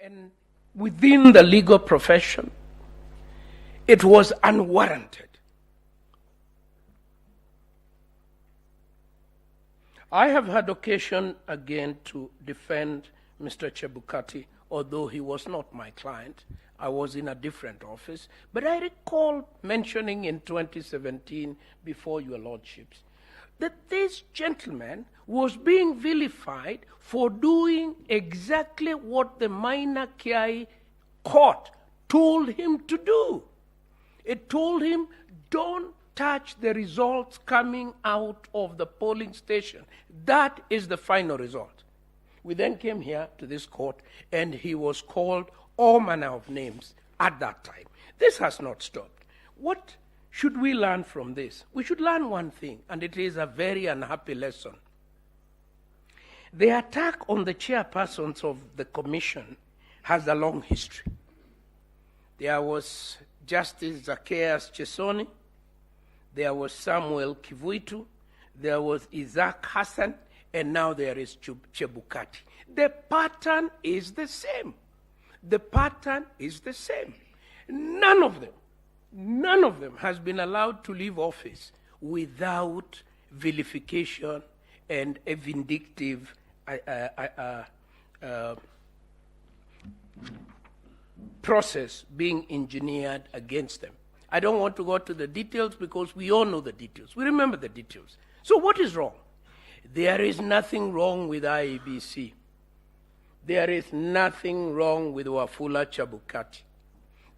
and within the legal profession, it was unwarranted. I have had occasion again to defend Mr. Chebukati, although he was not my client. I was in a different office. But I recall mentioning in 2017, before your lordships, that this gentleman was being vilified for doing exactly what the minor Kiai court told him to do. It told him, don't touch the results coming out of the polling station. That is the final result. We then came here to this court, and he was called all manner of names at that time. This has not stopped. What should we learn from this? We should learn one thing, and it is a very unhappy lesson. The attack on the chairpersons of the commission has a long history. There was Justice Zacchaeus Chesoni, there was Samuel Kivuitu, there was Isaac Hassan, and now there is Chebukati. The pattern is the same. The pattern is the same. None of them has been allowed to leave office without vilification and a vindictive process being engineered against them. I don't want to go to the details because we all know the details. We remember the details. So what is wrong? There is nothing wrong with IEBC. There is nothing wrong with Wafula Chebukati.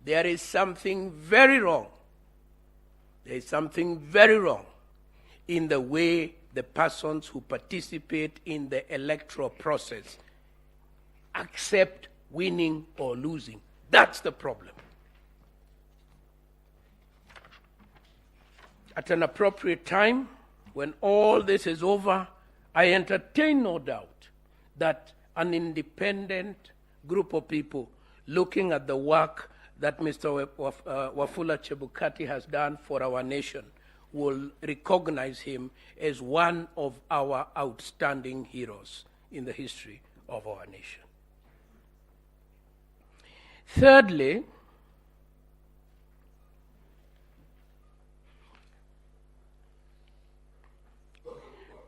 There is something very wrong. There is something very wrong in the way the persons who participate in the electoral process accept winning or losing. That's the problem. At an appropriate time, when all this is over, I entertain no doubt that an independent group of people looking at the work that Mr. Wafula Chebukati has done for our nation will recognize him as one of our outstanding heroes in the history of our nation. Thirdly,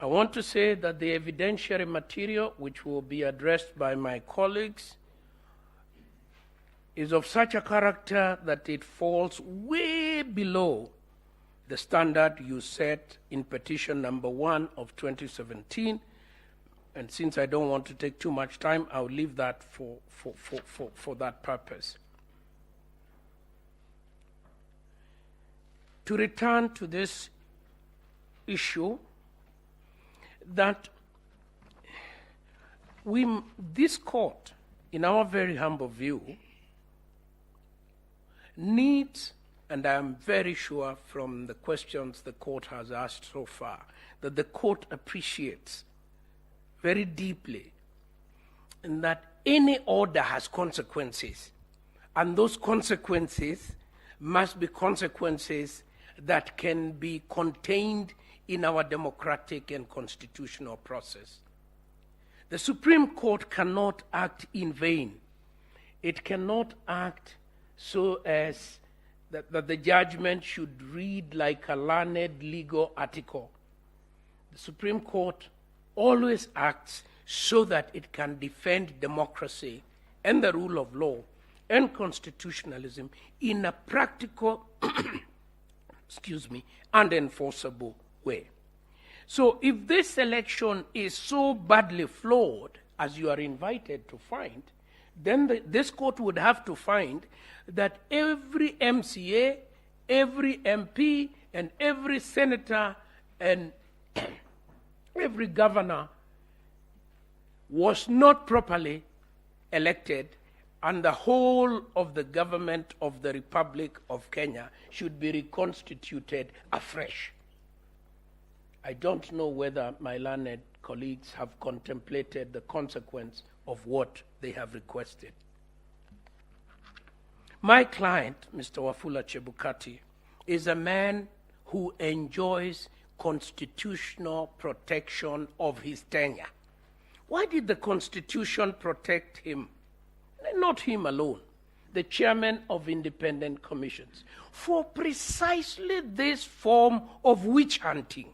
I want to say that the evidentiary material, which will be addressed by my colleagues, is of such a character that it falls way below the standard you set in petition number 1 of 2017. And since I don't want to take too much time, I'll leave that for that purpose. To return to this issue, that this court, in our very humble view, needs, and I am very sure from the questions the court has asked so far, that the court appreciates very deeply, and that any order has consequences, and those consequences must be consequences that can be contained in our democratic and constitutional process. The Supreme Court cannot act in vain. It cannot act so as that the judgment should read like a learned legal article. The Supreme Court always acts so that it can defend democracy and the rule of law and constitutionalism in a practical and enforceable way. So if this election is so badly flawed as you are invited to find, then this court would have to find that every MCA, every MP, and every senator, and every governor was not properly elected, and the whole of the government of the Republic of Kenya should be reconstituted afresh. I don't know whether my learned colleagues have contemplated the consequence of what they have requested. My client, Mr. Wafula Chebukati, is a man who enjoys constitutional protection of his tenure. Why did the Constitution protect him? not him alone, the chairman of independent commissions, for precisely this form of witch hunting.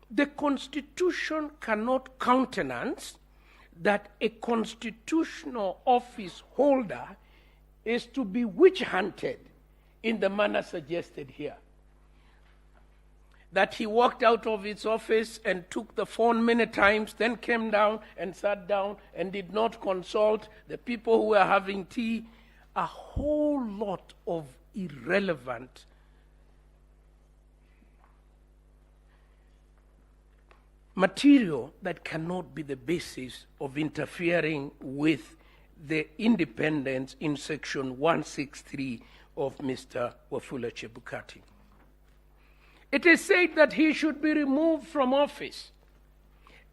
The Constitution cannot countenance that a constitutional office holder is to be witch hunted in the manner suggested here. That he walked out of his office and took the phone many times, then came down and sat down and did not consult the people who were having tea. A whole lot of irrelevant material that cannot be the basis of interfering with the independence in section 163 of Mr. Wafula Chebukati. It is said that he should be removed from office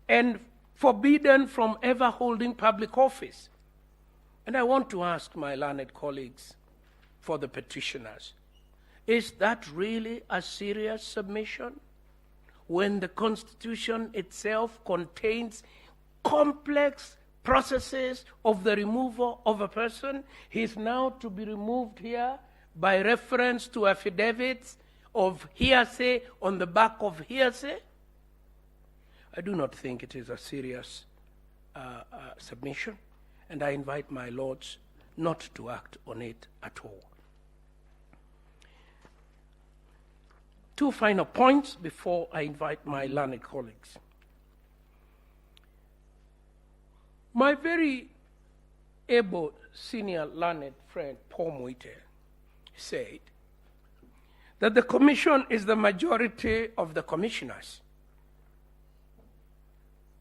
and forbidden from ever holding public office. And I want to ask my learned colleagues for the petitioners, is that really a serious submission when the Constitution itself contains complex processes of the removal of a person? He is now to be removed here by reference to affidavits of hearsay on the back of hearsay? I do not think it is a serious submission, and I invite my lords not to act on it at all. Two final points before I invite my learned colleagues. My very able senior learned friend, Paul Muite, said that the commission is the majority of the commissioners.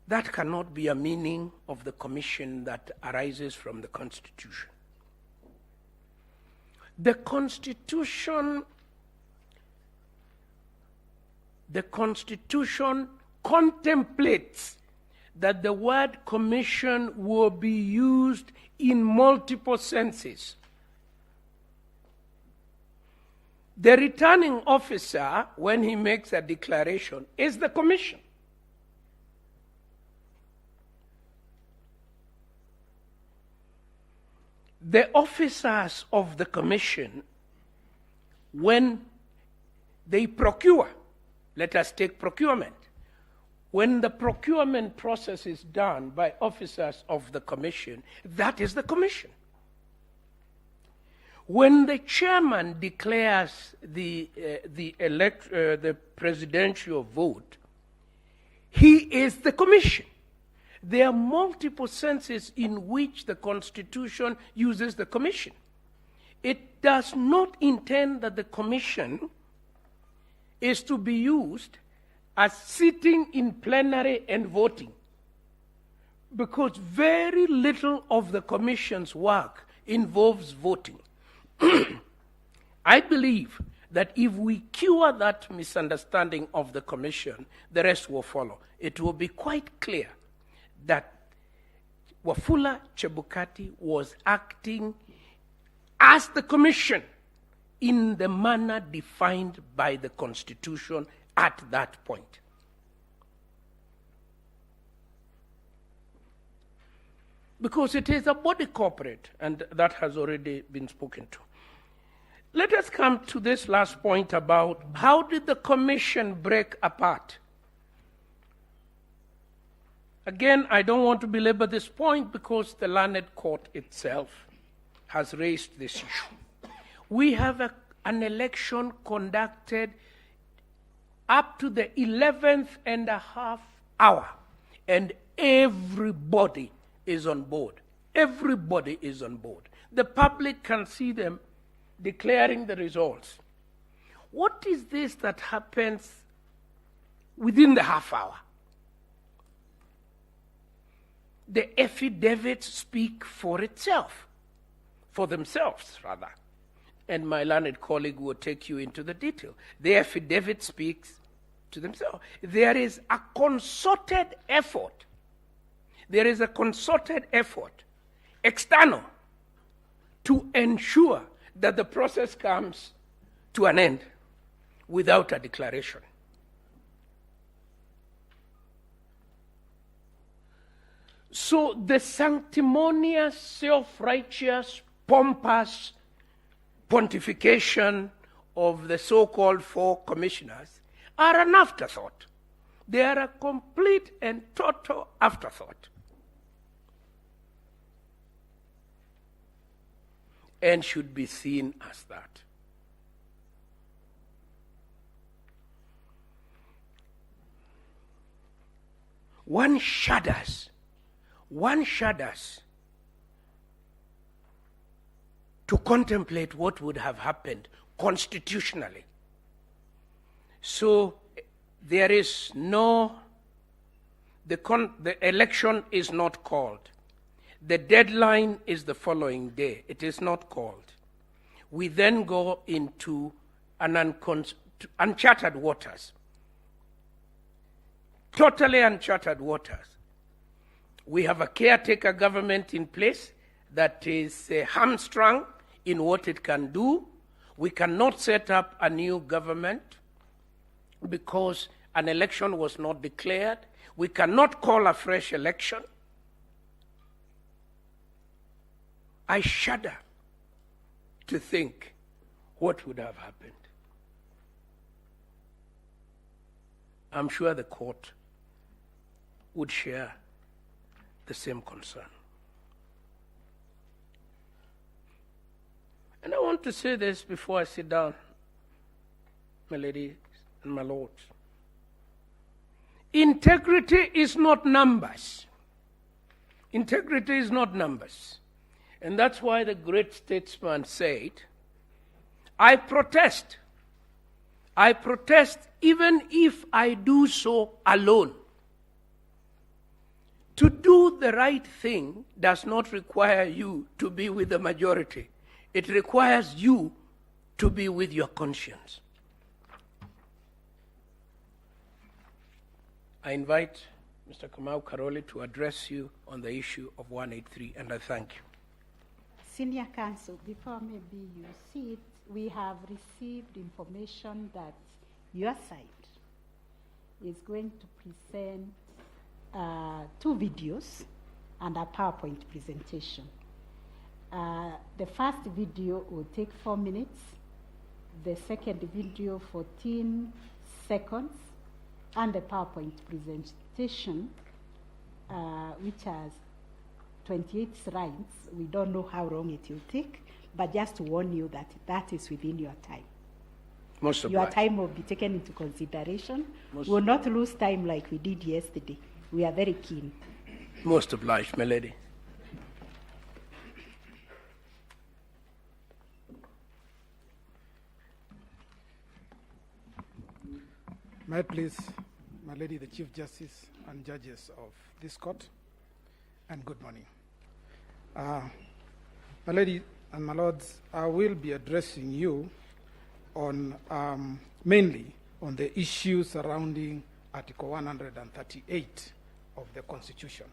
That cannot be a meaning of the commission that arises from the Constitution. The Constitution contemplates that the word commission will be used in multiple senses. The returning officer, when he makes a declaration, is the commission. The officers of the commission, when they procure, let us take procurement. When the procurement process is done by officers of the commission, that is the commission. When the chairman declares the presidential vote, he is the commission. There are multiple senses in which the Constitution uses the commission. It does not intend that the commission is to be used as sitting in plenary and voting, because very little of the commission's work involves voting. I believe that if we cure that misunderstanding of the commission, the rest will follow. It will be quite clear that Wafula Chebukati was acting as the commission in the manner defined by the Constitution at that point. Because it is a body corporate, and that has already been spoken to. Let us come to this last point about how did the commission break apart? Again, I don't want to belabor this point because the learned court itself has raised this issue. We have an election conducted up to the 11th and a half hour, and everybody is on board. Everybody is on board. The public can see them declaring the results. What is this that happens within the half hour? The affidavits speak for itself, for themselves rather. And my learned colleague will take you into the detail. The affidavit speaks to themselves. There is a concerted effort. There is a concerted effort, external, to ensure that the process comes to an end without a declaration. So the sanctimonious, self-righteous, pompous pontification of the so-called 4 commissioners are an afterthought. They are a complete and total afterthought. And should be seen as that. One shudders to contemplate what would have happened constitutionally. So there is no, the election is not called. The deadline is the following day. It is not called. We then go into an uncharted waters. Totally uncharted waters. We have a caretaker government in place that is hamstrung in what it can do. We cannot set up a new government because an election was not declared. We cannot call a fresh election. I shudder to think what would have happened. I'm sure the court would share the same concern. And I want to say this before I sit down, my ladies and my lords. Integrity is not numbers. Integrity is not numbers. And that's why the great statesman said, I protest. I protest even if I do so alone. To do the right thing does not require you to be with the majority. It requires you to be with your conscience. I invite Mr. Kamau Karoli to address you on the issue of 183, and I thank you. Senior Counsel, before maybe you see it, we have received information that your side is going to present 2 videos and a PowerPoint presentation. The first video will take 4 minutes, the second video 14 seconds, and the PowerPoint presentation, which has 28 slides. We don't know how long it will take, but just to warn you that that is within your time. Most your obliged. time will be taken into consideration. Most we will not lose time like we did yesterday. We are very keen. Most obliged, my lady. May I please, my lady, the Chief Justice and judges of this court, and good morning. My lady and my lords, I will be addressing you on mainly on the issues surrounding Article 138 of the Constitution.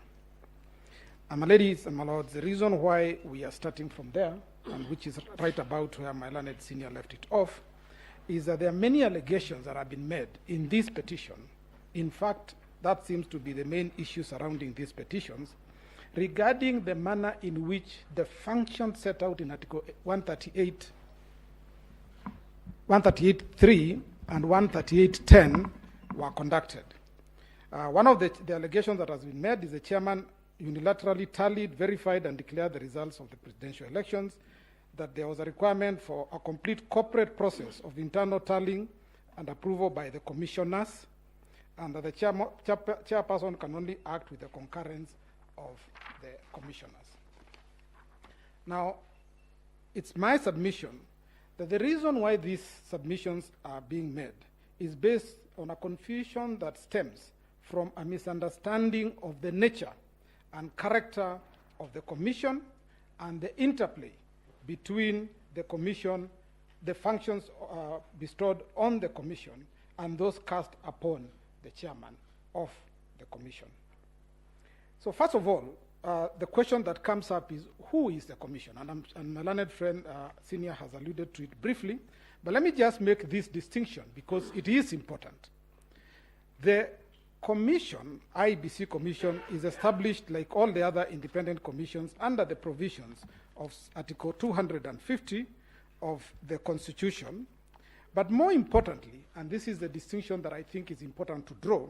And my ladies and my lords, the reason why we are starting from there, and which is right about where my learned senior left it off, is that there are many allegations that have been made in this petition. In fact, that seems to be the main issue surrounding these petitions, regarding the manner in which the functions set out in Article 138.3 and 138.10 were conducted. One of the allegations that has been made is the chairman unilaterally tallied, verified, and declared the results of the presidential elections, that there was a requirement for a complete corporate process of internal tallying and approval by the commissioners, and that the chairperson can only act with the concurrence of the commissioners. Now, it's my submission that the reason why these submissions are being made is based on a confusion that stems from a misunderstanding of the nature and character of the commission and the interplay between the commission, the functions bestowed on the commission, and those cast upon the chairman of the commission. So first of all, the question that comes up is, who is the commission? And my learned friend, Senior, has alluded to it briefly, but let me just make this distinction because it is important. The commission, IBC commission, is established like all the other independent commissions under the provisions of Article 250 of the Constitution. But more importantly, and this is the distinction that I think is important to draw,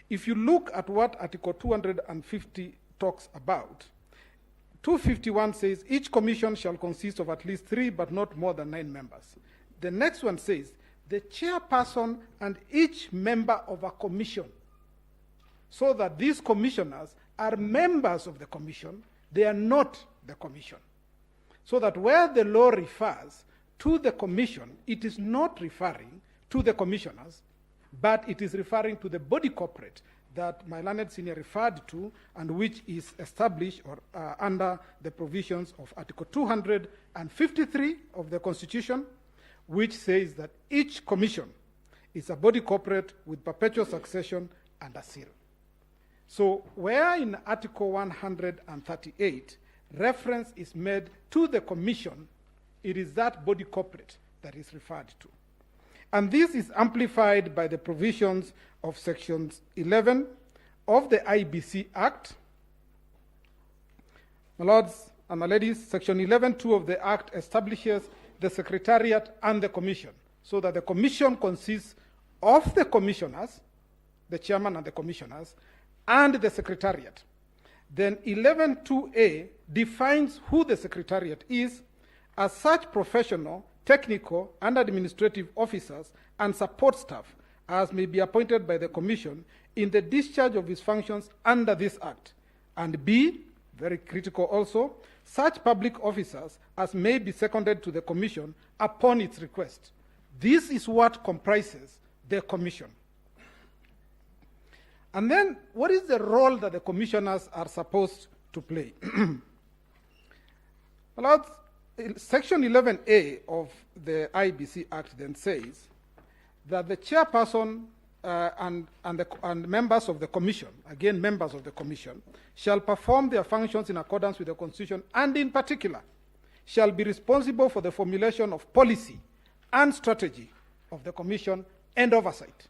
if you look at what Article 250 talks about, 251 says each commission shall consist of at least 3 but not more than 9 members. The next one says the chairperson and each member of a commission, so that these commissioners are members of the commission, they are not the commission. So that where the law refers to the commission, it is not referring to the commissioners, but it is referring to the body corporate that my learned senior referred to, and which is established or under the provisions of Article 253 of the Constitution, which says that each commission is a body corporate with perpetual succession and a seal. So where in Article 138 reference is made to the commission, it is that body corporate that is referred to. And this is amplified by the provisions of Sections 11 of the IBC Act. My lords and my ladies, Section 11.2 of the Act establishes the Secretariat and the Commission, so that the Commission consists of the commissioners, the chairman and the commissioners, and the Secretariat. Then 11.2a defines who the Secretariat is as such professional, technical, and administrative officers and support staff as may be appointed by the Commission in the discharge of its functions under this Act. And B, very critical also, such public officers as may be seconded to the Commission upon its request. This is what comprises the Commission. And then, what is the role that the commissioners are supposed to play? Well, Section 11A of the IBC Act then says that the chairperson and members of the commission, again members of the commission, shall perform their functions in accordance with the Constitution, and in particular, shall be responsible for the formulation of policy and strategy of the commission and oversight.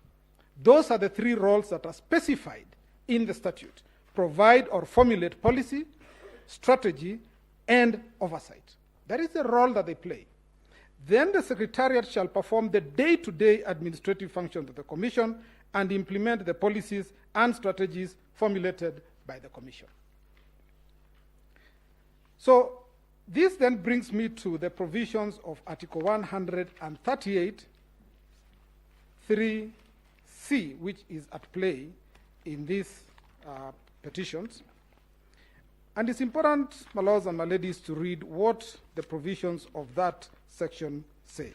Those are the 3 roles that are specified in the statute: provide or formulate policy, strategy, and oversight. That is the role that they play. Then the Secretariat shall perform the day-to-day administrative functions of the Commission and implement the policies and strategies formulated by the Commission. So this then brings me to the provisions of Article 138, 3C, which is at play in these petitions. And it's important, my lords and my ladies, to read what the provisions of that section say.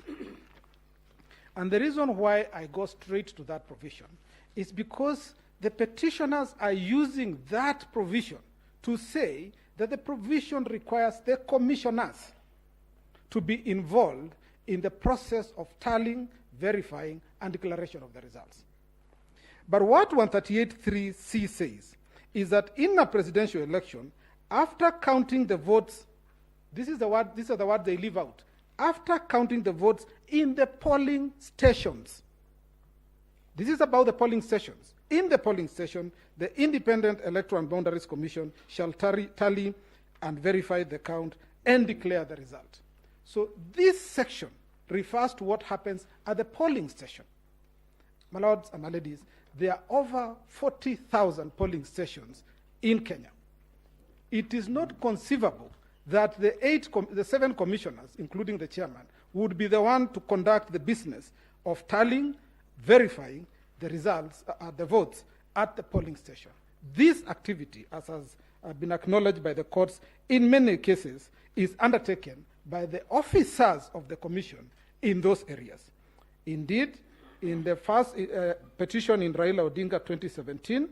And the reason why I go straight to that provision is because the petitioners are using that provision to say that the provision requires the commissioners to be involved in the process of tallying, verifying, and declaration of the results. But what 138.3c says is that in a presidential election, after counting the votes, these are the words they leave out, after counting the votes in the polling stations. This is about the polling stations. In the polling station, the Independent Electoral and Boundaries Commission shall tally and verify the count and declare the result. So this section refers to what happens at the polling station. My lords and my ladies, there are over 40,000 polling stations in Kenya. It is not conceivable that the 7 commissioners, including the chairman, would be the one to conduct the business of tallying, verifying the results, the votes at the polling station. This activity, as has been acknowledged by the courts in many cases, is undertaken by the officers of the commission in those areas. Indeed, in the first petition in Raila Odinga 2017,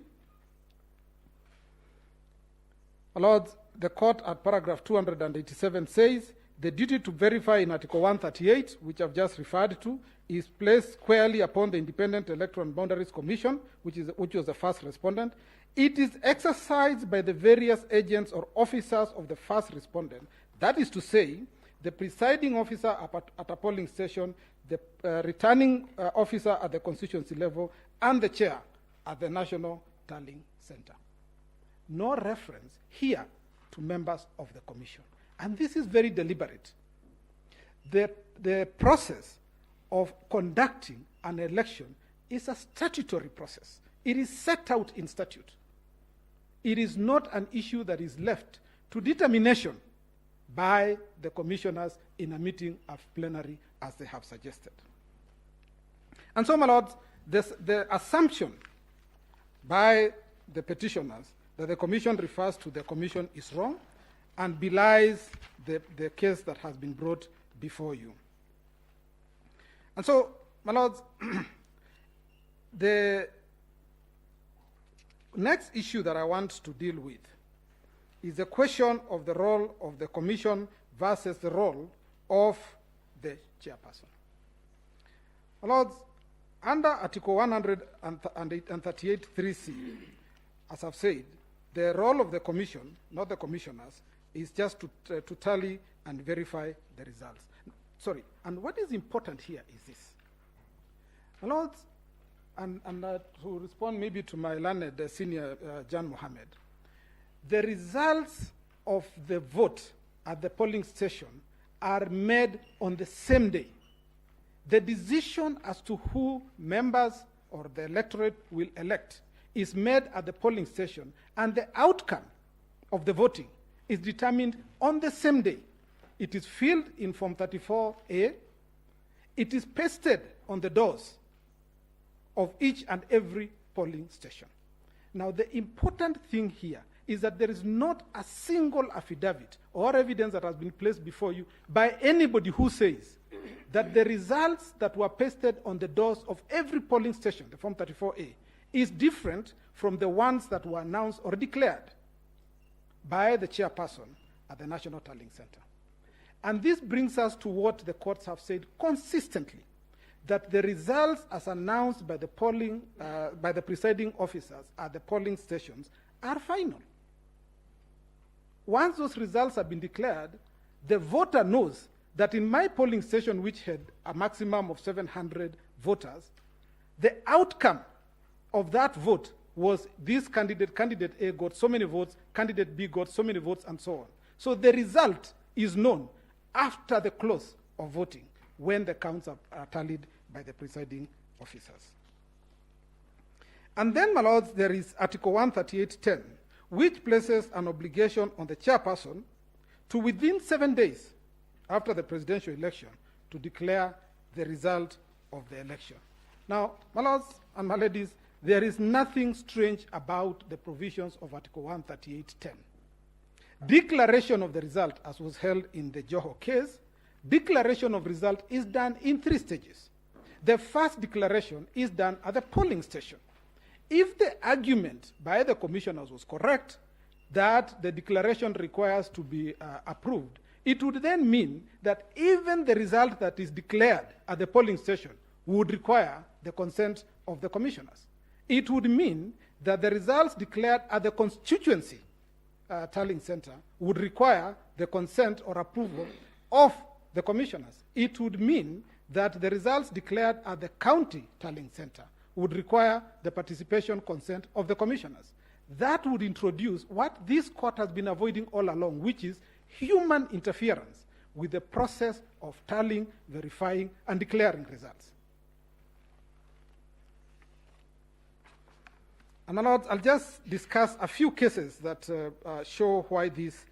Lords, the court at paragraph 287 says the duty to verify in Article 138, which I've just referred to, is placed squarely upon the Independent Electoral and Boundaries Commission, which was the first respondent. It is exercised by the various agents or officers of the first respondent. That is to say, the presiding officer at a polling station, the returning officer at the constituency level, and the chair at the National Tallying Center. No reference here to members of the commission. And this is very deliberate. The process of conducting an election is a statutory process. It is set out in statute. It is not an issue that is left to determination by the commissioners in a meeting of plenary as they have suggested. And so, my lords, the assumption by the petitioners that the commission refers to the commission is wrong and belies the case that has been brought before you. And so, my lords, the next issue that I want to deal with is the question of the role of the commission versus the role of the chairperson. My lords, under Article 138(3)(c), as I've said, the role of the commission, not the commissioners, is just to tally and verify the results. Sorry, and what is important here is this. My lords, and to respond maybe to my learned senior Jan Mohammed, the results of the vote at the polling station are made on the same day. The decision as to who members or the electorate will elect is made at the polling station, and the outcome of the voting is determined on the same day. It is filled in Form 34A. It is pasted on the doors of each and every polling station. Now, the important thing here is that there is not a single affidavit or evidence that has been placed before you by anybody who says that the results that were pasted on the doors of every polling station, the Form 34A, is different from the ones that were announced or declared by the chairperson at the National Tallying Center. And this brings us to what the courts have said consistently, that the results as announced by the by the presiding officers at the polling stations are final. Once those results have been declared, the voter knows that in my polling station, which had a maximum of 700 voters, the outcome of that vote was this candidate A got so many votes, candidate B got so many votes, and so on. So the result is known after the close of voting, when the counts are tallied by the presiding officers. And then, my lords, there is Article 138(10), which places an obligation on the chairperson to, within 7 days after the presidential election, to declare the result of the election. Now, my lords and my ladies, there is nothing strange about the provisions of Article 138(10). Declaration of the result, as was held in the Joho case, declaration of result is done in 3 stages. The first declaration is done at the polling station. If the argument by the commissioners was correct that the declaration requires to be approved, it would then mean that even the result that is declared at the polling station would require the consent of the commissioners. It would mean that the results declared at the constituency tallying center would require the consent or approval of the commissioners. It would mean that the results declared at the county tallying center would require the participation consent of the commissioners. That would introduce what this court has been avoiding all along, which is human interference with the process of tallying, verifying, and declaring results. And now I'll just discuss a few cases that show why these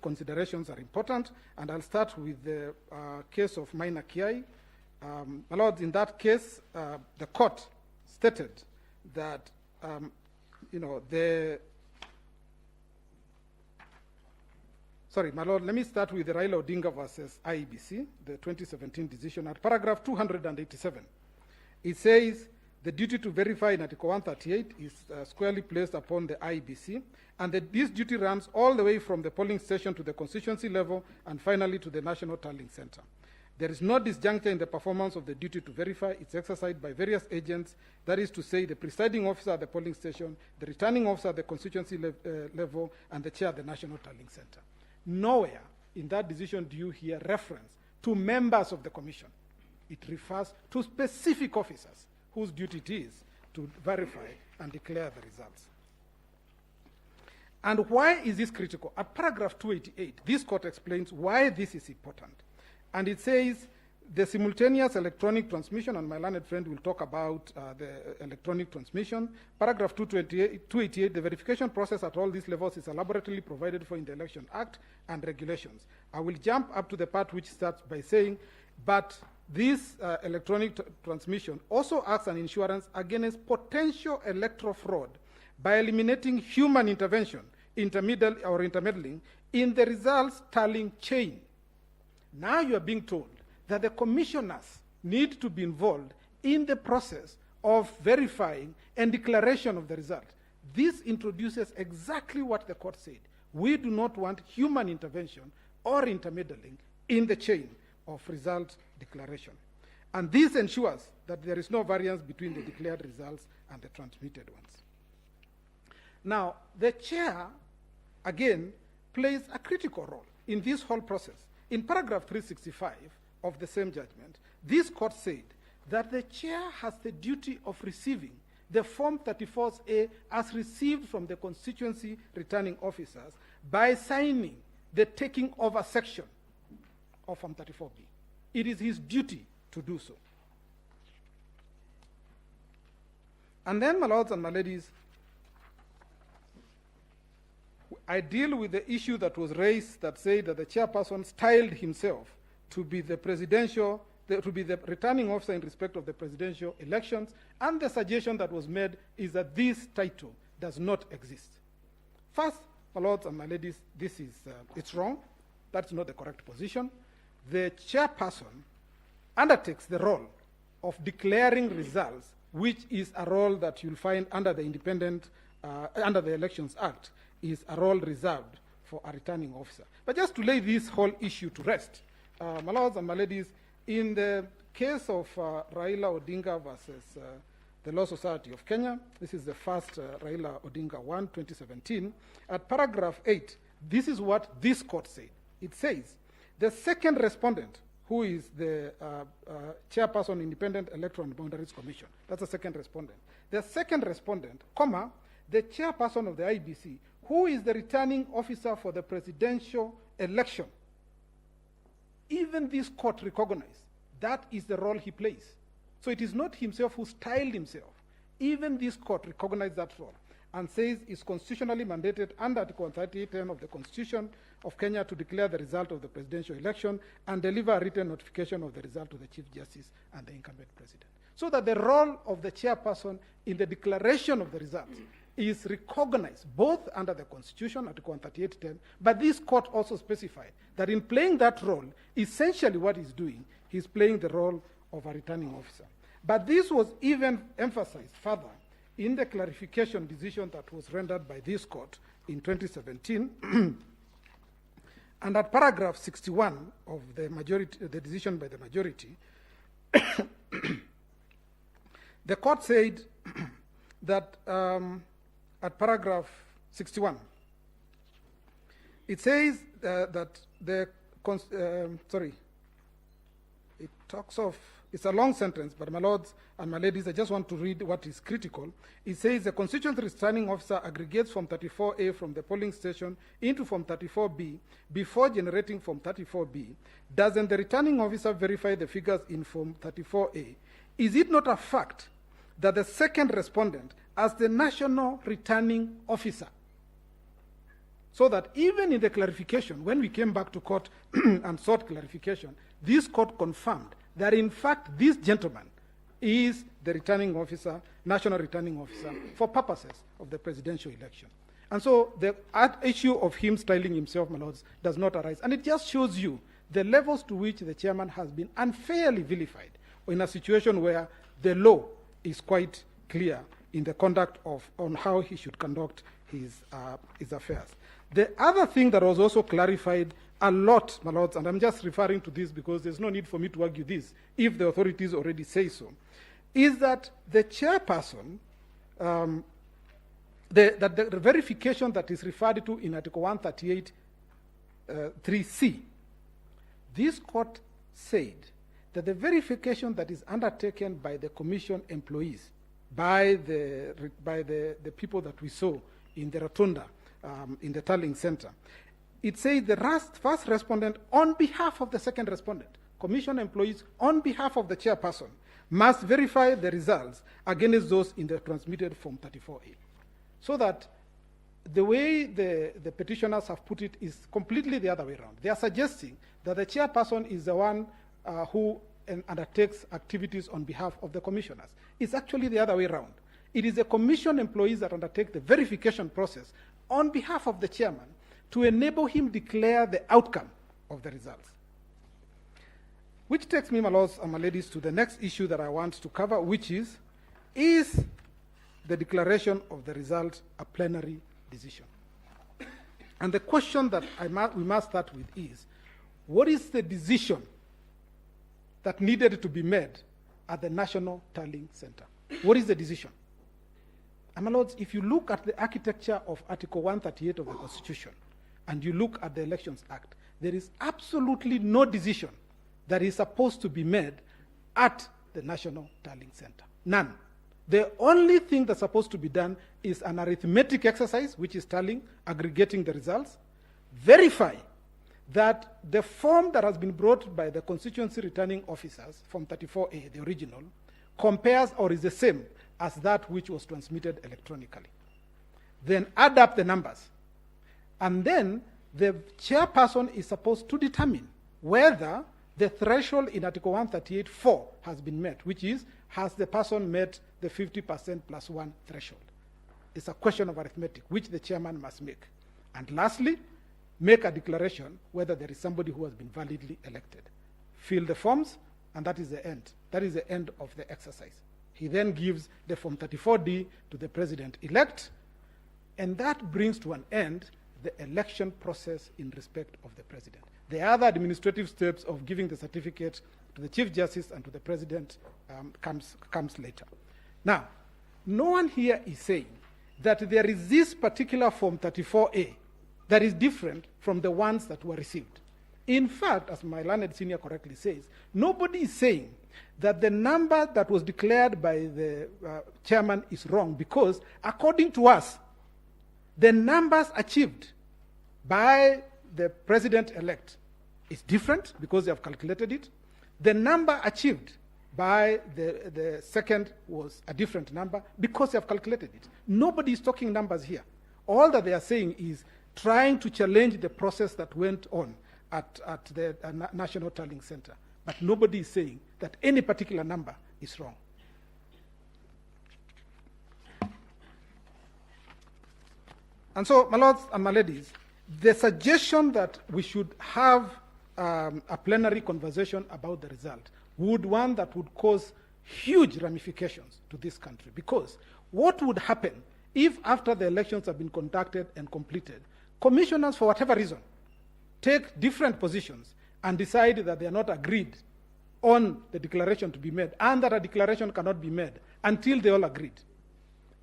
considerations are important, and I'll start with the case of Maina Kiai. My lords, in that case, the court stated that, my lord, let me start with the Raila Odinga versus IEBC, the 2017 decision. At paragraph 287, it says, the duty to verify in Article 138 is squarely placed upon the IEBC, and that this duty runs all the way from the polling station to the constituency level and finally to the National Tallying Center. There is no disjuncture in the performance of the duty to verify. It's exercised by various agents, that is to say the presiding officer at the polling station, the returning officer at the constituency level, and the chair at the National Tallying Center. Nowhere in that decision do you hear reference to members of the commission. It refers to specific officers whose duty it is to verify and declare the results. And why is this critical? At paragraph 288, this court explains why this is important. And it says, the simultaneous electronic transmission, and my learned friend will talk about the electronic transmission. Paragraph 288, the verification process at all these levels is elaborately provided for in the Election Act and regulations. I will jump up to the part which starts by saying, but this electronic transmission also acts an insurance against potential electoral fraud by eliminating human intervention, intermeddling in the results tallying chain. Now you are being told that the commissioners need to be involved in the process of verifying and declaration of the result. This introduces exactly what the court said. We do not want human intervention or intermeddling in the chain of result declaration. And this ensures that there is no variance between the declared results and the transmitted ones. Now, the chair, again, plays a critical role in this whole process. In paragraph 365 of the same judgment, this court said that the chair has the duty of receiving the Form 34A as received from the constituency returning officers by signing the taking over section of Form 34B. It is his duty to do so. And then, my lords and my ladies, I deal with the issue that was raised that said that the chairperson styled himself to be the returning officer in respect of the presidential elections, and the suggestion that was made is that this title does not exist. First, my lords and my ladies, this is it's wrong. That's not the correct position. The chairperson undertakes the role of declaring results, which is a role that you'll find under the under the Elections Act, is a role reserved for a returning officer. But just to lay this whole issue to rest, my lords and my ladies, in the case of Raila Odinga versus the Law Society of Kenya, this is the first Raila Odinga 1, 2017, at paragraph 8, this is what this court said. It says, the second respondent, who is the chairperson, Independent Electoral and Boundaries Commission, that's the second respondent. The second respondent, comma, the chairperson of the IBC, who is the returning officer for the presidential election. Even this court recognized that is the role he plays. So it is not himself who styled himself. Even this court recognized that role and says it's constitutionally mandated under Article 3810 of the Constitution of Kenya to declare the result of the presidential election and deliver a written notification of the result to the Chief Justice and the incumbent president. So that the role of the chairperson in the declaration of the results is recognized both under the Constitution, Article 3810, but this court also specified that in playing that role, essentially what he's doing, he's playing the role of a returning officer. But this was even emphasized further in the clarification decision that was rendered by this court in 2017, and at paragraph 61 of the majority, the decision by the majority, the court said that at paragraph 61, it says that the, it talks of, it's a long sentence, but my lords and my ladies, I just want to read what is critical. It says the constituent returning officer aggregates Form 34A from the polling station into Form 34B before generating Form 34B. Doesn't the returning officer verify the figures in Form 34A? Is it not a fact that the second respondent, as the national returning officer, so that even in the clarification, when we came back to court and sought clarification, this court confirmed that in fact this gentleman is the returning officer, national returning officer, for purposes of the presidential election. And so the issue of him styling himself, my lords, does not arise. And it just shows you the levels to which the chairman has been unfairly vilified in a situation where the law is quite clear in the conduct of, on how he should conduct his affairs. The other thing that was also clarified a lot, my lords, and I'm just referring to this because there's no need for me to argue this if the authorities already say so, is that the chairperson, that the verification that is referred to in Article 138, 3C, this court said that the verification that is undertaken by the commission employees by the people that we saw in the rotunda, in the Tallying Center. It says the first respondent, on behalf of the second respondent, commission employees on behalf of the chairperson, must verify the results against those in the transmitted Form 34A. So that the way the petitioners have put it is completely the other way around. They are suggesting that the chairperson is the one who undertakes activities on behalf of the commissioners. It's actually the other way around. It is the commission employees that undertake the verification process on behalf of the chairman to enable him declare the outcome of the results. Which takes me, my lords and my ladies, to the next issue that I want to cover, which is the declaration of the result a plenary decision? And the question that we must start with is, what is the decision that needed to be made at the National Tallying Center? What is the decision? And my lords, if you look at the architecture of Article 138 of the Constitution, and you look at the Elections Act, there is absolutely no decision that is supposed to be made at the National Tallying Center. None. The only thing that's supposed to be done is an arithmetic exercise, which is tallying, aggregating the results, verify that the form that has been brought by the constituency returning officers, Form 34A, the original, compares or is the same as that which was transmitted electronically. Then add up the numbers. And then the chairperson is supposed to determine whether the threshold in Article 138(4) has been met, which is, has the person met the 50% plus 1 threshold? It's a question of arithmetic, which the chairman must make. And lastly, make a declaration whether there is somebody who has been validly elected. Fill the forms, and that is the end. That is the end of the exercise. He then gives the Form 34D to the president-elect, and that brings to an end the election process in respect of the president. The other administrative steps of giving the certificate to the Chief Justice and to the President comes later. Now, no one here is saying that there is this particular Form 34A that is different from the ones that were received. In fact, as my learned senior correctly says, nobody is saying that the number that was declared by the chairman is wrong, because according to us, the numbers achieved by the president-elect is different because they have calculated it. The number achieved by the second was a different number because they have calculated it. Nobody is talking numbers here. All that they are saying is trying to challenge the process that went on at the National Tallying Center. But nobody is saying that any particular number is wrong. And so, my lords and my ladies, the suggestion that we should have a plenary conversation about the result would one that would cause huge ramifications to this country. Because what would happen if, after the elections have been conducted and completed, commissioners, for whatever reason, take different positions and decide that they are not agreed on the declaration to be made, and that a declaration cannot be made until they all agreed?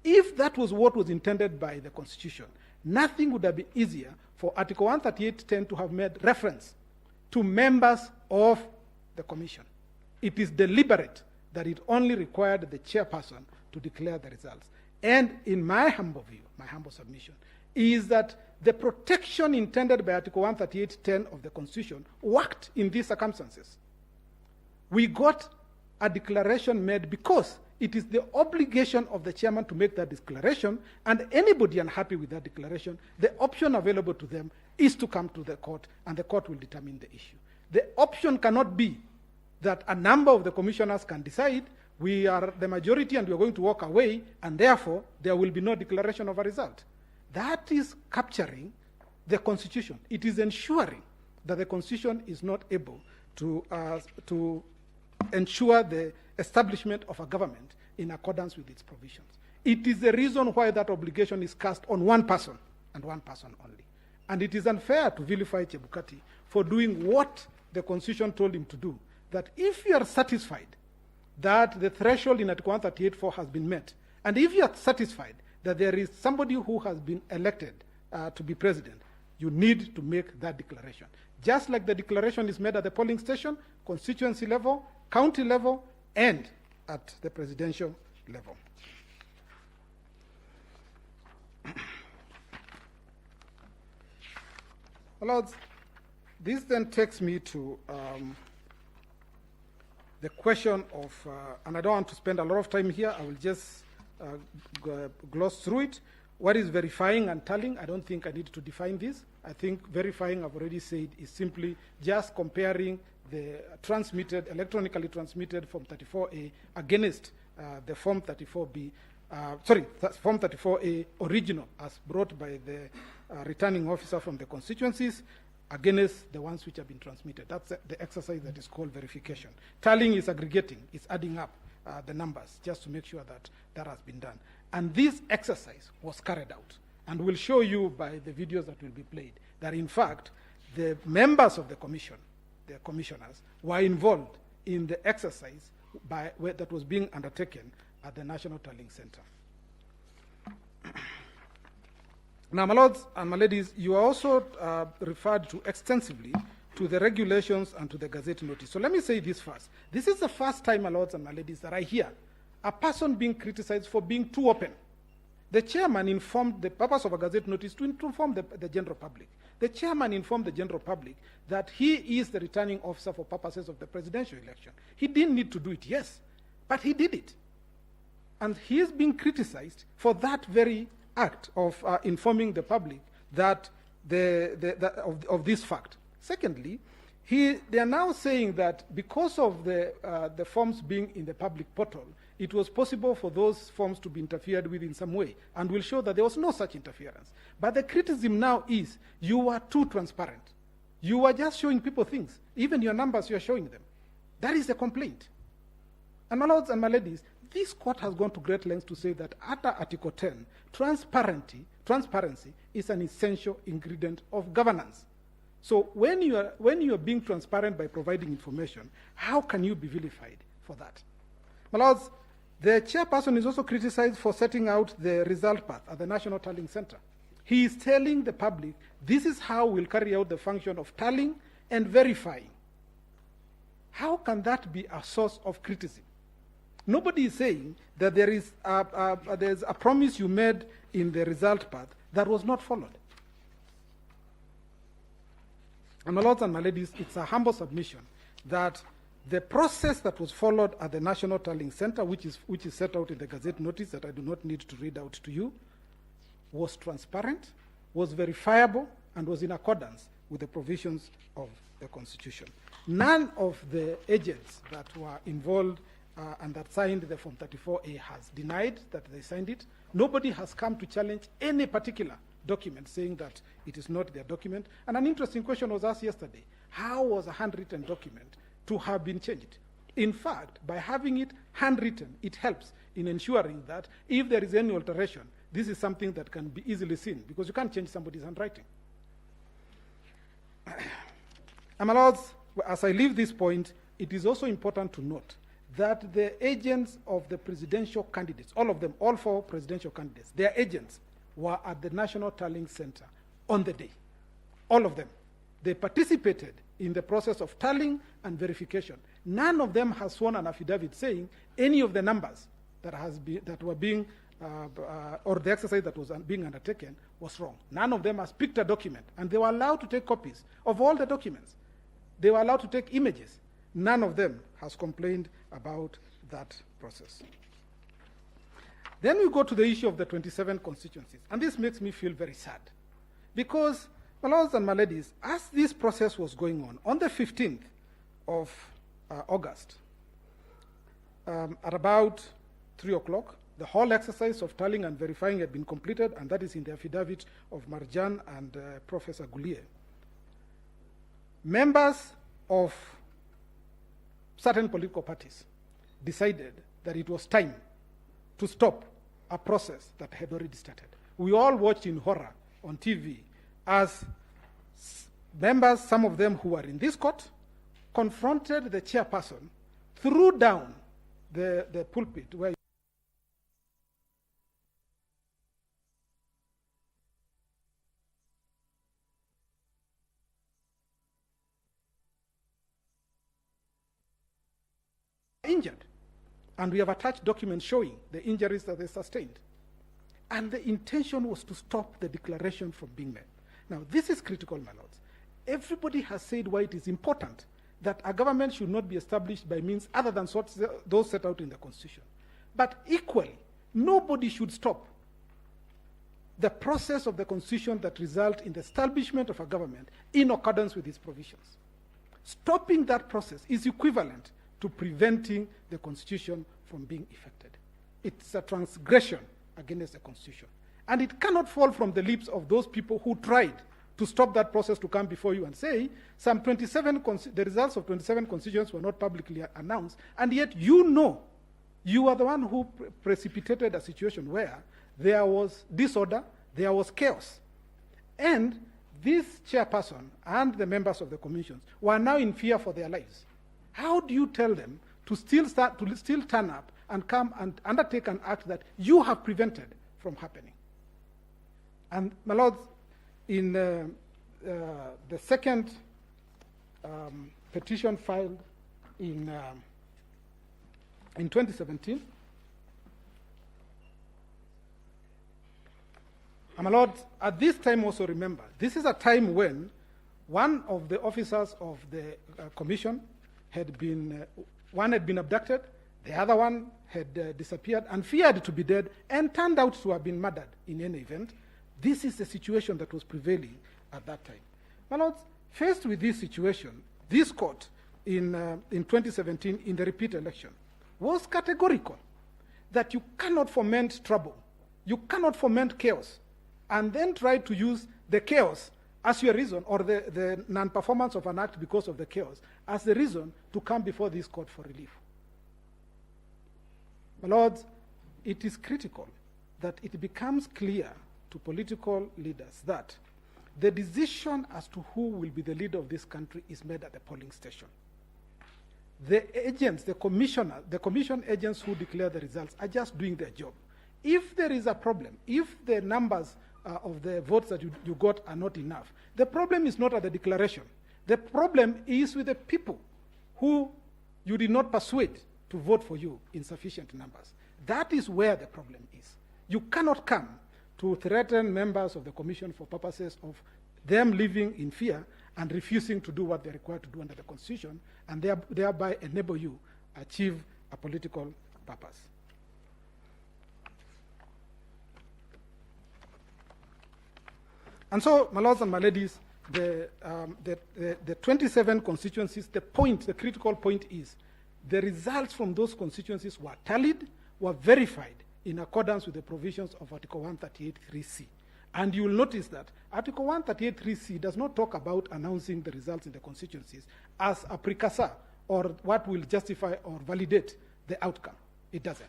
If that was what was intended by the Constitution, nothing would have been easier for Article 138(10) to have made reference to members of the Commission. It is deliberate that it only required the chairperson to declare the results. And in my humble view, my humble submission, is that the protection intended by Article 138(10) of the Constitution worked in these circumstances. We got a declaration made because it is the obligation of the chairman to make that declaration, and anybody unhappy with that declaration, the option available to them is to come to the court, and the court will determine the issue. The option cannot be that a number of the commissioners can decide we are the majority and we are going to walk away, and therefore there will be no declaration of a result. That is capturing the Constitution. It is ensuring that the Constitution is not able to ensure the establishment of a government in accordance with its provisions. It is the reason why that obligation is cast on one person and one person only. And it is unfair to vilify Chebukati for doing what the Constitution told him to do, that if you are satisfied that the threshold in Article 138(4) has been met, and if you are satisfied that there is somebody who has been elected to be president, you need to make that declaration. Just like the declaration is made at the polling station, constituency level, county level, and at the presidential level. My Lords, this then takes me to the question of, and I don't want to spend a lot of time here, I will just gloss through it. What is verifying and tallying? I don't think I need to define this. I think verifying, I've already said, is simply just comparing the transmitted, electronically transmitted Form 34A against the Form 34B, Form 34A original as brought by the returning officer from the constituencies against the ones which have been transmitted. That's the exercise that is called verification. Tallying is aggregating, it's adding up the numbers just to make sure that that has been done. And this exercise was carried out. And we'll show you by the videos that will be played that, in fact, the members of the commission, the commissioners, were involved in the exercise that was being undertaken at the National Tallying Center. Now, my lords and my ladies, you are also referred to extensively to the regulations and to the Gazette notice. So let me say this first. This is the first time, my lords and my ladies, that I hear a person being criticized for being too open. The chairman informed the purpose of a Gazette notice to inform the general public. The chairman informed the general public that he is the returning officer for purposes of the presidential election. He didn't need to do it, yes, but he did it. And he is being criticized for that very act of informing the public that of this fact. Secondly, they are now saying that because of the forms being in the public portal, it was possible for those forms to be interfered with in some way, and we'll show that there was no such interference. But the criticism now is you were too transparent. You were just showing people things. Even your numbers, you are showing them. That is the complaint. And my lords and my ladies, this court has gone to great lengths to say that under Article 10, transparency is an essential ingredient of governance. So when you are being transparent by providing information, how can you be vilified for that? My lords, the chairperson is also criticized for setting out the result path at the National Tallying Center. He is telling the public, this is how we'll carry out the function of tallying and verifying. How can that be a source of criticism? Nobody is saying that there's a promise you made in the result path that was not followed. And my lords and my ladies, it's a humble submission that the process that was followed at the National Tallying Center, which is set out in the Gazette notice that I do not need to read out to you, was transparent, was verifiable, and was in accordance with the provisions of the Constitution. None of the agents that were involved and that signed the Form 34A has denied that they signed it. Nobody has come to challenge any particular document saying that it is not their document. And an interesting question was asked yesterday. How was a handwritten document to have been changed? In fact, by having it handwritten, it helps in ensuring that if there is any alteration, this is something that can be easily seen because you can't change somebody's handwriting. And my lords, as I leave this point, it is also important to note that the agents of the presidential candidates, all of them, all four presidential candidates, their agents were at the National Tallying Center on the day. All of them. They participated in the process of tallying and verification. None of them has sworn an affidavit saying any of the numbers that were being, or the exercise that was being undertaken was wrong. None of them has picked a document, and they were allowed to take copies of all the documents. They were allowed to take images. None of them has complained about that process. Then we go to the issue of the 27 constituencies, and this makes me feel very sad because, my lords and my ladies, as this process was going on the 15th of August, at about 3 o'clock, the whole exercise of tallying and verifying had been completed, and that is in the affidavit of Marjan and Professor Goulier. Members of certain political parties decided that it was time to stop a process that had already started. We all watched in horror on TV as members, some of them who were in this court, confronted the chairperson, threw down the pulpit where injured. And we have attached documents showing the injuries that they sustained. And the intention was to stop the declaration from being made. Now, this is critical, my lords. Everybody has said why it is important that a government should not be established by means other than those set out in the Constitution. But equally, nobody should stop the process of the Constitution that result in the establishment of a government in accordance with its provisions. Stopping that process is equivalent to preventing the Constitution from being effected. It's a transgression against the Constitution. And it cannot fall from the lips of those people who tried to stop that process to come before you and say, the results of 27 constituents were not publicly announced, and yet you are the one who precipitated a situation where there was disorder, there was chaos. And this chairperson and the members of the commissions were now in fear for their lives. How do you tell them to still turn up and come and undertake an act that you have prevented from happening? And my lords, in the second petition filed in 2017, and my lords, at this time also remember, this is a time when one of the officers of the commission one had been abducted, the other one had disappeared and feared to be dead and turned out to have been murdered in any event. This is the situation that was prevailing at that time. My lords, faced with this situation, this court in 2017 in the repeat election was categorical that you cannot foment trouble, you cannot foment chaos, and then try to use the chaos as your reason, or the non-performance of an act because of the chaos, as the reason to come before this court for relief. My lords, it is critical that it becomes clear to political leaders that the decision as to who will be the leader of this country is made at the polling station. The agents, the commission agents who declare the results are just doing their job. If there is a problem, if the numbers of the votes that you got are not enough, the problem is not at the declaration. The problem is with the people who you did not persuade to vote for you in sufficient numbers. That is where the problem is. You cannot come to threaten members of the commission for purposes of them living in fear and refusing to do what they're required to do under the Constitution, and thereby enable you achieve a political purpose. And so, my lords and my ladies, the 27 constituencies, the critical point is, the results from those constituencies were tallied, were verified in accordance with the provisions of Article 138(3)(c). And you will notice that Article 138(3)(c) does not talk about announcing the results in the constituencies as a precursor or what will justify or validate the outcome. It doesn't.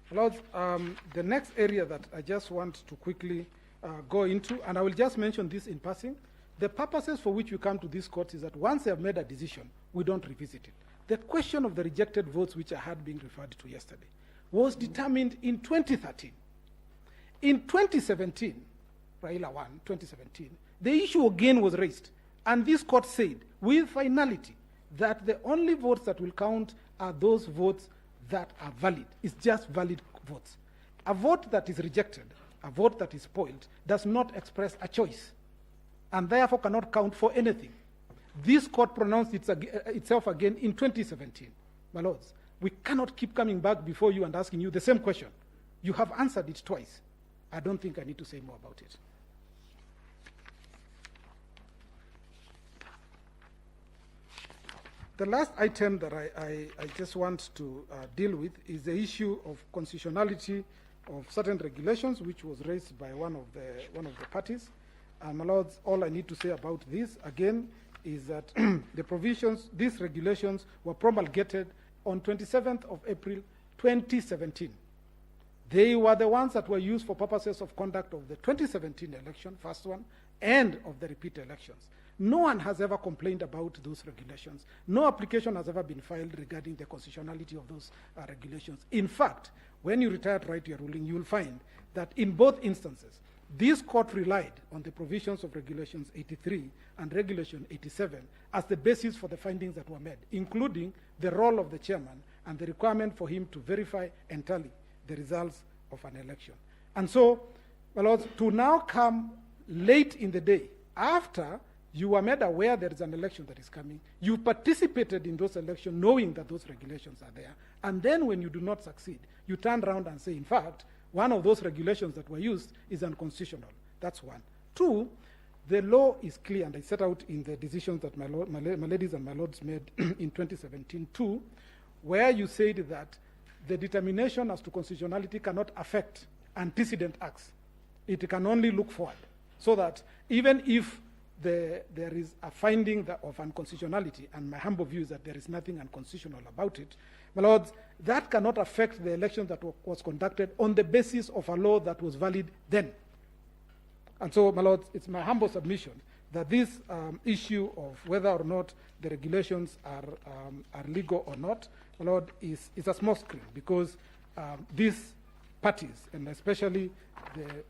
Lords, the next area that I just want to quickly go into, and I will just mention this in passing, the purposes for which we come to this court is that once they have made a decision, we don't revisit it. The question of the rejected votes, which I had been referred to yesterday, was determined in 2013. In 2017, Raila won, 2017, the issue again was raised, and this court said, with finality, that the only votes that will count are those votes that are valid. It's just valid votes. A vote that is rejected, a vote that is spoiled, does not express a choice, and therefore cannot count for anything. This court pronounced itself again in 2017. My lords, we cannot keep coming back before you and asking you the same question. You have answered it twice. I don't think I need to say more about it. The last item that I just want to deal with is the issue of constitutionality of certain regulations, which was raised by one of the parties. My lords, all I need to say about this again is that the provisions, these regulations, were promulgated on 27th of April 2017. They were the ones that were used for purposes of conduct of the 2017 election, first one, and of the repeat elections. No one has ever complained about those regulations. No application has ever been filed regarding the constitutionality of those regulations. In fact, when you retire to write your ruling, you will find that in both instances, this court relied on the provisions of Regulations 83 and Regulation 87 as the basis for the findings that were made, including the role of the chairman and the requirement for him to verify and tally the results of an election. And so, my lords, to now come late in the day, after you were made aware there is an election that is coming, you participated in those elections knowing that those regulations are there, and then when you do not succeed, you turn around and say, in fact, one of those regulations that were used is unconstitutional. That's one. Two, the law is clear, and I set out in the decisions that my ladies and my lords made in 2017 too, where you said that the determination as to constitutionality cannot affect antecedent acts. It can only look forward, so that even if there is a finding of unconstitutionality, and my humble view is that there is nothing unconstitutional about it, my lords, that cannot affect the election that was conducted on the basis of a law that was valid then. And so, my lords, it's my humble submission that this issue of whether or not the regulations are legal or not, my lord, is a small screen, because these parties, and especially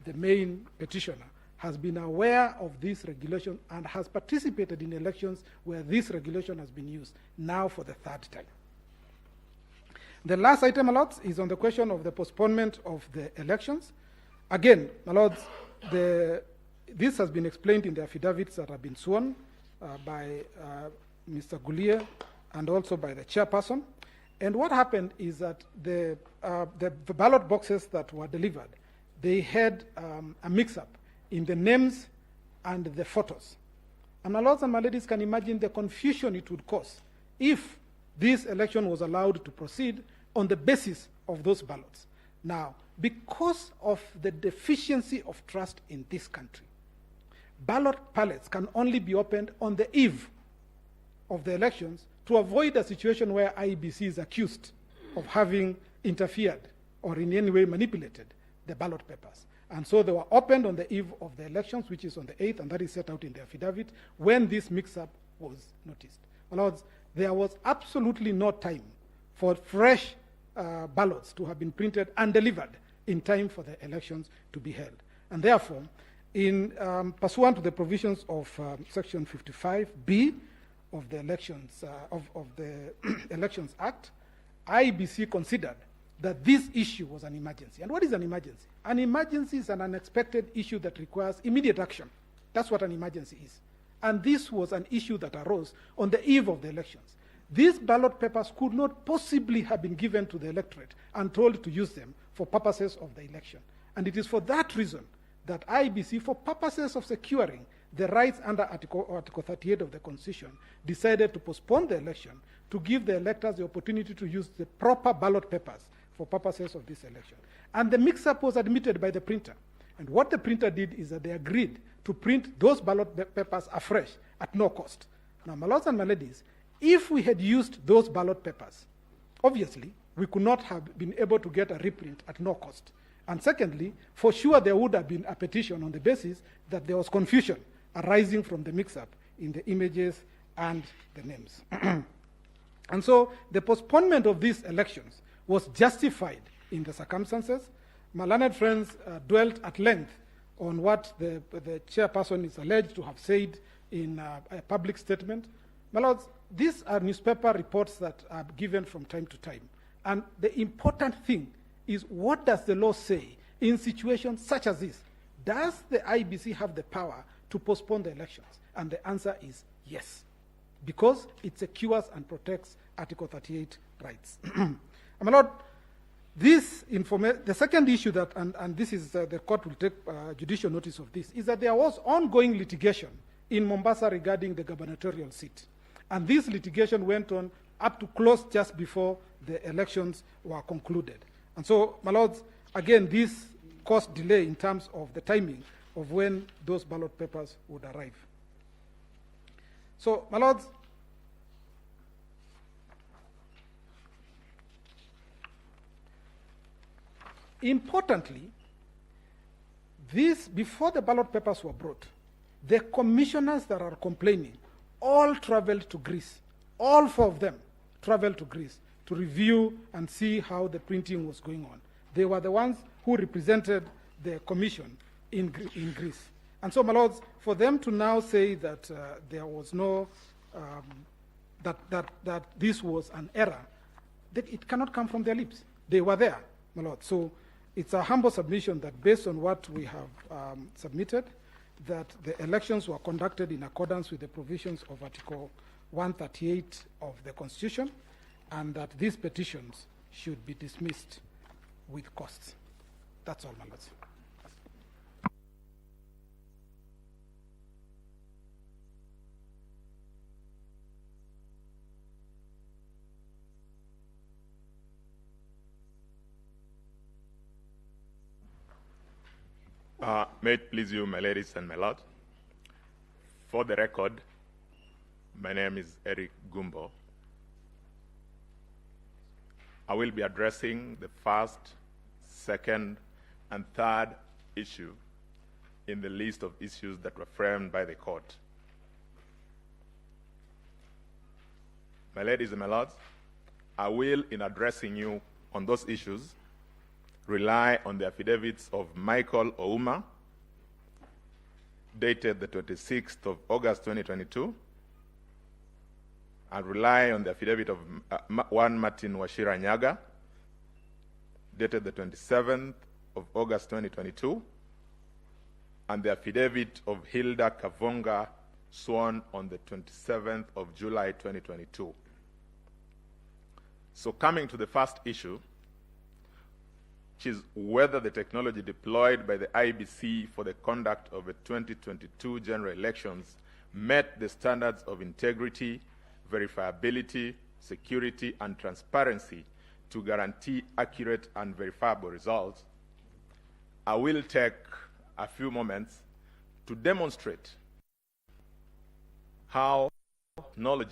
the main petitioner, has been aware of this regulation and has participated in elections where this regulation has been used, now for the third time. The last item, my lords, is on the question of the postponement of the elections. Again, my lords, this has been explained in the affidavits that have been sworn by Mr. Gulier and also by the chairperson. And what happened is that the ballot boxes that were delivered, they had a mix-up in the names and the photos. And my lords and my ladies can imagine the confusion it would cause if this election was allowed to proceed on the basis of those ballots. Now, because of the deficiency of trust in this country, ballot pallets can only be opened on the eve of the elections to avoid a situation where IEBC is accused of having interfered or in any way manipulated the ballot papers. And so they were opened on the eve of the elections, which is on the 8th, and that is set out in the affidavit, when this mix-up was noticed. My lords, there was absolutely no time for fresh ballots to have been printed and delivered in time for the elections to be held. And therefore, in pursuant to the provisions of Section 55B of the Elections Elections Act, IEBC considered that this issue was an emergency. And what is an emergency? An emergency is an unexpected issue that requires immediate action. That's what an emergency is. And this was an issue that arose on the eve of the elections. These ballot papers could not possibly have been given to the electorate and told to use them for purposes of the election. And it is for that reason that IEBC, for purposes of securing the rights under Article 38 of the Constitution, decided to postpone the election to give the electors the opportunity to use the proper ballot papers for purposes of this election. And the mix-up was admitted by the printer. And what the printer did is that they agreed to print those ballot papers afresh at no cost. Now, my lords and my ladies, if we had used those ballot papers, obviously, we could not have been able to get a reprint at no cost. And secondly, for sure there would have been a petition on the basis that there was confusion arising from the mix-up in the images and the names. And so the postponement of these elections was justified in the circumstances. My learned friends dwelt at length on what the chairperson is alleged to have said in a public statement. My lords, these are newspaper reports that are given from time to time. And the important thing is, what does the law say in situations such as this? Does the IEBC have the power to postpone the elections? And the answer is yes, because it secures and protects Article 38 rights. My lord, the second issue that, and this is the court will take judicial notice of this, is that there was ongoing litigation in Mombasa regarding the gubernatorial seat. And this litigation went on up to close just before the elections were concluded. And so, my lords, again, this caused delay in terms of the timing of when those ballot papers would arrive. So, my lords, importantly, before the ballot papers were brought, the commissioners that are complaining all traveled to Greece. All four of them traveled to Greece to review and see how the printing was going on. They were the ones who represented the commission in Greece. And so, my lords, for them to now say that there was no, that this was an error, it cannot come from their lips. They were there, my lord. So it's a humble submission that based on what we have submitted, that the elections were conducted in accordance with the provisions of Article 138 of the Constitution, and that these petitions should be dismissed with costs. That's all, my lords. May it please you, my ladies and my lords. For the record, my name is Eric Gumbo. I will be addressing the first, second, and third issue in the list of issues that were framed by the court. My ladies and my lords, I will, in addressing you on those issues, rely on the affidavits of Michael Ouma, dated the 26th of August 2022, and rely on the affidavit of one Martin Washira Nyaga, dated the 27th of August 2022, and the affidavit of Hilda Kavonga, sworn on the 27th of July 2022. So coming to the first issue, which is whether the technology deployed by the IEBC for the conduct of the 2022 general elections met the standards of integrity, verifiability, security, and transparency to guarantee accurate and verifiable results, I will take a few moments to demonstrate how knowledge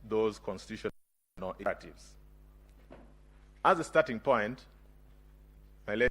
those constitutional imperatives. As a starting point, my ladies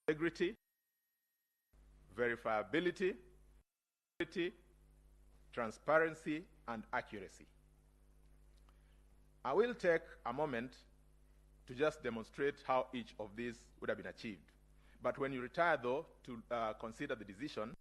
integrity, verifiability, transparency, and accuracy. I will take a moment to just demonstrate how each of these would have been achieved. But when you retire, though, to consider the decision,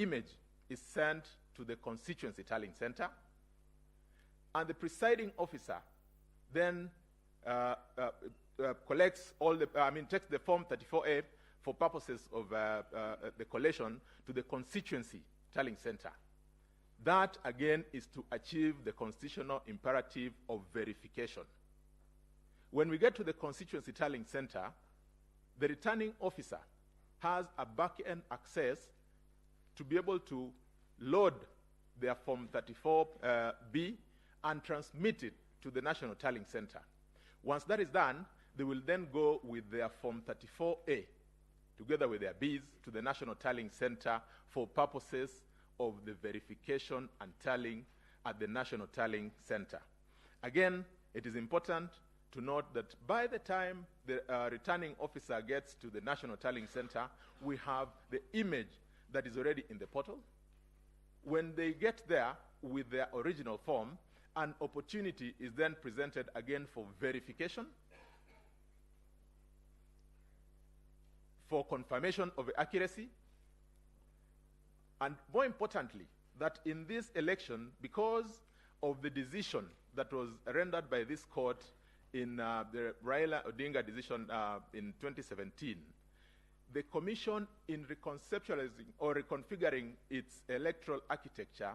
image is sent to the constituency tallying center, and the presiding officer then collects all the, takes the Form 34A for purposes of the collation to the constituency tallying center. That, again, is to achieve the constitutional imperative of verification. When we get to the constituency tallying center, the returning officer has a back-end access to be able to load their Form 34B and transmit it to the National Tallying Center. Once that is done, they will then go with their Form 34A, together with their Bs, to the National Tallying Center for purposes of the verification and tallying at the National Tallying Center. Again, it is important to note that by the time the returning officer gets to the National Tallying Center, we have the image that is already in the portal. When they get there with their original form, an opportunity is then presented again for verification, for confirmation of accuracy, and more importantly, that in this election, because of the decision that was rendered by this court in the Raila Odinga decision in 2017, the Commission, in reconceptualizing or reconfiguring its electoral architecture,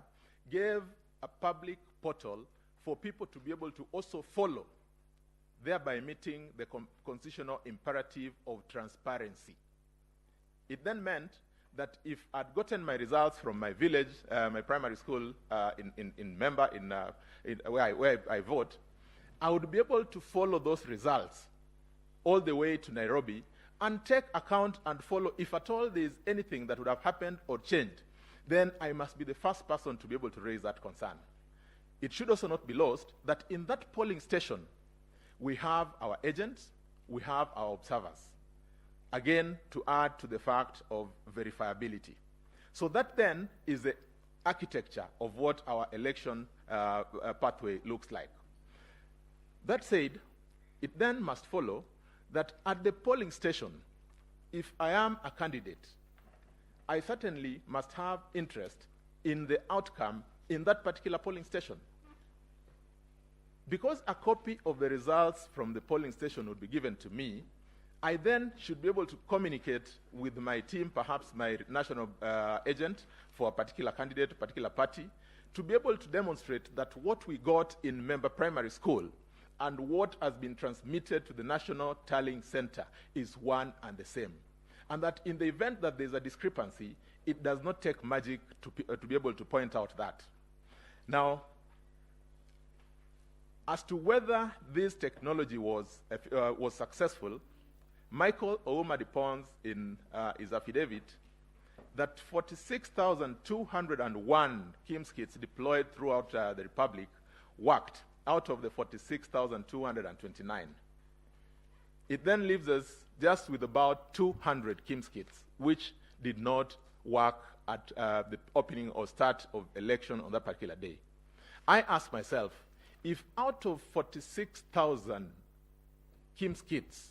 gave a public portal for people to be able to also follow, thereby meeting the constitutional imperative of transparency. It then meant that if I'd gotten my results from my village, my primary school in Member, where I vote, I would be able to follow those results all the way to Nairobi and take account and follow if at all there is anything that would have happened or changed. Then I must be the first person to be able to raise that concern. It should also not be lost that in that polling station, we have our agents, we have our observers. Again, to add to the fact of verifiability. So that then is the architecture of what our election pathway looks like. That said, it then must follow that at the polling station, if I am a candidate, I certainly must have interest in the outcome in that particular polling station. Because a copy of the results from the polling station would be given to me, I then should be able to communicate with my team, perhaps my national agent for a particular candidate, a particular party, to be able to demonstrate that what we got in Member Primary School and what has been transmitted to the National Tallying Center is one and the same. And that in the event that there's a discrepancy, it does not take magic to be able to point out that. Now, as to whether this technology was successful, Michael Ouma deposed in his affidavit that 46,201 KIMS kits deployed throughout the Republic worked out of the 46,229. It then leaves us just with about 200 KIMS kits, which did not work at the opening or start of election on that particular day. I asked myself, if out of 46,000 KIMS kits,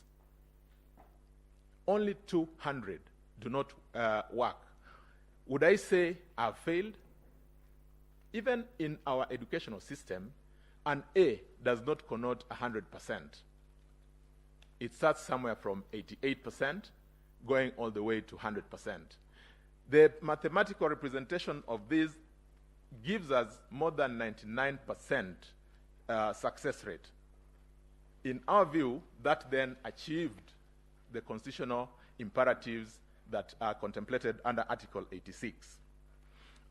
only 200 do not work, would I say I've failed? Even in our educational system, an A does not connote 100%. It starts somewhere from 88%, going all the way to 100%. The mathematical representation of this gives us more than 99% success rate. In our view, that then achieved the constitutional imperatives that are contemplated under Article 86.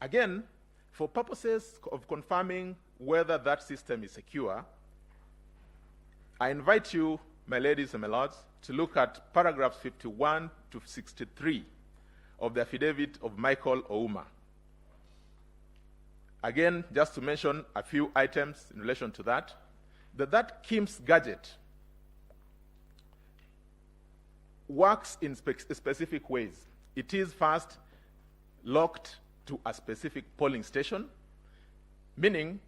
Again, for purposes of confirming whether that system is secure, I invite you, my ladies and my lords, to look at paragraphs 51 to 63 of the affidavit of Michael Ouma. Again, just to mention a few items in relation to that, that KIMS gadget works in specific ways. It is first locked to a specific polling station, meaning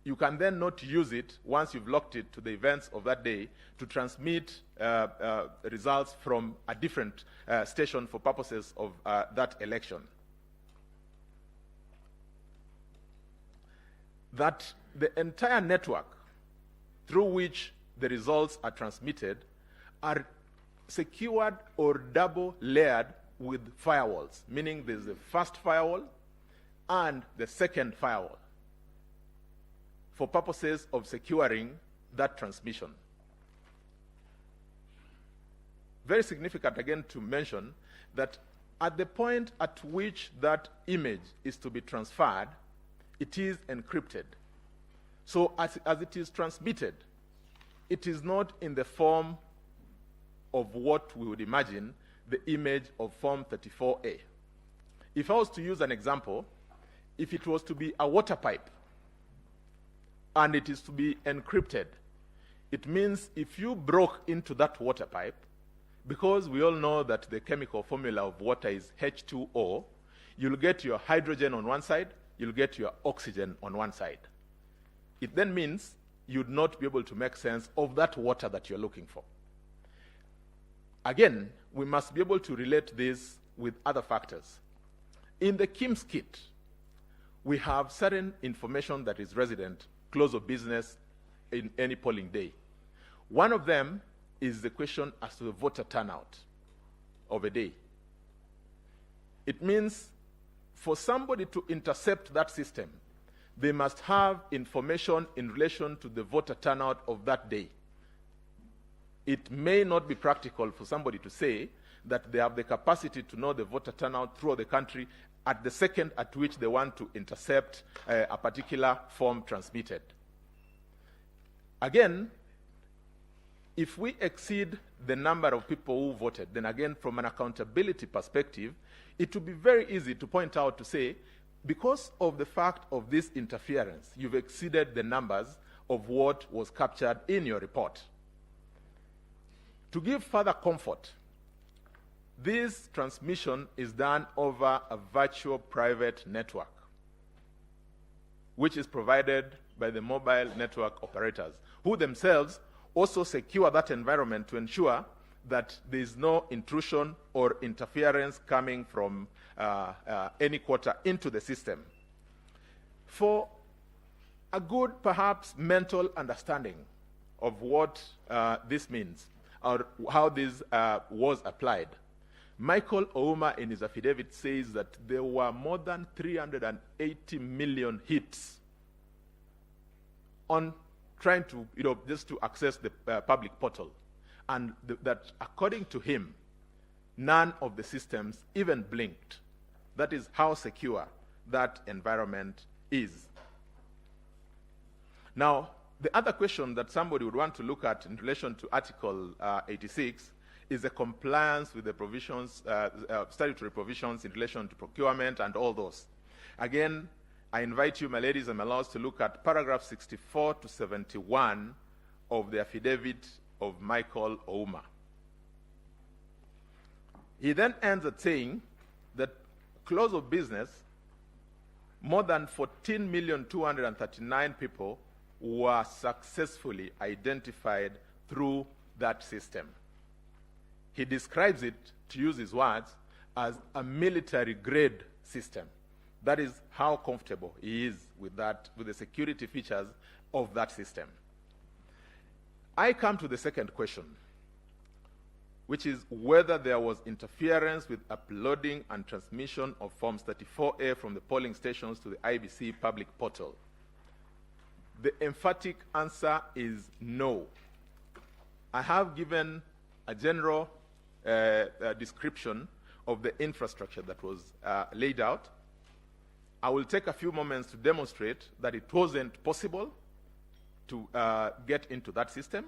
you can then not use it once you've locked it to the events of that day to transmit results from a different station for purposes of that election. that the entire network through which the results are transmitted are secured or double layered with firewalls, meaning there's the first firewall and the second firewall for purposes of securing that transmission. Very significant again to mention that at the point at which that image is to be transferred, it is encrypted. So as it is transmitted, it is not in the form of what we would imagine the image of Form 34A. If I was to use an example, if it was to be a water pipe and it is to be encrypted, it means if you broke into that water pipe, because we all know that the chemical formula of water is H2O, you'll get your hydrogen on one side, you'll get your oxygen on one side. It then means you'd not be able to make sense of that water that you're looking for. Again, we must be able to relate this with other factors. In the KIMS kit, we have certain information that is resident, close of business in any polling day. One of them is the question as to the voter turnout of a day. It means for somebody to intercept that system, they must have information in relation to the voter turnout of that day. It may not be practical for somebody to say that they have the capacity to know the voter turnout throughout the country at the second at which they want to intercept a particular form transmitted. Again, if we exceed the number of people who voted, then again, from an accountability perspective, it would be very easy to point out to say, because of the fact of this interference, you've exceeded the numbers of what was captured in your report. To give further comfort, this transmission is done over a virtual private network, which is provided by the mobile network operators, who themselves also secure that environment to ensure that there is no intrusion or interference coming from any quarter into the system. For a good, perhaps, mental understanding of what this means, or how this was applied, Michael Ouma in his affidavit says that there were more than 380 million hits on trying to, just to access the public portal. And that according to him, none of the systems even blinked. That is how secure that environment is. Now, the other question that somebody would want to look at in relation to Article 86 is the compliance with the provisions, statutory provisions in relation to procurement and all those. Again, I invite you, my ladies and my lords, to look at paragraph 64 to 71 of the affidavit of Michael Ouma. He then ends at saying that close of business, more than 14,239 people were successfully identified through that system. He describes it, to use his words, as a military-grade system. That is how comfortable he is with that, with the security features of that system. I come to the second question, which is whether there was interference with uploading and transmission of Forms 34A from the polling stations to the IBC public portal. The emphatic answer is no. I have given a general description of the infrastructure that was laid out. I will take a few moments to demonstrate that it wasn't possible to get into that system,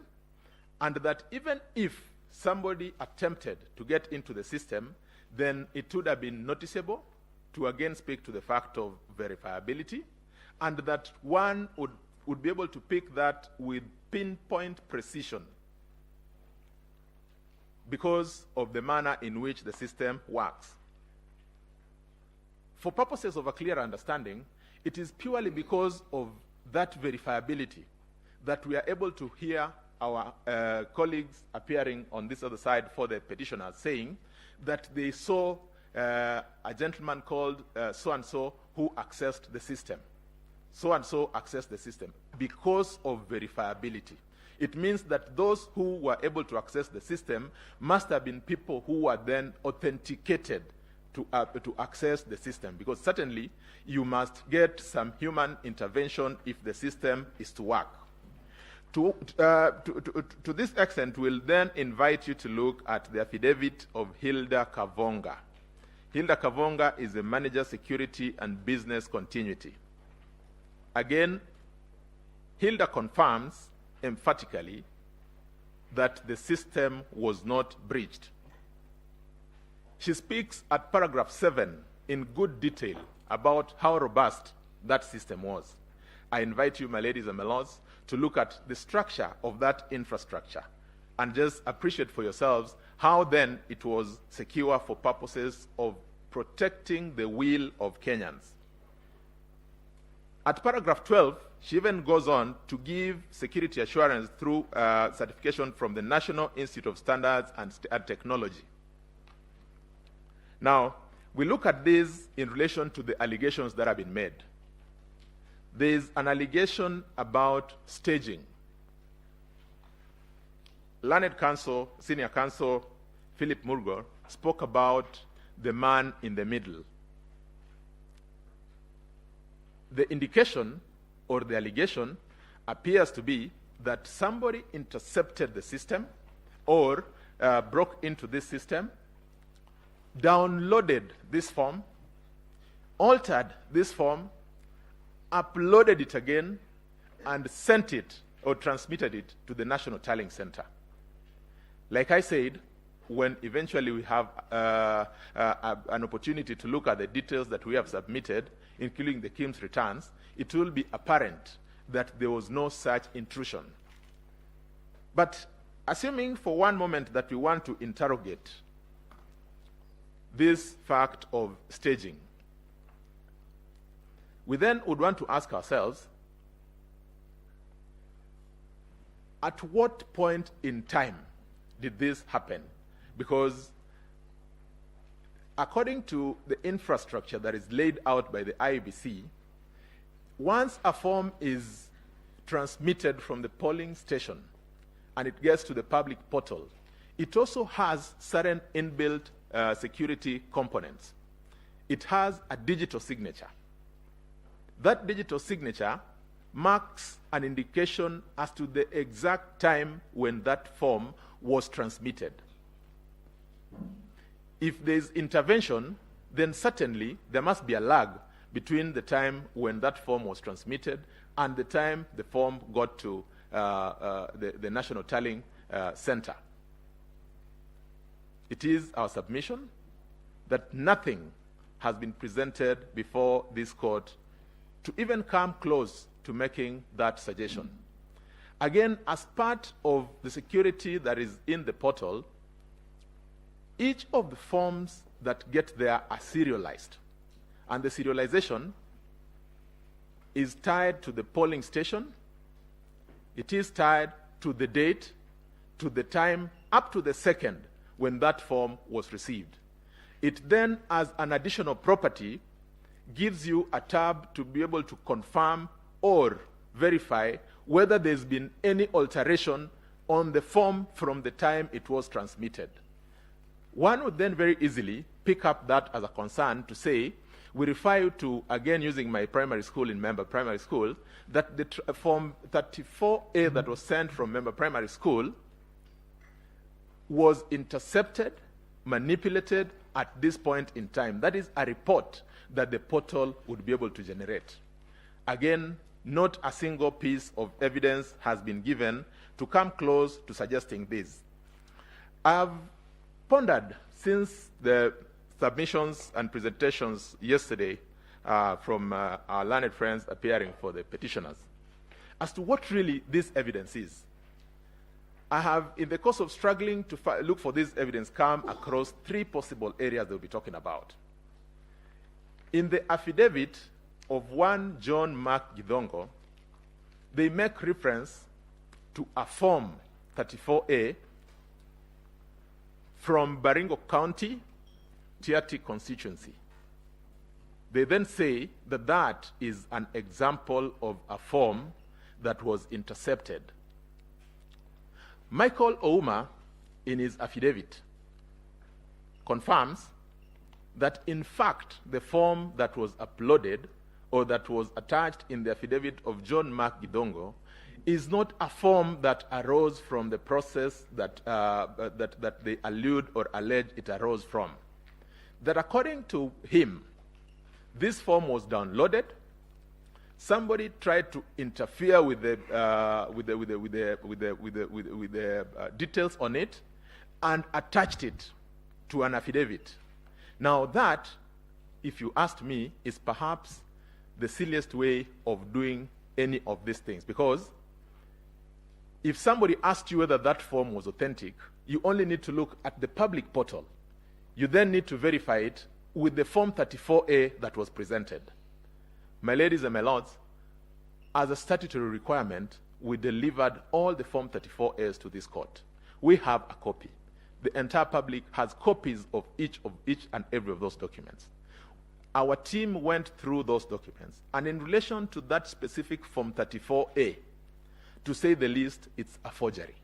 and that even if somebody attempted to get into the system, then it would have been noticeable, to again speak to the fact of verifiability, and that one would be able to pick that with pinpoint precision because of the manner in which the system works. For purposes of a clear understanding, it is purely because of that verifiability that we are able to hear our colleagues appearing on this other side for the petitioners saying that they saw a gentleman called so-and-so who accessed the system. so-and-so accessed the system because of verifiability. It means that those who were able to access the system must have been people who were then authenticated to access the system, because certainly you must get some human intervention if the system is to work. To this extent, we'll then invite you to look at the affidavit of Hilda Kavonga. Hilda Kavonga is a manager, security, and business continuity. Again, Hilda confirms emphatically that the system was not breached. She speaks at paragraph 7 in good detail about how robust that system was. I invite you, my ladies and my lords, to look at the structure of that infrastructure and just appreciate for yourselves how then it was secure for purposes of protecting the will of Kenyans. At paragraph 12, she even goes on to give security assurance through certification from the National Institute of Standards and Technology. Now, we look at this in relation to the allegations that have been made. There is an allegation about staging. Learned counsel, senior counsel, Philip Murgo, spoke about the man in the middle. The indication or the allegation appears to be that somebody intercepted the system or broke into this system, downloaded this form, altered this form, uploaded it again, and sent it or transmitted it to the National Tallying Center. Like I said, when eventually we have an opportunity to look at the details that we have submitted, including the KIMS returns, it will be apparent that there was no such intrusion. But assuming for one moment that we want to interrogate this fact of staging, we then would want to ask ourselves, at what point in time did this happen? Because according to the infrastructure that is laid out by the IEBC, once a form is transmitted from the polling station and it gets to the public portal, it also has certain inbuilt security components. It has a digital signature. That digital signature marks an indication as to the exact time when that form was transmitted. If there is intervention, then certainly there must be a lag between the time when that form was transmitted and the time the form got to the National Tallying Center. It is our submission that nothing has been presented before this court to even come close to making that suggestion. Again, as part of the security that is in the portal, each of the forms that get there are serialized. And the serialization is tied to the polling station. It is tied to the date, to the time, up to the second when that form was received. It then, as an additional property, gives you a tab to be able to confirm or verify whether there's been any alteration on the form from the time it was transmitted. One would then very easily pick up that as a concern to say, we refer you to, again using my primary school in Member Primary School, that the form 34A that was sent from Member Primary School was intercepted, manipulated at this point in time. That is a report that the portal would be able to generate. Again, not a single piece of evidence has been given to come close to suggesting this. I've pondered since the submissions and presentations yesterday from our learned friends appearing for the petitioners as to what really this evidence is. I have, in the course of struggling to look for this evidence, come across three possible areas they'll be talking about. In the affidavit of one John Mark Gidongo, they make reference to a form 34A from Baringo County, Tiati constituency. They then say that that is an example of a form that was intercepted. Michael Ouma, in his affidavit, confirms that in fact the form that was uploaded or that was attached in the affidavit of John Mark Gidongo is not a form that arose from the process that they allude or allege it arose from. That according to him, this form was downloaded. Somebody tried to interfere with the details on it and attached it to an affidavit. Now that, if you asked me, is perhaps the silliest way of doing any of these things, because if somebody asked you whether that form was authentic, you only need to look at the public portal. You then need to verify it with the Form 34A that was presented. My ladies and my lords, as a statutory requirement, we delivered all the Form 34As to this court. We have a copy. The entire public has copies of each and every of those documents. Our team went through those documents, and in relation to that specific Form 34A, to say the least, it's a forgery.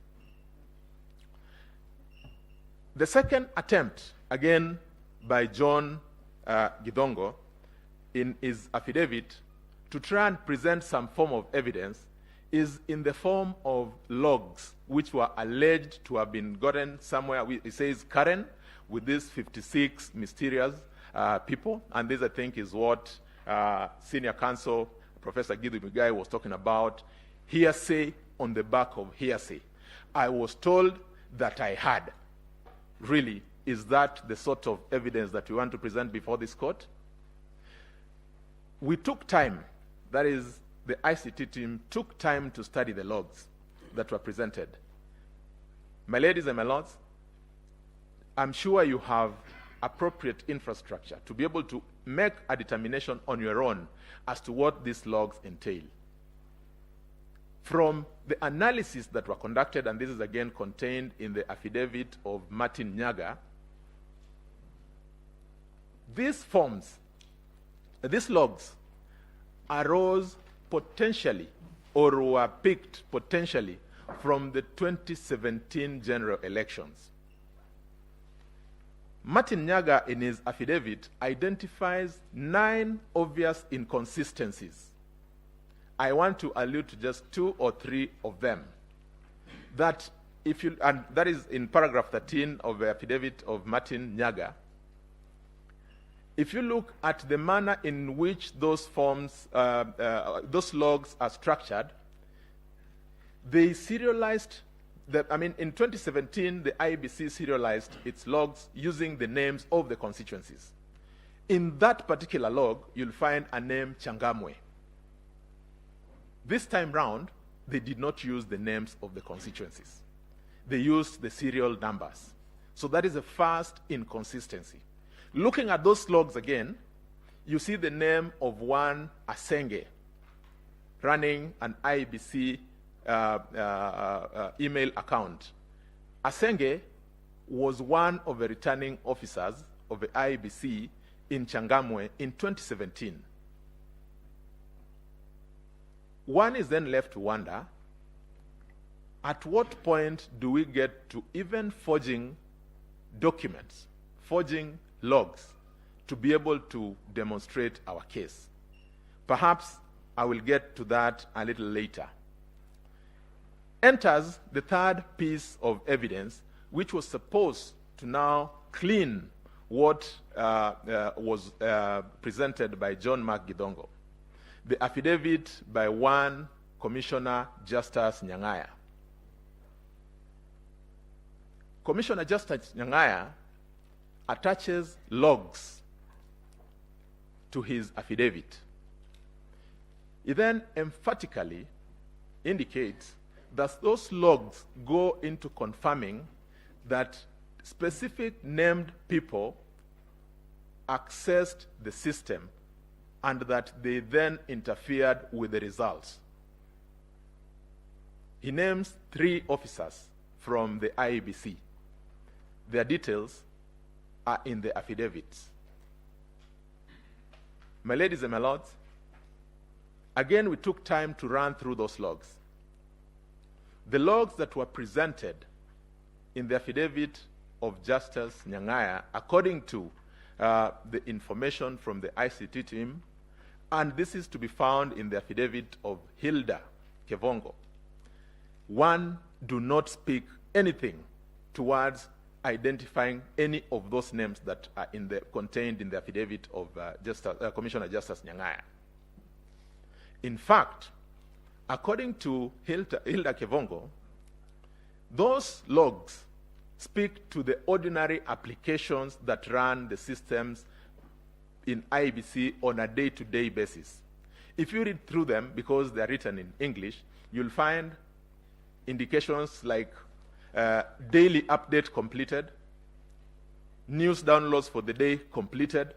The second attempt, again by John Gidongo, in his affidavit, to try and present some form of evidence, is in the form of logs, which were alleged to have been gotten somewhere. It says Karen, with these 56 mysterious people, and this, I think, is what senior counsel Professor Githu Mugai was talking about. Hearsay on the back of hearsay. I was told that I had. Really, is that the sort of evidence that we want to present before this court? We took time, that is, the ICT team took time to study the logs that were presented. My ladies and my lords, I'm sure you have appropriate infrastructure to be able to make a determination on your own as to what these logs entail. From the analysis that were conducted, and this is again contained in the affidavit of Martin Nyaga, these forms, these logs, arose potentially or were picked potentially from the 2017 general elections. Martin Nyaga, in his affidavit, identifies 9 obvious inconsistencies. I want to allude to just 2 or 3 of them. That is in paragraph 13 of the affidavit of Martin Nyaga. If you look at the manner in which those forms, those logs are structured, they serialized. In 2017, the IBC serialized its logs using the names of the constituencies. In that particular log, you'll find a name Changamwe. This time round, they did not use the names of the constituencies. They used the serial numbers. So that is a first inconsistency. Looking at those logs again, you see the name of one Asenge running an IBC email account. Asenge was one of the returning officers of the IBC in Changamwe in 2017. One is then left to wonder, at what point do we get to even forging documents, forging logs, to be able to demonstrate our case? Perhaps I will get to that a little later. Enters the third piece of evidence, which was supposed to now clean what was presented by John Mark Gidongo. The affidavit by one Commissioner Justice Nyang'aya. Commissioner Justice Nyang'aya attaches logs to his affidavit. He then emphatically indicates that those logs go into confirming that specific named people accessed the system and that they then interfered with the results. He names 3 officers from the IEBC. Their details are in the affidavits. My ladies and my lords, again, we took time to run through those logs. The logs that were presented in the affidavit of Justice Nyang'aya, according to the information from the ICT team, and this is to be found in the affidavit of Hilda Kevongo, one, do not speak anything towards identifying any of those names that are contained in the affidavit of Commissioner Justice Nyang'aya. In fact, according to Hilda Kevongo, those logs speak to the ordinary applications that run the systems in IBC on a day-to-day basis. If you read through them, because they're written in English, you'll find indications like daily update completed, news downloads for the day completed.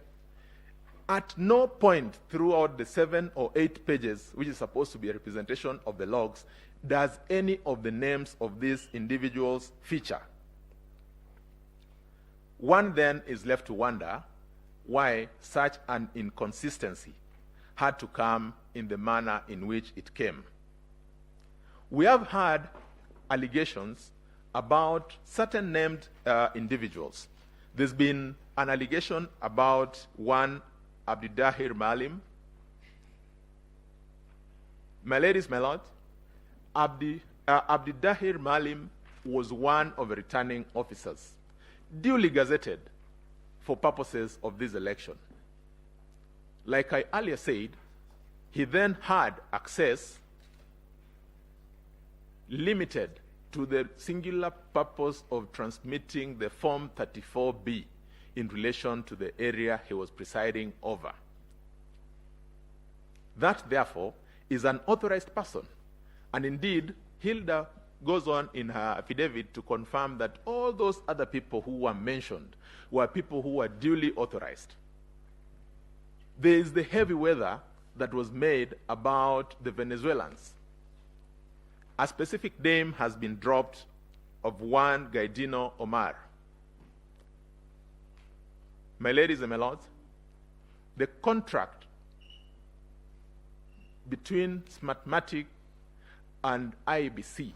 At no point throughout the 7 or 8 pages, which is supposed to be a representation of the logs, does any of the names of these individuals feature. One then is left to wonder why such an inconsistency had to come in the manner in which it came. We have had allegations about certain named individuals. There's been an allegation about one Abdidahir Malim. My ladies, my lords, Abdidahir Malim was one of the returning officers, duly gazetted for purposes of this election. Like I earlier said, he then had access limited to the singular purpose of transmitting the Form 34B in relation to the area he was presiding over. That, therefore, is an authorized person. And indeed, Hilda goes on in her affidavit to confirm that all those other people who were mentioned were people who were duly authorized. There is the heavy weather that was made about the Venezuelans. A specific name has been dropped of one Gaidino Omar. My ladies and my lords, the contract between Smartmatic and IBC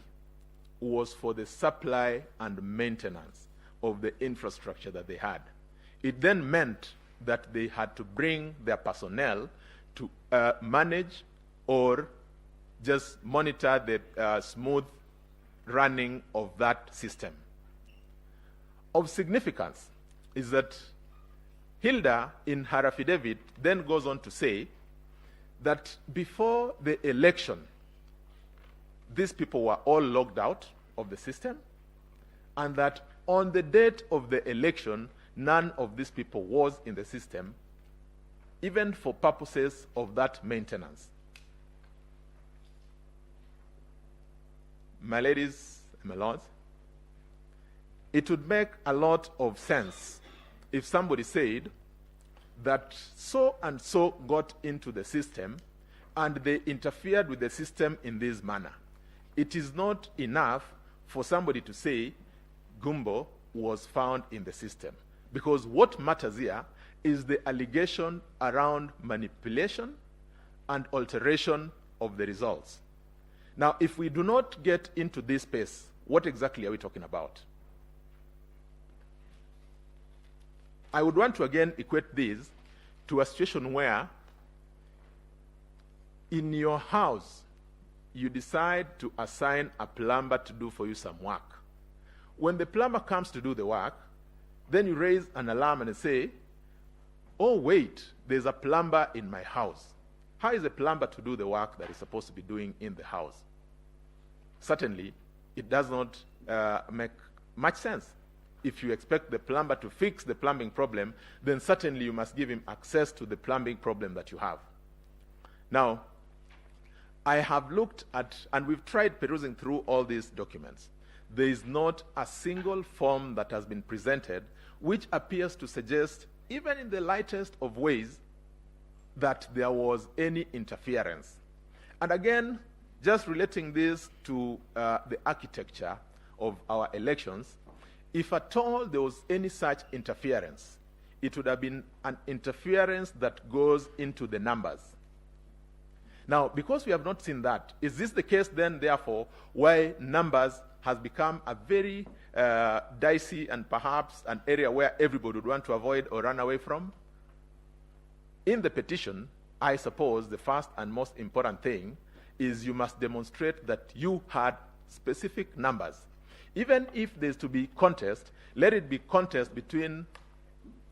was for the supply and maintenance of the infrastructure that they had. It then meant that they had to bring their personnel to manage or just monitor the smooth running of that system. Of significance is that Hilda, in her affidavit, then goes on to say that before the election, these people were all logged out of the system, and that on the date of the election, none of these people was in the system, even for purposes of that maintenance. My ladies and my lords, it would make a lot of sense if somebody said that so and so got into the system and they interfered with the system in this manner. It is not enough for somebody to say Gumbo was found in the system, because what matters here is the allegation around manipulation and alteration of the results. Now, if we do not get into this space, what exactly are we talking about? I would want to again equate this to a situation where in your house, you decide to assign a plumber to do for you some work. When the plumber comes to do the work, then you raise an alarm and say, oh wait, there's a plumber in my house. How is a plumber to do the work that he's supposed to be doing in the house? Certainly, it does not make much sense. If you expect the plumber to fix the plumbing problem, then certainly you must give him access to the plumbing problem that you have. Now, I have looked at, and we've tried perusing through all these documents. There is not a single form that has been presented which appears to suggest, even in the lightest of ways, that there was any interference. And again, just relating this to the architecture of our elections, if at all there was any such interference, it would have been an interference that goes into the numbers. Now, because we have not seen that, is this the case then, therefore, why numbers has become a very dicey and perhaps an area where everybody would want to avoid or run away from? In the petition, I suppose the first and most important thing is you must demonstrate that you had specific numbers. Even if there's to be contest, let it be contest between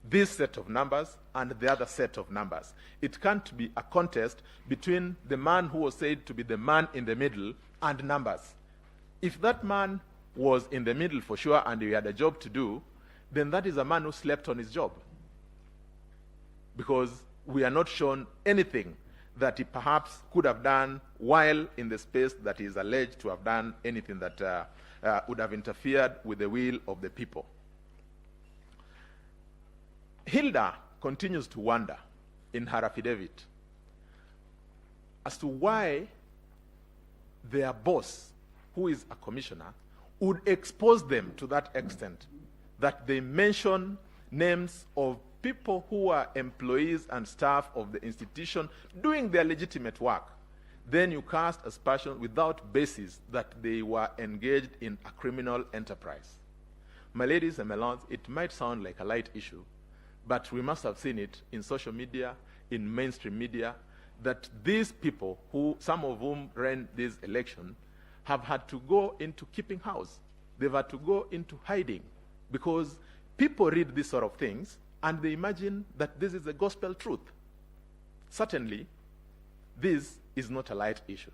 this set of numbers and the other set of numbers. It can't be a contest between the man who was said to be the man in the middle and numbers. If that man was in the middle for sure and he had a job to do, then that is a man who slept on his job. Because we are not shown anything that he perhaps could have done while in the space that he is alleged to have done anything that would have interfered with the will of the people. Hilda continues to wonder in her affidavit as to why their boss, who is a commissioner, would expose them to that extent, that they mention names of people who are employees and staff of the institution doing their legitimate work. Then you cast aspersion without basis that they were engaged in a criminal enterprise. My ladies and my lords, it might sound like a light issue, but we must have seen it in social media, in mainstream media, that these people, who some of whom ran this election, have had to go into keeping house. They've had to go into hiding because people read these sort of things and they imagine that this is the gospel truth. Certainly, this is not a light issue.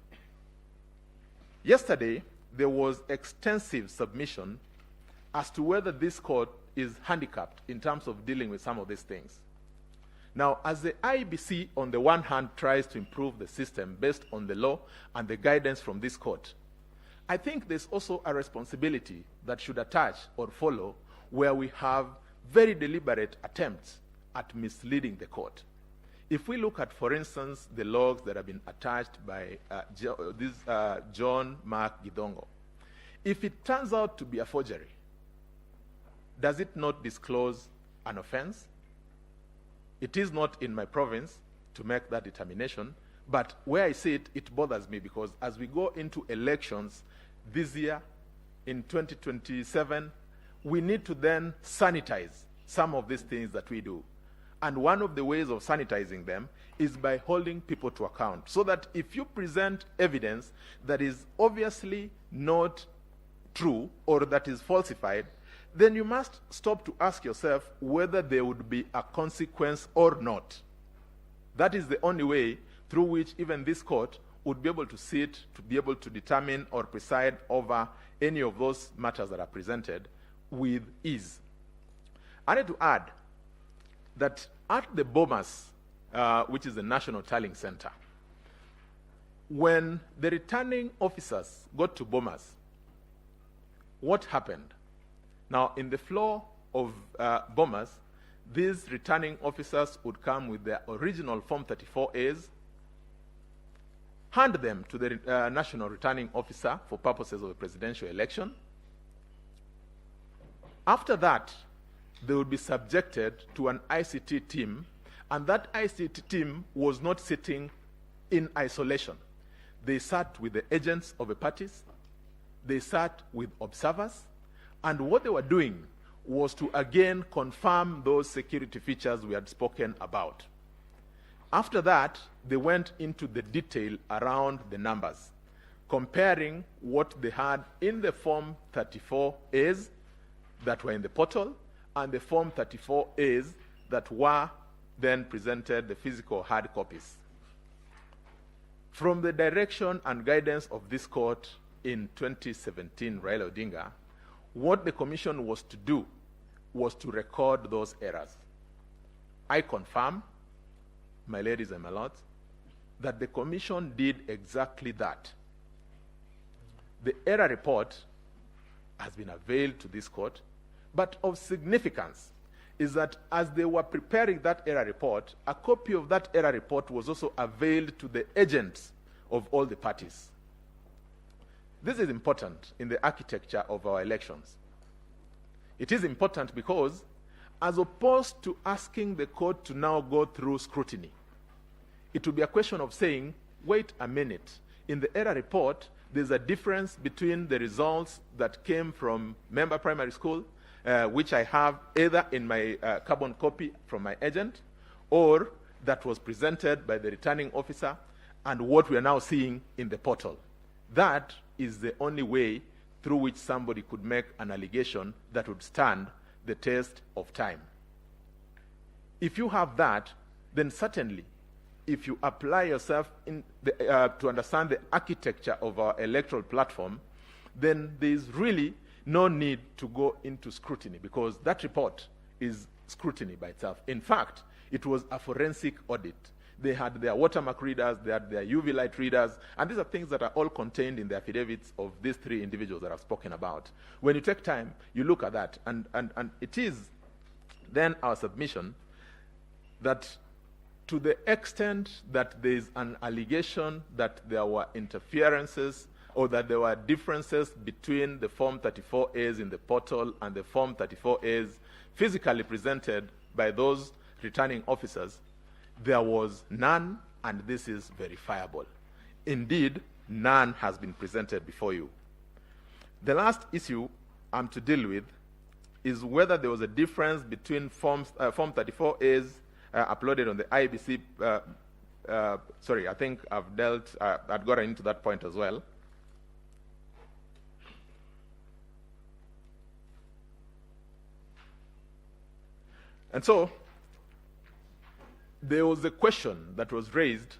Yesterday, there was extensive submission as to whether this court is handicapped in terms of dealing with some of these things. Now, as the IBC, on the one hand, tries to improve the system based on the law and the guidance from this court, I think there's also a responsibility that should attach or follow where we have very deliberate attempts at misleading the court. If we look at, for instance, the logs that have been attached by John Mark Gidongo, if it turns out to be a forgery, does it not disclose an offense? It is not in my province to make that determination, but where I see it, it bothers me because as we go into elections this year, in 2027, we need to then sanitize some of these things that we do. And one of the ways of sanitizing them is by holding people to account, so that if you present evidence that is obviously not true or that is falsified, then you must stop to ask yourself whether there would be a consequence or not. That is the only way through which even this court would be able to sit, to be able to determine or preside over any of those matters that are presented with ease. I need to add that at the Bomas, which is the National Tallying Center, when the returning officers got to Bomas, what happened? Now, in the floor of Bomas, these returning officers would come with their original Form 34As, hand them to the national returning officer for purposes of the presidential election. After that, they would be subjected to an ICT team, and that ICT team was not sitting in isolation. They sat with the agents of the parties, they sat with observers, and what they were doing was to again confirm those security features we had spoken about. After that, they went into the detail around the numbers, comparing what they had in the Form 34As that were in the portal and the Form 34As that were then presented, the physical hard copies. From the direction and guidance of this court in 2017, Raila Odinga, what the commission was to do was to record those errors. I confirm, my ladies and my lords, that the commission did exactly that. The error report has been availed to this court, but of significance is that as they were preparing that error report, a copy of that error report was also availed to the agents of all the parties. This is important in the architecture of our elections. It is important because as opposed to asking the court to now go through scrutiny. It would be a question of saying, wait a minute, in the error report, there's a difference between the results that came from member primary school, which I have either in my carbon copy from my agent, or that was presented by the returning officer, and what we are now seeing in the portal. That is the only way through which somebody could make an allegation that would stand the test of time. If you have that, then certainly, if you apply yourself to understand the architecture of our electoral platform, then there is really no need to go into scrutiny, because that report is scrutiny by itself. In fact, it was a forensic audit. They had their watermark readers, they had their UV light readers, and these are things that are all contained in the affidavits of these three individuals that I've spoken about. When you take time, you look at that, and it is then our submission that to the extent that there is an allegation that there were interferences or that there were differences between the Form 34As in the portal and the Form 34As physically presented by those returning officers, there was none, and this is verifiable. Indeed, none has been presented before you. The last issue I'm to deal with is whether there was a difference between Form 34As uploaded on the IBC. Sorry, I think I've gotten into that point as well. And so, there was a question that was raised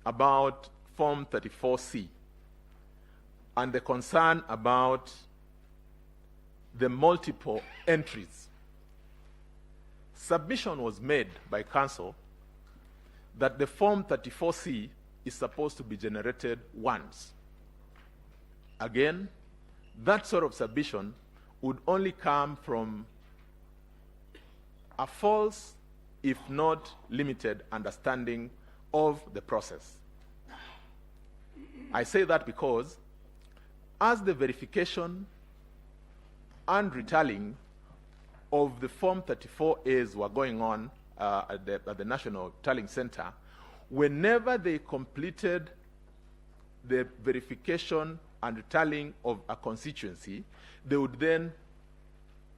about Form 34C and the concern about the multiple entries. Submission was made by counsel that the Form 34C is supposed to be generated once. Again, that sort of submission would only come from a false, if not limited, understanding of the process. I say that because as the verification and retallying of the Form 34As were going on at the National Tallying Center, whenever they completed the verification and retallying of a constituency, they would then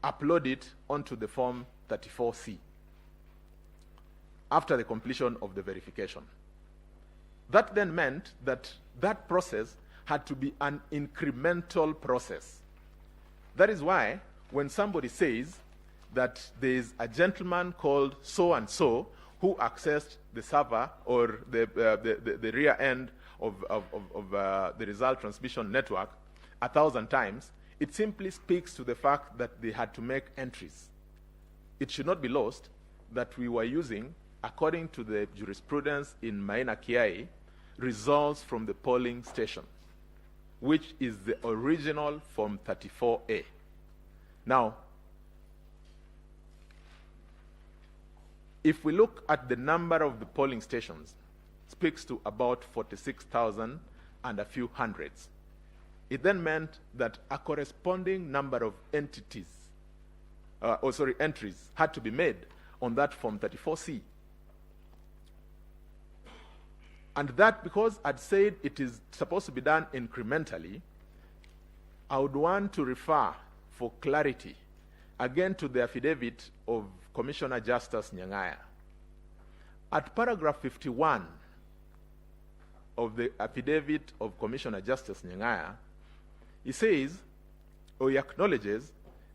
upload it onto the Form 34C after the completion of the verification. That then meant that that process had to be an incremental process. That is why when somebody says that there is a gentleman called so-and-so who accessed the server or the rear end of the result transmission network 1,000 times, it simply speaks to the fact that they had to make entries. It should not be lost that we were using, according to the jurisprudence in Maina Kiai, results from the polling station, which is the original Form 34A. Now, if we look at the number of the polling stations, it speaks to about 46,000 and a few hundreds. It then meant that a corresponding number of entries had to be made on that Form 34C. And that, because I'd said it is supposed to be done incrementally, I would want to refer for clarity again to the affidavit of Commissioner Justice Nyang'aya. At paragraph 51 of the affidavit of Commissioner Justice Nyang'aya, he says, or he acknowledges,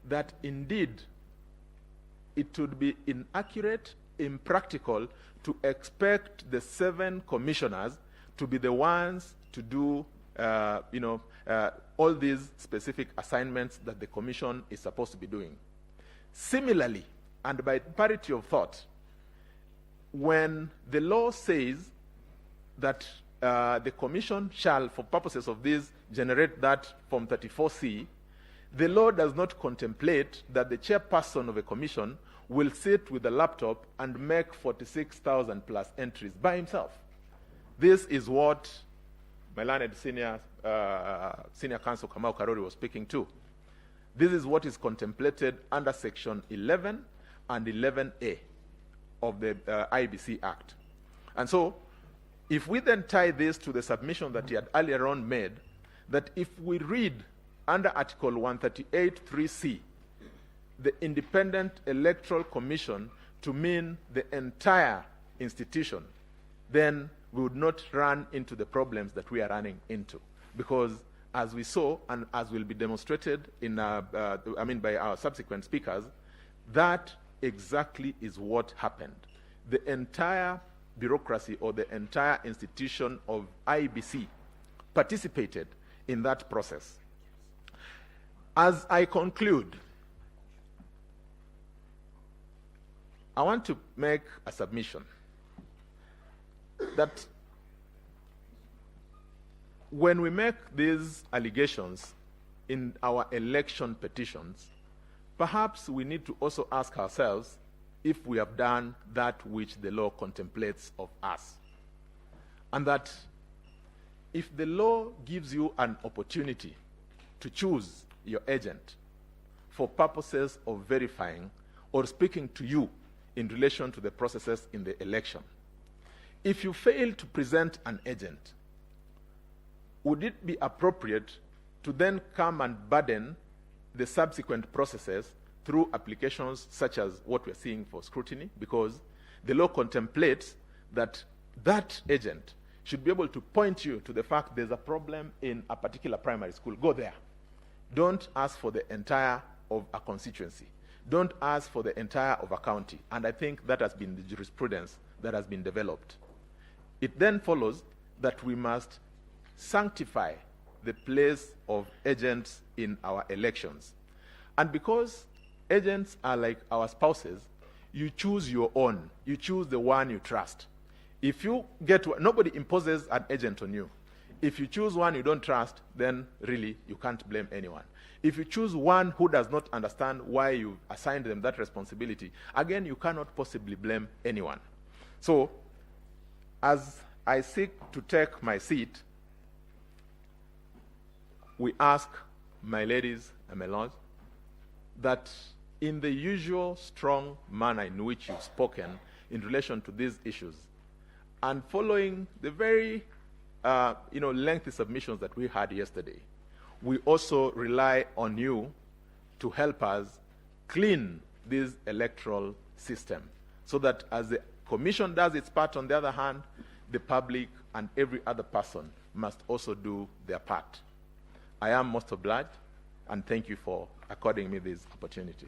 that indeed it would be inaccurate, impractical to expect the 7 commissioners to be the ones to do all these specific assignments that the commission is supposed to be doing. Similarly, and by parity of thought, when the law says that the commission shall, for purposes of this, generate that Form 34C, the law does not contemplate that the chairperson of a commission will sit with a laptop and make 46,000 plus entries by himself. This is what my learned senior counsel Kamau Karori was speaking to. This is what is contemplated under Section 11, and 11A of the IBC Act. And so, if we then tie this to the submission that he had earlier on made, that if we read under Article 138(3)(c), the Independent Electoral Commission to mean the entire institution, then we would not run into the problems that we are running into. Because as we saw, and as will be demonstrated in, by our subsequent speakers, that exactly is what happened. The entire bureaucracy or the entire institution of IBC participated in that process. As I conclude, I want to make a submission that when we make these allegations in our election petitions, perhaps we need to also ask ourselves if we have done that which the law contemplates of us. And that if the law gives you an opportunity to choose your agent for purposes of verifying or speaking to you in relation to the processes in the election, if you fail to present an agent, would it be appropriate to then come and burden the subsequent processes through applications such as what we're seeing for scrutiny? Because the law contemplates that that agent should be able to point you to the fact there's a problem in a particular primary school. Go there. Don't ask for the entire of a constituency. Don't ask for the entire of a county. And I think that has been the jurisprudence that has been developed. It then follows that we must sanctify the place of agents in our elections. And because agents are like our spouses, you choose your own. You choose the one you trust. If you nobody imposes an agent on you. If you choose one you don't trust, then really you can't blame anyone. If you choose one who does not understand why you assigned them that responsibility, again, you cannot possibly blame anyone. So, as I seek to take my seat, we ask, my ladies and my lords, that in the usual strong manner in which you've spoken in relation to these issues, and following the very lengthy submissions that we had yesterday, we also rely on you to help us clean this electoral system so that as the Commission does its part, on the other hand, the public and every other person must also do their part. I am most obliged, and thank you for according me this opportunity.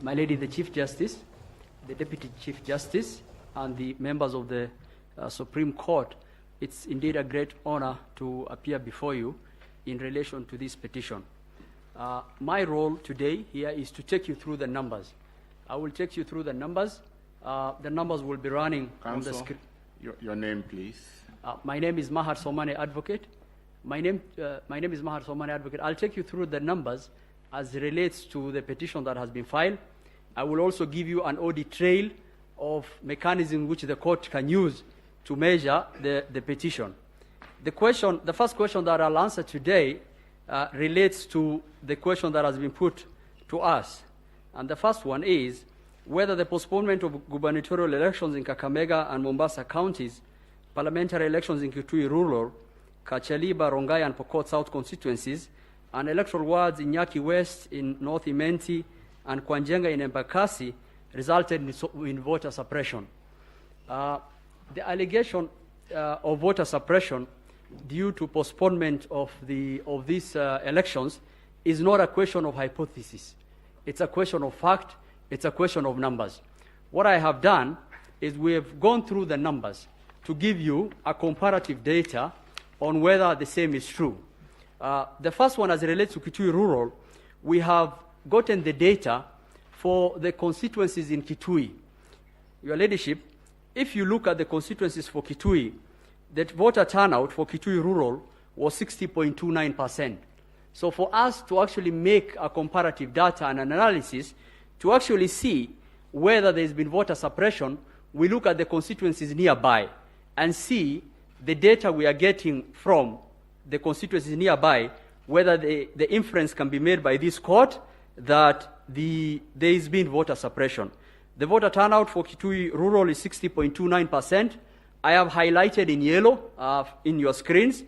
My Lady, the Chief Justice, the Deputy Chief Justice, and the members of the Supreme Court, it's indeed a great honor to appear before you in relation to this petition. My role today here is to take you through the numbers. I will take you through the numbers. The numbers will be running on the screen. Your name, please. My name is Mahar Somane Advocate. My name is Mahar Somane Advocate. I'll take you through the numbers as it relates to the petition that has been filed. I will also give you an audit trail of mechanism which the court can use to measure the petition. The first question that I'll answer today relates to the question that has been put to us. And the first one is whether the postponement of gubernatorial elections in Kakamega and Mombasa counties, parliamentary elections in Kitui Rural, Kachaliba, Rongai, and Pokot South constituencies, and electoral wards in Nyaki West, in North Imenti, and Kwanjenga in Embakasi resulted in voter suppression. The allegation of voter suppression due to postponement of these elections is not a question of hypothesis. It's a question of fact. It's a question of numbers. What I have done is we have gone through the numbers to give you a comparative data on whether the same is true. The first one, as it relates to Kitui Rural, we have gotten the data for the constituencies in Kitui. Your Ladyship, if you look at the constituencies for Kitui, that voter turnout for Kitui Rural was 60.29%. So for us to actually make a comparative data and an analysis to actually see whether there's been voter suppression, we look at the constituencies nearby and see the data we are getting from the constituencies nearby, whether the inference can be made by this court that there has been voter suppression. The voter turnout for Kitui Rural is 60.29%. I have highlighted in yellow in your screens.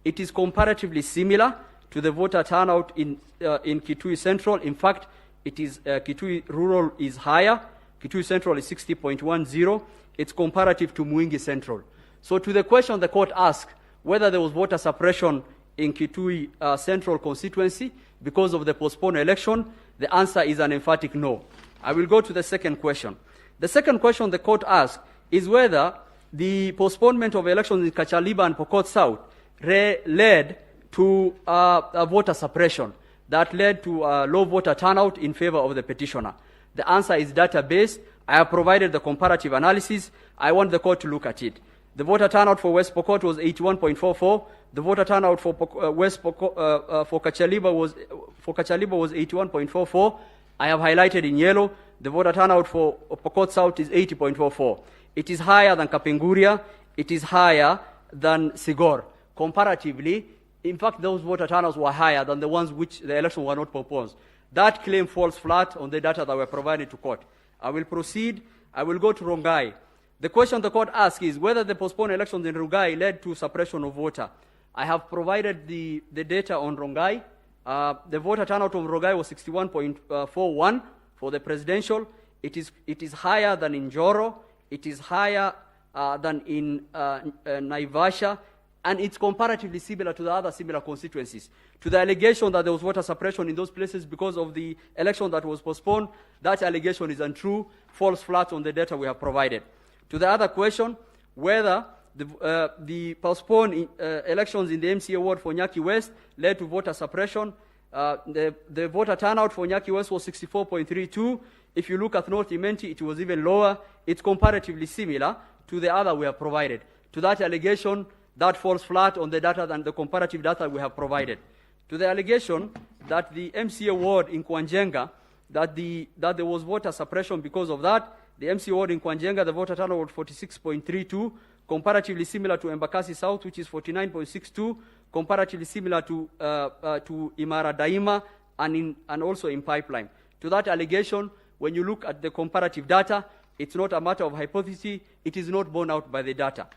It is comparatively similar to the voter turnout in Kitui Central. In fact, it is Kitui Rural is higher. Kitui Central is 60.10. It's comparative to Mwingi Central. So to the question the court asked, whether there was voter suppression in Kitui Central constituency because of the postponed election, the answer is an emphatic no. I will go to the second question. The second question the court asked is whether the postponement of elections in Kachaliba and Pokot South led to a voter suppression that led to low voter turnout in favor of the petitioner. The answer is data-based. I have provided the comparative analysis. I want the court to look at it. The voter turnout for West Pokot was 81.44. The voter turnout for Kachaliba was 81.44. I have highlighted in yellow. The voter turnout for Pokot South is 80.44. It is higher than Kapenguria. It is higher than Sigor. Comparatively, in fact, those voter turnouts were higher than the ones which the elections were not proposed. That claim falls flat on the data that were provided to court. I will proceed. I will go to Rongai. The question the court asked is whether the postponed elections in Rongai led to suppression of voter. I have provided the data on Rongai. The voter turnout of Rongai was 61.41 for the presidential. It is higher than in Joro. It is higher than in Naivasha. And it's comparatively similar to the other similar constituencies. To the allegation that there was voter suppression in those places because of the election that was postponed, that allegation is untrue, falls flat on the data we have provided. To the other question, whether the postponed elections in the MCA ward for Nyaki West led to voter suppression, the voter turnout for Nyaki West was 64.32. If you look at North Imenti, it was even lower. It's comparatively similar to the other we have provided. To that allegation, that falls flat on the data than the comparative data we have provided. To the allegation that the MCA ward in Kwanjenga, that there was voter suppression because of that, the MCA ward in Kwanjenga, the voter turnout was 46.32, comparatively similar to Embakasi South, which is 49.62, comparatively similar to Imara Daima and also in Pipeline. To that allegation, when you look at the comparative data, it's not a matter of hypothesis, it is not borne out by the data.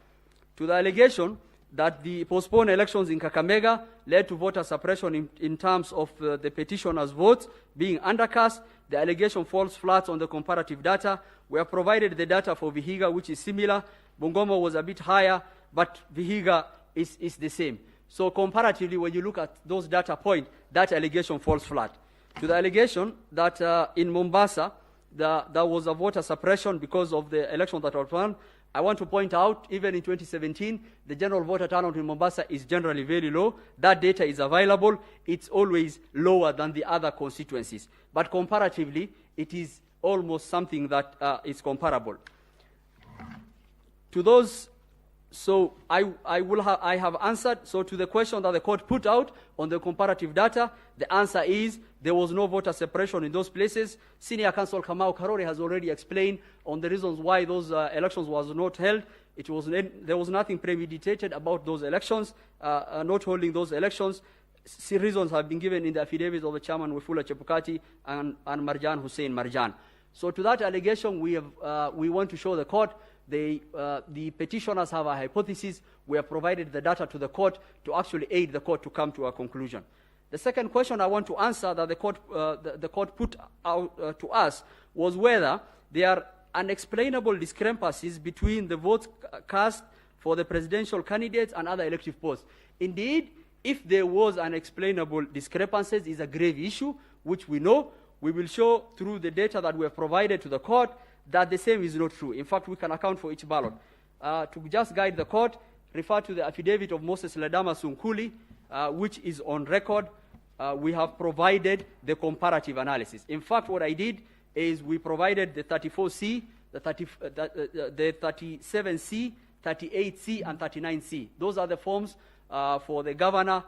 To the allegation that the postponed elections in Kakamega led to voter suppression in terms of the petitioner's votes being undercast, the allegation falls flat on the comparative data. We have provided the data for Vihiga, which is similar. Bungoma was a bit higher, but Vihiga is the same. So comparatively, when you look at those data points, that allegation falls flat. To the allegation that in Mombasa, there was a voter suppression because of the election that was run, I want to point out, even in 2017, the general voter turnout in Mombasa is generally very low. That data is available. It's always lower than the other constituencies. But comparatively, it is almost something that is comparable. To those, so I have answered. So to the question that the court put out on the comparative data, the answer is there was no voter suppression in those places. Senior Counsel Kamau Karori has already explained on the reasons why those elections was not held. There was nothing premeditated about those elections, not holding those elections. Reasons have been given in the affidavits of the chairman Wafula Chebukati and Marjan Hussein Marjan. So to that allegation, we want to show the court the petitioners have a hypothesis. We have provided the data to the court to actually aid the court to come to a conclusion. The second question I want to answer that the court put out to us was whether there are unexplainable discrepancies between the votes cast for the presidential candidates and other elective posts. Indeed, if there was unexplainable discrepancies, is a grave issue, which we know. We will show through the data that we have provided to the court that the same is not true. In fact, we can account for each ballot. To just guide the court, refer to the affidavit of Moses Ledama Sunkuli, which is on record. We have provided the comparative analysis. In fact, what I did is we provided the 34C the 37C, 38C, and 39C. Those are the forms for the governor,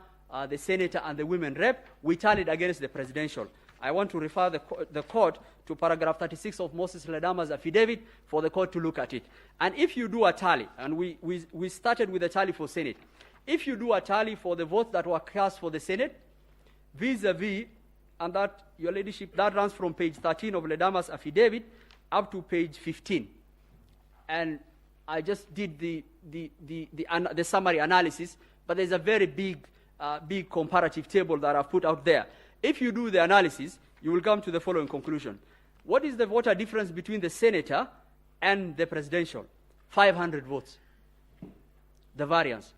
the senator, and the women rep. We tallied against the presidential. I want to refer the court to paragraph 36 of Moses Ledama's affidavit for the court to look at it. And if you do a tally, and we started with a tally for Senate, if you do a tally for the votes that were cast for the Senate, vis-a-vis, and that, Your Ladyship, that runs from page 13 of Ledama's affidavit up to page 15. And I just did the summary analysis, but there's a very big comparative table that I've put out there. If you do the analysis, you will come to the following conclusion. What is the voter difference between the senator and the presidential? 500 votes. The variance.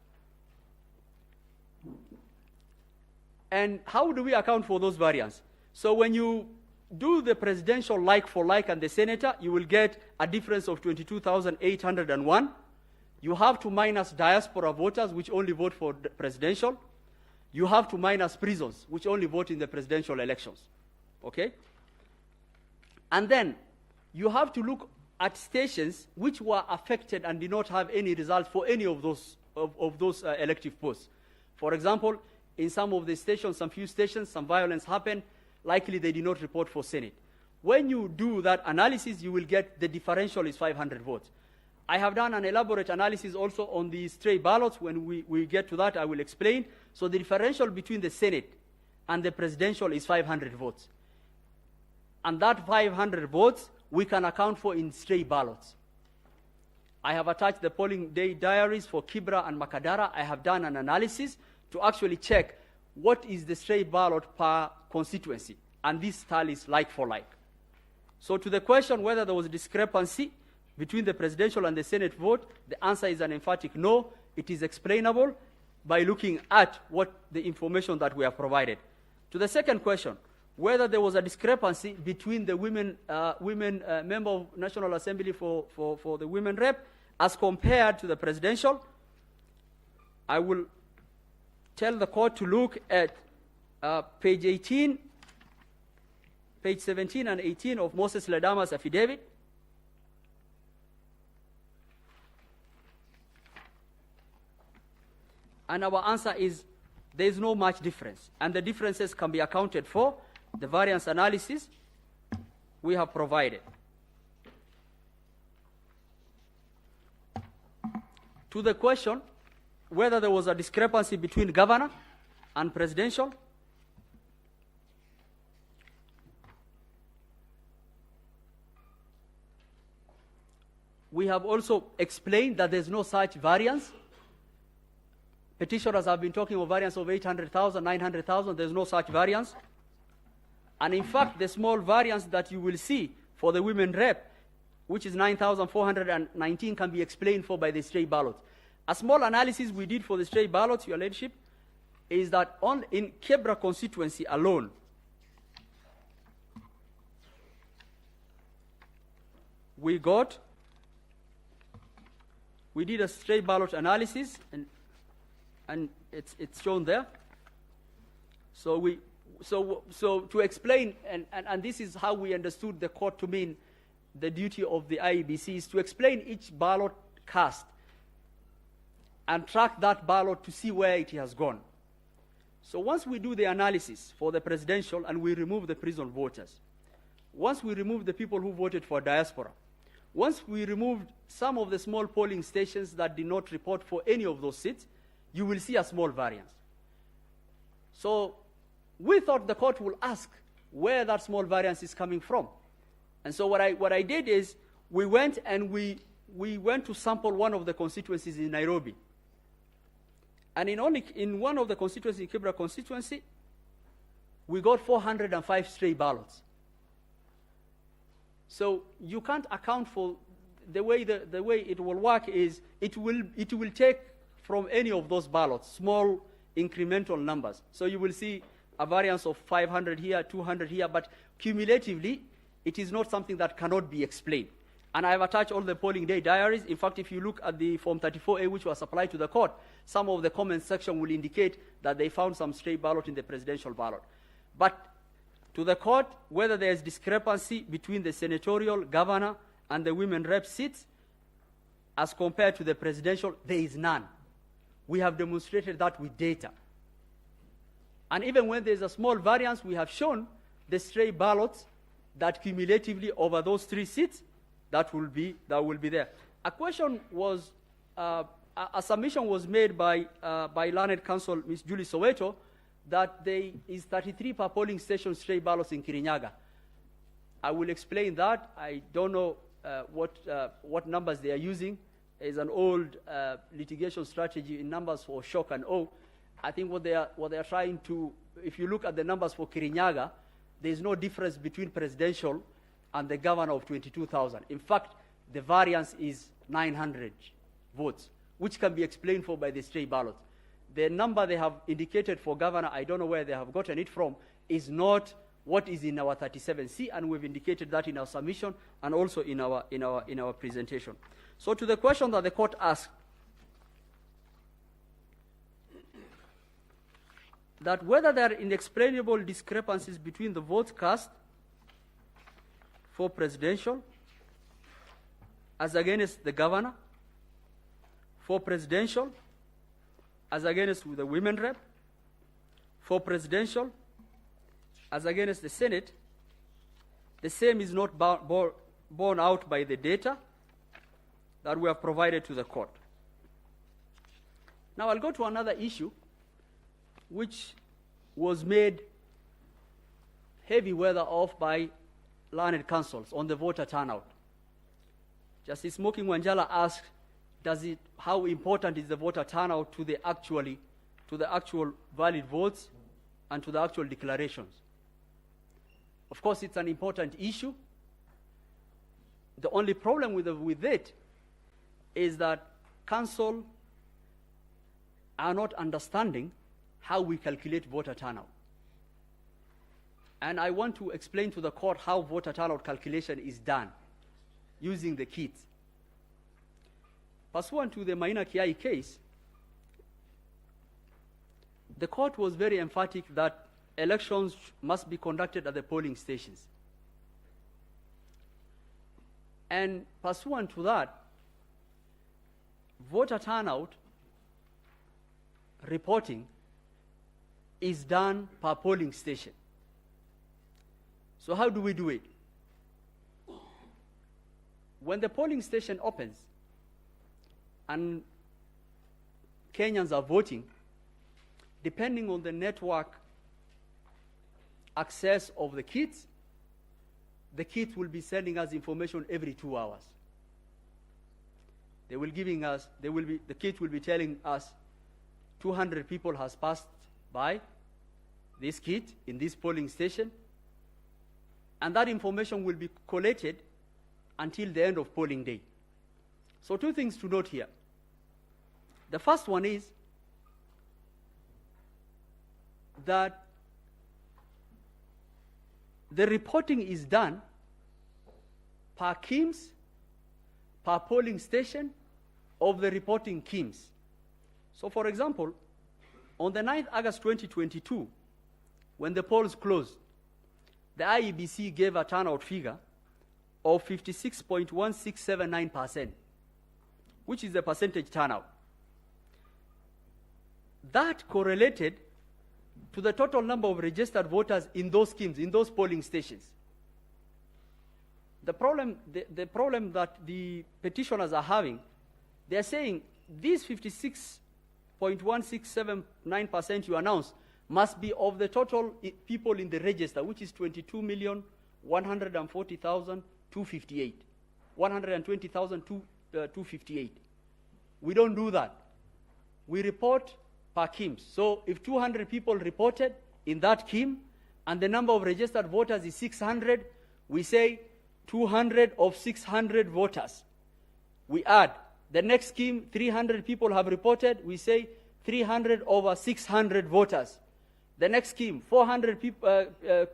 And how do we account for those variants? So when you do the presidential like for like and the senator, you will get a difference of 22,801. You have to minus diaspora voters, which only vote for the presidential. You have to minus prisons, which only vote in the presidential elections. Okay? And then you have to look at stations which were affected and did not have any results for any of those elective posts. For example, in some of the stations, some few stations, some violence happened. Likely they did not report for Senate. When you do that analysis, you will get the differential is 500 votes. I have done an elaborate analysis also on the stray ballots. When we get to that, I will explain. So the differential between the Senate and the presidential is 500 votes. And that 500 votes, we can account for in stray ballots. I have attached the polling day diaries for Kibra and Makadara. I have done an analysis to actually check what is the stray ballot per constituency. And this tally is like for like. So to the question whether there was a discrepancy between the presidential and the Senate vote, the answer is an emphatic no. It is explainable by looking at what the information that we have provided. To the second question, whether there was a discrepancy between the women member of National Assembly for the women rep as compared to the presidential, I will tell the court to look at page 18, page 17 and 18 of Moses Ledama's affidavit. And our answer is there is no much difference. And the differences can be accounted for. The variance analysis we have provided. To the question whether there was a discrepancy between governor and presidential, we have also explained that there's no such variance. Petitioners have been talking of variance of 800,000, 900,000. There's no such variance. And in fact, the small variance that you will see for the women rep, which is 9,419, can be explained for by the stray ballots. A small analysis we did for the stray ballots, Your Ladyship, is that in Kebra constituency alone, we did a stray ballot analysis, and it's shown there. So to explain, and this is how we understood the court to mean the duty of the IEBC is to explain each ballot cast and track that ballot to see where it has gone. So once we do the analysis for the presidential and we remove the prison voters, once we remove the people who voted for diaspora, once we removed some of the small polling stations that did not report for any of those seats, you will see a small variance. So we thought the court will ask where that small variance is coming from. And so what I did is we went and we went to sample one of the constituencies in Nairobi. And in one of the constituencies, Kibra constituency, we got 405 stray ballots. So you can't account for the way it will work is it will take from any of those ballots small incremental numbers. So you will see a variance of 500 here, 200 here, but cumulatively it is not something that cannot be explained. And I have attached all the polling day diaries. In fact, if you look at the Form 34A, which was supplied to the court, some of the comments section will indicate that they found some stray ballot in the presidential ballot. But to the court, whether there is discrepancy between the senatorial, governor, and the women rep seats, as compared to the presidential, there is none. We have demonstrated that with data. And even when there's a small variance, we have shown the stray ballots that cumulatively over those 3 seats, that will be there. A question was, a submission was made by Learned Counsel, Ms. Julie Soweto, that there is 33 per polling station stray ballots in Kirinyaga. I will explain that. I don't know what numbers they are using. It's an old litigation strategy in numbers for shock and awe. I think what they are trying to, if you look at the numbers for Kirinyaga, there's no difference between presidential and the governor of 22,000. In fact, the variance is 900 votes, which can be explained for by the stray ballots. The number they have indicated for governor, I don't know where they have gotten it from, is not what is in our 37C, and we've indicated that in our submission and also in our presentation. So to the question that the court asked, that whether there are inexplainable discrepancies between the votes cast for presidential as against the governor, for presidential as against the women rep, for presidential as against the Senate, the same is not borne out by the data that we have provided to the court. Now I'll go to another issue which was made heavy weather of by learned counsels on the voter turnout. Justice Moki Wanjala asked, how important is the voter turnout to the actual valid votes and to the actual declarations? Of course, it's an important issue. The only problem with it is that counsel are not understanding how we calculate voter turnout. And I want to explain to the court how voter turnout calculation is done using the kits. Pursuant to the Maina Kiai case, the court was very emphatic that elections must be conducted at the polling stations. And pursuant to that, voter turnout reporting is done per polling station. So how do we do it? When the polling station opens and Kenyans are voting, depending on the network access of the kits will be sending us information every 2 hours. The kit will be telling us 200 people has passed by this kit in this polling station, and that information will be collated until the end of polling day. So 2 things to note here. The first one is that the reporting is done per KIMS, per polling station of the reporting KIMS. So for example, on the 9th August 2022, when the polls closed, the IEBC gave a turnout figure of 56.1679%, which is the percentage turnout. That correlated to the total number of registered voters in those schemes, in those polling stations. The problem that the petitioners are having, they are saying these 56.1679% you announced must be of the total people in the register, which is 22,140,258. 120,258. We don't do that. We report per KIMS. So if 200 people reported in that KIM and the number of registered voters is 600, we say 200 of 600 voters. We add the next KIM, 300 people have reported, we say 300 over 600 voters. The next KIM, 400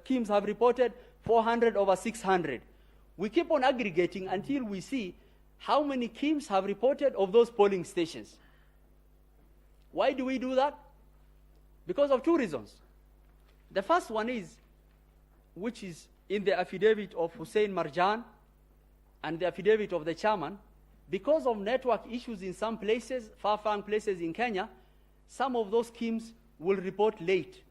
KIMs have reported, 400 over 600. We keep on aggregating until we see how many KIMs have reported of those polling stations. Why do we do that? Because of 2 reasons. The first one is, which is in the affidavit of Hussein Marjan and the affidavit of the chairman, because of network issues in some places, far-flung places in Kenya, some of those schemes will report late.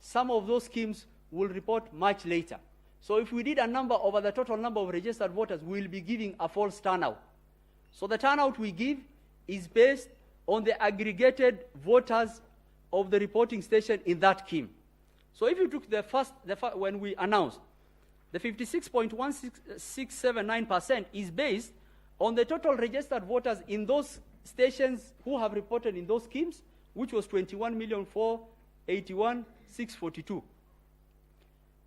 Some of those schemes will report much later. So if we did a number over the total number of registered voters, we'll be giving a false turnout. So the turnout we give is based on the aggregated voters of the reporting station in that scheme. So if you took when we announced, the 56.16679% is based on the total registered voters in those stations who have reported in those schemes, which was 21,481,642.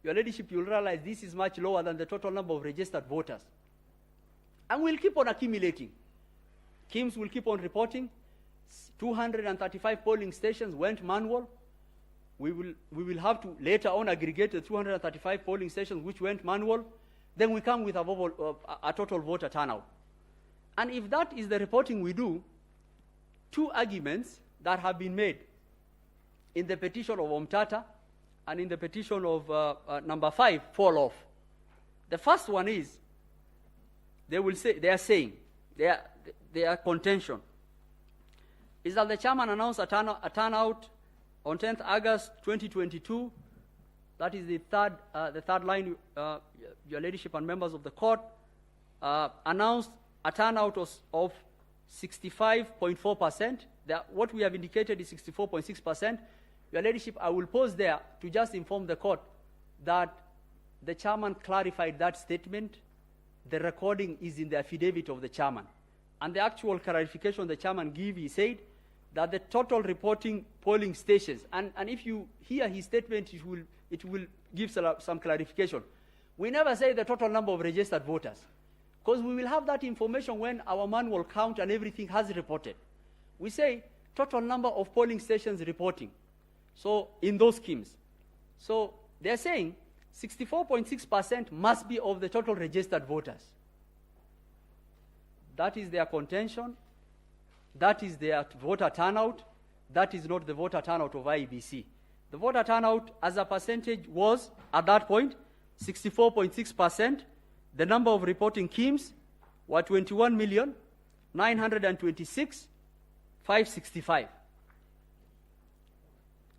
Your Ladyship, you'll realize this is much lower than the total number of registered voters. And we'll keep on accumulating. Schemes will keep on reporting. 235 polling stations went manual. We will have to later on aggregate the 235 polling stations which went manual. Then we come with a total voter turnout. And if that is the reporting we do, two arguments that have been made in the petition of Omtata and in the petition of number 5 fall off. The first one is, their contention is that the chairman announced a turnout on 10th August 2022. That is the third line, Your Ladyship and members of the court, announced a turnout of 65.4%. What we have indicated is 64.6%. Your Ladyship, I will pause there to just inform the court that the chairman clarified that statement. The recording is in the affidavit of the chairman. And the actual clarification the chairman gave, he said that the total reporting polling stations, and if you hear his statement, it will give some clarification. We never say the total number of registered voters, because we will have that information when our manual count and everything has reported. We say total number of polling stations reporting. So in those schemes. So they're saying 64.6% must be of the total registered voters. That is their contention. That is their voter turnout. That is not the voter turnout of IEBC. The voter turnout as a percentage was, at that point, 64.6%. The number of reporting schemes were 21,926,565.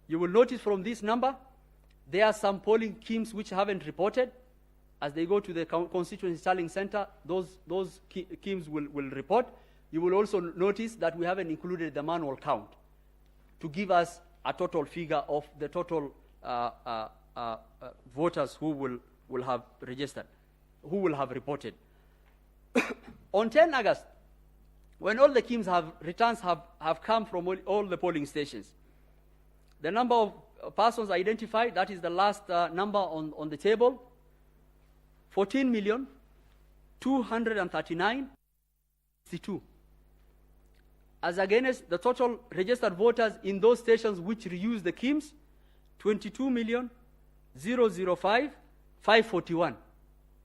You will notice from this number, there are some polling schemes which haven't reported. As they go to the constituency tallying center, those schemes will report. You will also notice that we haven't included the manual count to give us a total figure of the total voters who will have registered, who will have reported. On 10 August, when all the schemes returns have come from all the polling stations, the number of persons identified, that is the last number on the table, 14,239,62. As against the total registered voters in those stations which reuse the schemes, 22,005,541,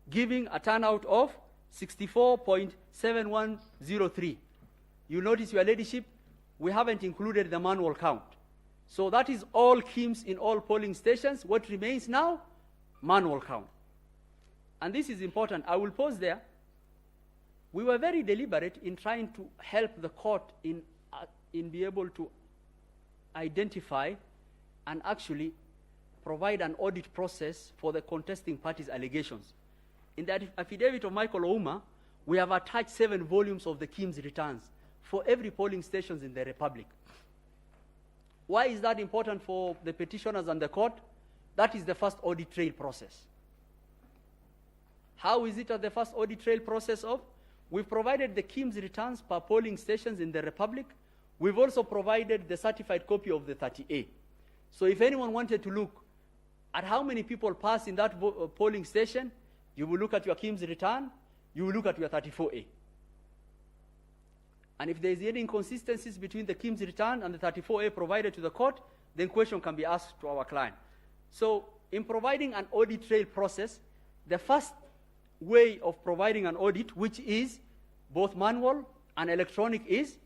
giving a turnout of 64.7103. You notice, Your Ladyship, we haven't included the manual count. So that is all schemes in all polling stations. What remains now? Manual count. And this is important. I will pause there. We were very deliberate in trying to help the court in be able to identify and actually provide an audit process for the contesting parties' allegations. In the affidavit of Michael Ouma, we have attached 7 volumes of the schemes returns for every polling stations in the Republic. Why is that important for the petitioners and the court? That is the first audit trail process. How is it at the first audit trail process of? We've provided the schemes returns per polling stations in the Republic. We've also provided the certified copy of the 30A. So if anyone wanted to look at how many people pass in that polling station, you will look at your schemes return, you will look at your 34A. And if there is any inconsistencies between the schemes return and the 34A provided to the court, then question can be asked to our client. So in providing an audit trail process, the first way of providing an audit, which is both manual and electronic, is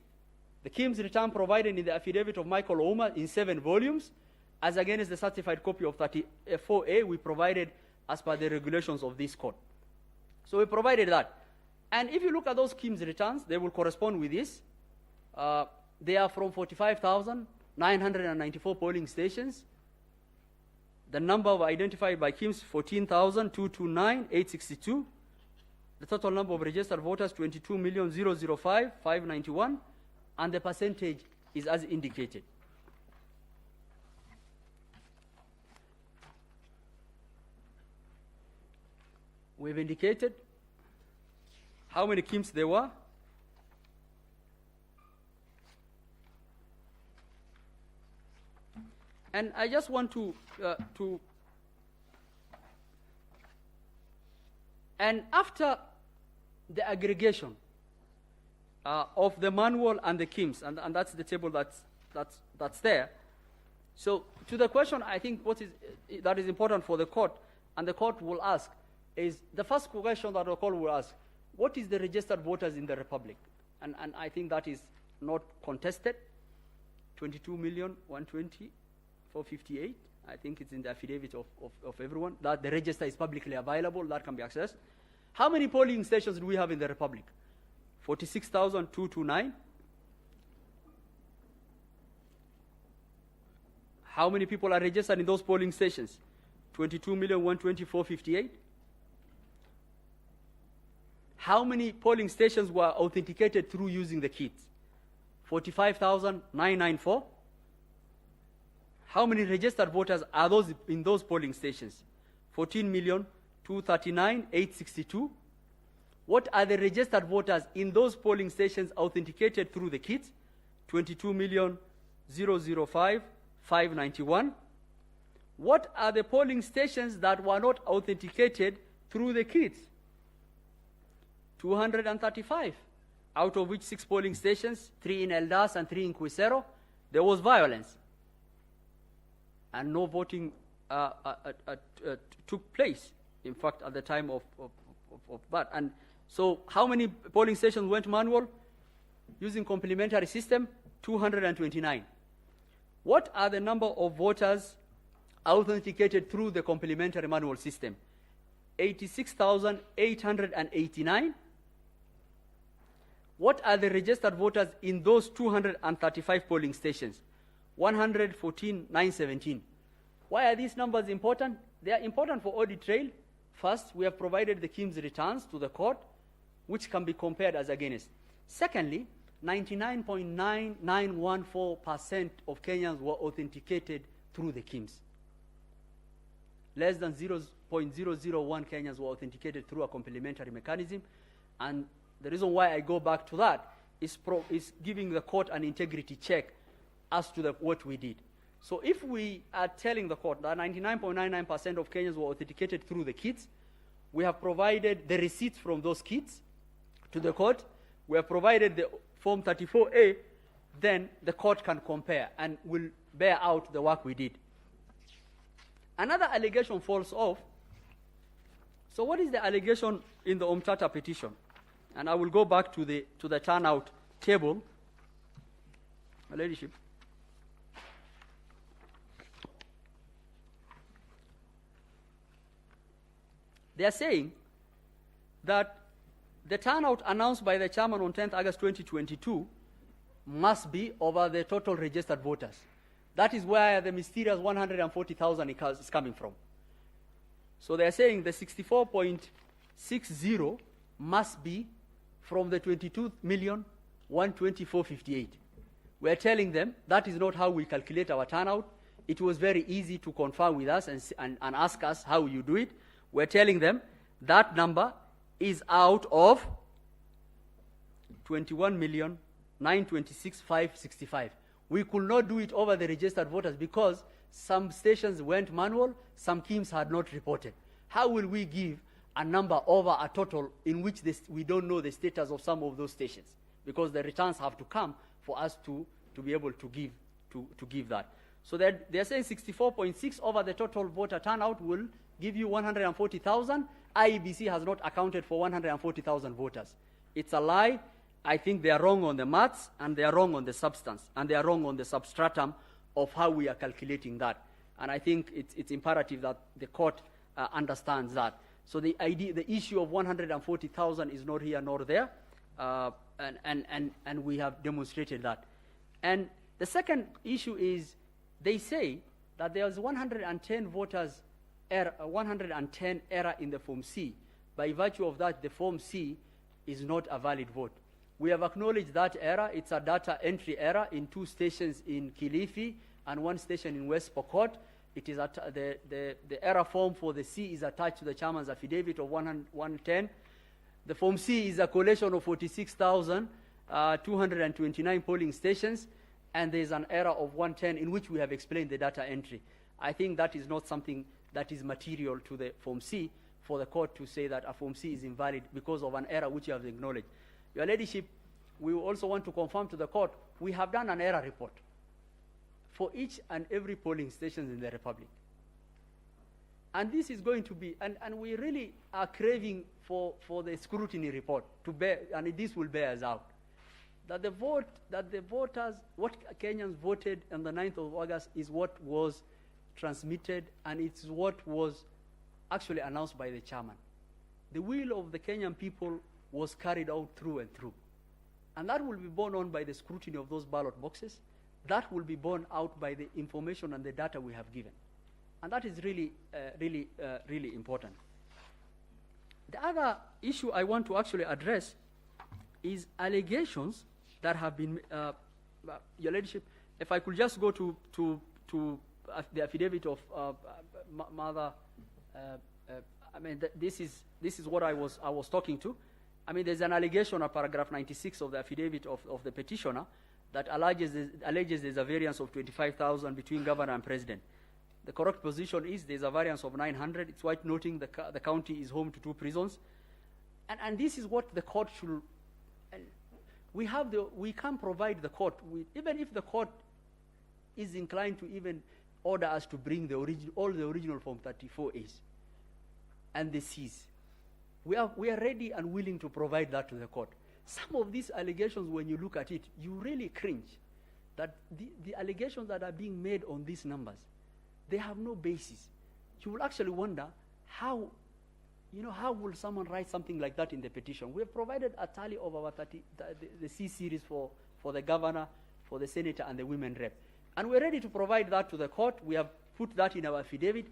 the schemes return provided in the affidavit of Michael Ouma in 7 volumes, as against the certified copy of 34A we provided as per the regulations of this court. So we provided that. And if you look at those KIMS returns, they will correspond with this. They are from 45,994 polling stations. The number identified by KIMS, 14,229,862. The total number of registered voters, 22,005,591. And the percentage is as indicated. We've indicated how many KIMS there were. And I just want and after the aggregation of the manual and the KIMS, and that's the table that's there. So to the question, I think that is important for the court, and the court will ask, is the first question that the court will ask, what is the registered voters in the Republic? And I think that is not contested. 22,120,458. I think it's in the affidavit of everyone, that the register is publicly available, that can be accessed. How many polling stations do we have in the Republic? 46,229. How many people are registered in those polling stations? 22,120,458. How many polling stations were authenticated through using the kits? 45,994. How many registered voters are those in those polling stations? 14,239,862. What are the registered voters in those polling stations authenticated through the kits? 22,005,591. What are the polling stations that were not authenticated through the kits? 235, out of which 6 polling stations, 3 in Eldas and 3 in Quisero, there was violence. And no voting took place, in fact, at the time of that. And so how many polling stations went manual? Using complementary system, 229. What are the number of voters authenticated through the complementary manual system? 86,889. What are the registered voters in those 235 polling stations? 114,917. Why are these numbers important? They are important for audit trail. First, we have provided the KIMS returns to the court, which can be compared as against. Secondly, 99.9914% of Kenyans were authenticated through the KIMS. Less than 0.001 Kenyans were authenticated through a complementary mechanism. And the reason why I go back to that is giving the court an integrity check as to what we did. So if we are telling the court that 99.99% of Kenyans were authenticated through the kits, we have provided the receipts from those kits to the court, we have provided the Form 34A, then the court can compare and will bear out the work we did. Another allegation falls off. So what is the allegation in the Omtata petition? And I will go back to the turnout table. My ladyship. They are saying that the turnout announced by the chairman on 10th August 2022 must be over the total registered voters. That is where the mysterious 140,000 is coming from. So they are saying the 64.60 must be from the 22,124,58. We are telling them that is not how we calculate our turnout. It was very easy to confirm with us and ask us how you do it. We're telling them that number is out of 21,926,565. We could not do it over the registered voters because some stations went manual, some KIMS had not reported. How will we give a number over a total in which we don't know the status of some of those stations? Because the returns have to come for us to be able to give that. So they're saying 64.6 over the total voter turnout will give you 140,000. IEBC has not accounted for 140,000 voters. It's a lie. I think they are wrong on the maths, and they are wrong on the substance, and they are wrong on the substratum of how we are calculating that. And I think it's imperative that the court understands that. So the issue of 140,000 is not here nor there, and we have demonstrated that. And the second issue is they say that there was 110 voters error, 110 error in the Form C. By virtue of that, the Form C is not a valid vote. We have acknowledged that error. It's a data entry error in 2 stations in Kilifi and 1 station in West Pokot. It is the error form for the C is attached to the chairman's affidavit of 110. The Form C is a collation of 46,229 polling stations, and there is an error of 110 in which we have explained the data entry. I think that is not something that is material to the Form C for the court to say that a Form C is invalid because of an error which you have acknowledged. Your Ladyship, we also want to confirm to the court, we have done an error report for each and every polling station in the Republic. And this is going to be, and we really are craving for the scrutiny report to bear, and this will bear us out. That the voters, what Kenyans voted on the 9th of August is what was transmitted, and it's what was actually announced by the chairman. The will of the Kenyan people was carried out through and through. And that will be borne on by the scrutiny of those ballot boxes. That will be borne out by the information and the data we have given. And that is really important. The other issue I want to actually address is allegations that have been, Your Ladyship, if I could just go to the affidavit of Mother, this is what I was talking to. I mean, there's an allegation of paragraph 96 of the affidavit of the petitioner that alleges there's a variance of 25,000 between governor and president. The correct position is there's a variance of 900. It's worth noting the county is home to 2 prisons. And this is what the court should, and we can provide the court with, even if the court is inclined to even order us to bring all the original Form 34As and the Cs. We are ready and willing to provide that to the court. Some of these allegations, when you look at it, you really cringe that the allegations that are being made on these numbers, they have no basis. You will actually wonder how will someone write something like that in the petition? We have provided a tally of our the C series for the governor, for the senator, and the women rep. And we're ready to provide that to the court. We have put that in our affidavit.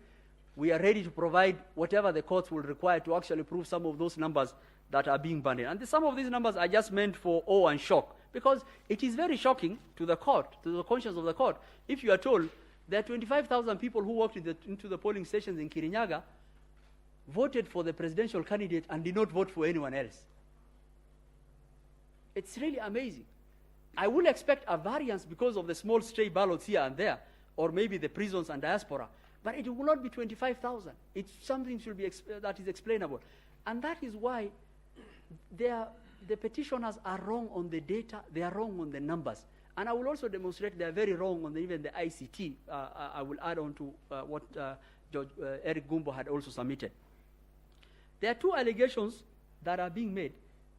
We are ready to provide whatever the courts will require to actually prove some of those numbers that are being banded. And some of these numbers are just meant for awe and shock, because it is very shocking to the court, to the conscience of the court, if you are told there are 25,000 people who walked into the polling stations in Kirinyaga, voted for the presidential candidate and did not vote for anyone else. It's really amazing. I will expect a variance because of the small stray ballots here and there, or maybe the prisons and diaspora, but it will not be 25,000. It's something should be that is explainable. And that is why the petitioners are wrong on the data, they are wrong on the numbers. And I will also demonstrate they are very wrong on even the ICT. I will add on to what Judge Eric Gumbo had also submitted. There are 2 allegations that are being made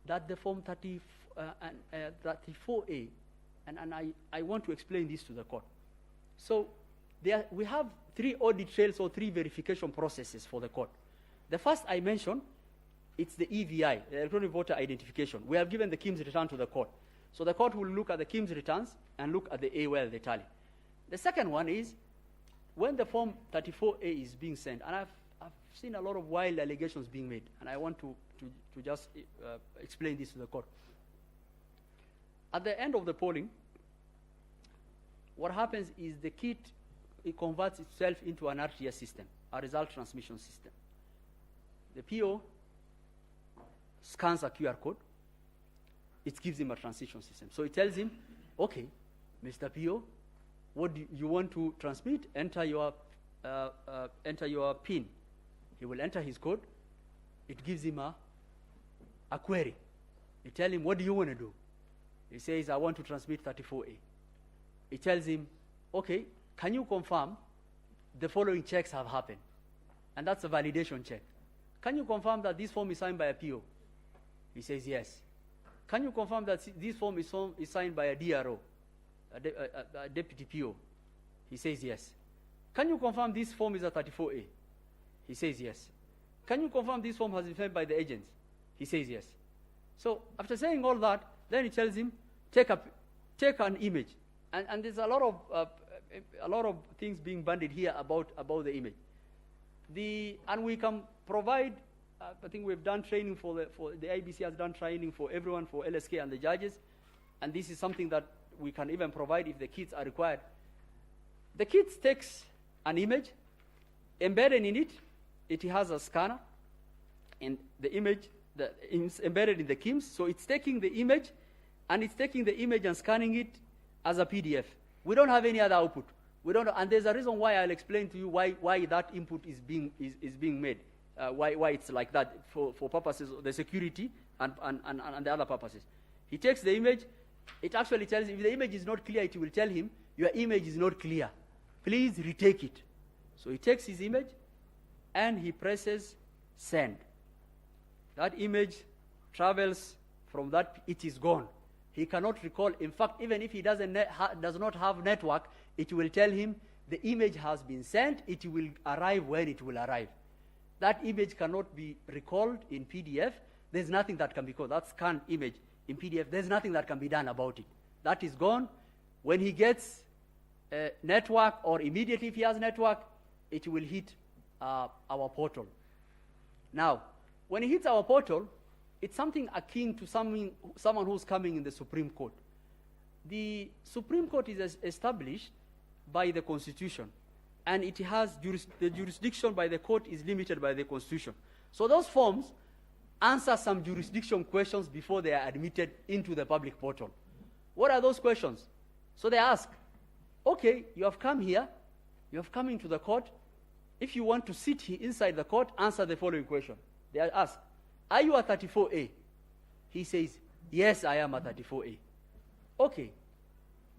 that the Form 34A, and I want to explain this to the court. So we have 3 audit trails or 3 verification processes for the court. The first I mentioned, it's the EVI, the electronic voter identification. We have given the KIMS return to the court. So the court will look at the KIMS returns and look at the AOL, the tally. The second one is when the Form 34A is being sent, and I've seen a lot of wild allegations being made, and I want to just explain this to the court. At the end of the polling, what happens is the kit, it converts itself into an RTS system, a result transmission system. The PO scans a QR code. It gives him a transition system. So it tells him, okay, Mr. PO, what do you want to transmit? Enter your PIN. He will enter his code. It gives him a query. You tell him, what do you want to do? He says, I want to transmit 34A. It tells him, okay, can you confirm the following checks have happened? And that's a validation check. Can you confirm that this form is signed by a PO? He says, yes. Can you confirm that this form is signed by a DRO, a deputy PO? He says, yes. Can you confirm this form is a 34A? He says, yes. can you confirm this form has been filled by the agents? He says yes. So after saying all that, then he tells him, take an image. And there's a lot of things being bandied here about the image. And we can provide, I think we've done training for the IBC has done training for everyone, for LSK and the judges. And this is something that we can even provide if the kits are required. The kit takes an image, embedded in it, it has a scanner, and the image is embedded in the KIMS. So it's taking the image, and it's taking the image and scanning it as a PDF. We don't have any other output. We don't, and there's a reason why I'll explain to you why that input is being made, why it's like that for purposes of the security and the other purposes. He takes the image. It actually tells him, if the image is not clear, it will tell him, your image is not clear. Please retake it. So he takes his image, and he presses send. That image travels from that, it is gone. He cannot recall. In fact, even if he does not have network, it will tell him the image has been sent, it will arrive when it will arrive. That image cannot be recalled in PDF. There's nothing that can be called. That scanned image in PDF, there's nothing that can be done about it. That is gone. When he gets network, or immediately if he has network, it will hit our portal. Now, when it hits our portal, it's something akin to someone who's coming in the Supreme Court. The Supreme Court is established by the Constitution, and it has the jurisdiction by the court is limited by the Constitution. So those forms answer some jurisdiction questions before they are admitted into the public portal. What are those questions? So they ask, okay, you have come here, you have come into the court. If you want to sit here inside the court, answer the following question. They ask, are you a 34A? He says, yes, I am a 34A. Okay,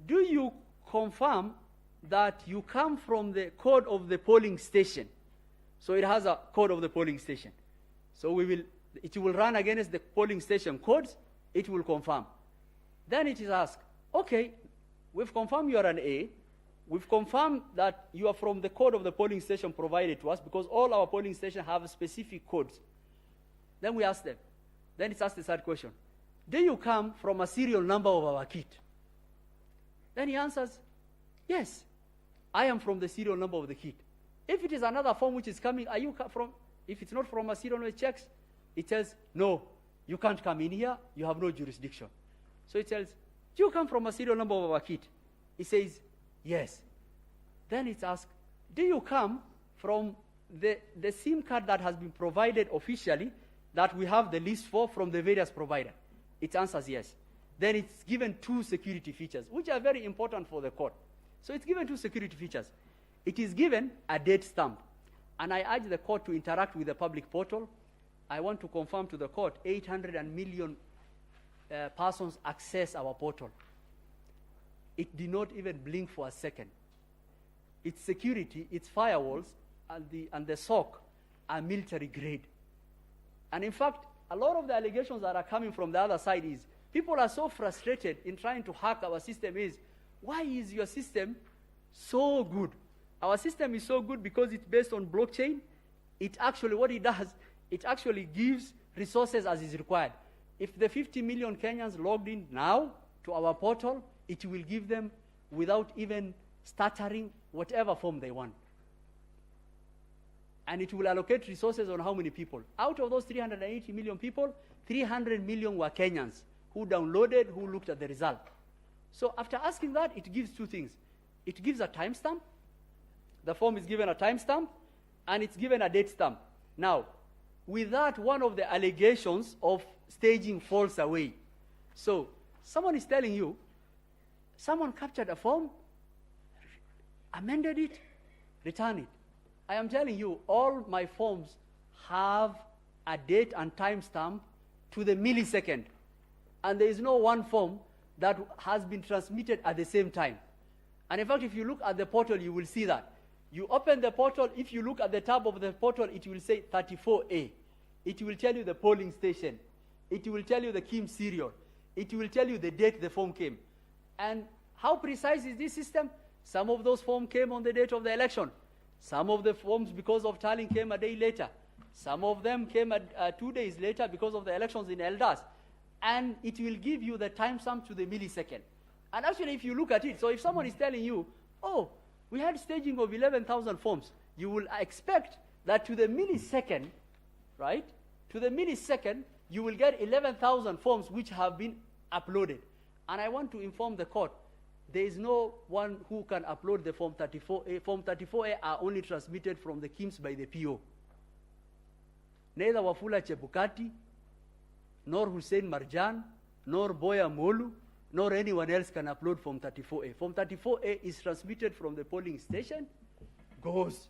do you confirm that you come from the code of the polling station? So it has a code of the polling station. So it will run against the polling station codes, it will confirm. Then it is asked, okay, we've confirmed you are an A, we've confirmed that you are from the code of the polling station provided to us, because all our polling stations have specific codes. Then we ask them. Then it's asked the third question. Do you come from a serial number of our kit? Then he answers, yes, I am from the serial number of the kit. If it is another form which is coming, are you from, if it's not from a serial number, it checks, it tells, no, you can't come in here, you have no jurisdiction. So it tells, do you come from a serial number of our kit? He says, yes. Then it's asked, do you come from the SIM card that has been provided officially, that we have the list for from the various providers? It answers yes. Then it's given two security features, which are very important for the court. So it's given two security features. It is given a date stamp. And I urge the court to interact with the public portal. I want to confirm to the court 800 million persons access our portal. It did not even blink for a second. Its security, its firewalls, and the SOC are military grade. And in fact, a lot of the allegations that are coming from the other side is, people are so frustrated in trying to hack our system is, why is your system so good? Our system is so good because it's based on blockchain. It actually, what it does, it actually gives resources as is required. If the 50 million Kenyans logged in now to our portal, it will give them, without even stuttering, whatever form they want. And it will allocate resources on how many people. Out of those 380 million people, 300 million were Kenyans who downloaded, who looked at the result. So after asking that, it gives two things. It gives a timestamp. The form is given a timestamp, and it's given a date stamp. Now, with that, one of the allegations of staging falls away. So someone is telling you, someone captured a form, amended it, returned it. I am telling you, all my forms have a date and timestamp to the millisecond. And there is no one form that has been transmitted at the same time. And in fact, if you look at the portal, you will see that. You open the portal, if you look at the tab of the portal, it will say 34A. It will tell you the polling station. It will tell you the KIM serial. It will tell you the date the form came. And how precise is this system? Some of those forms came on the date of the election. Some of the forms, because of tallying, came a day later. Some of them came 2 days later because of the elections in Eldas. And it will give you the timestamp to the millisecond. And actually, if you look at it, so if someone is telling you, oh, we had staging of 11,000 forms, you will expect that to the millisecond, right? To the millisecond, you will get 11,000 forms which have been uploaded. And I want to inform the court, there is no one who can upload the Form 34A. Form 34A are only transmitted from the KIMS by the PO. Neither Wafula Chebukati, nor Hussein Marjan, nor Boya Molu, nor anyone else can upload Form 34A. Form 34A is transmitted from the polling station, goes,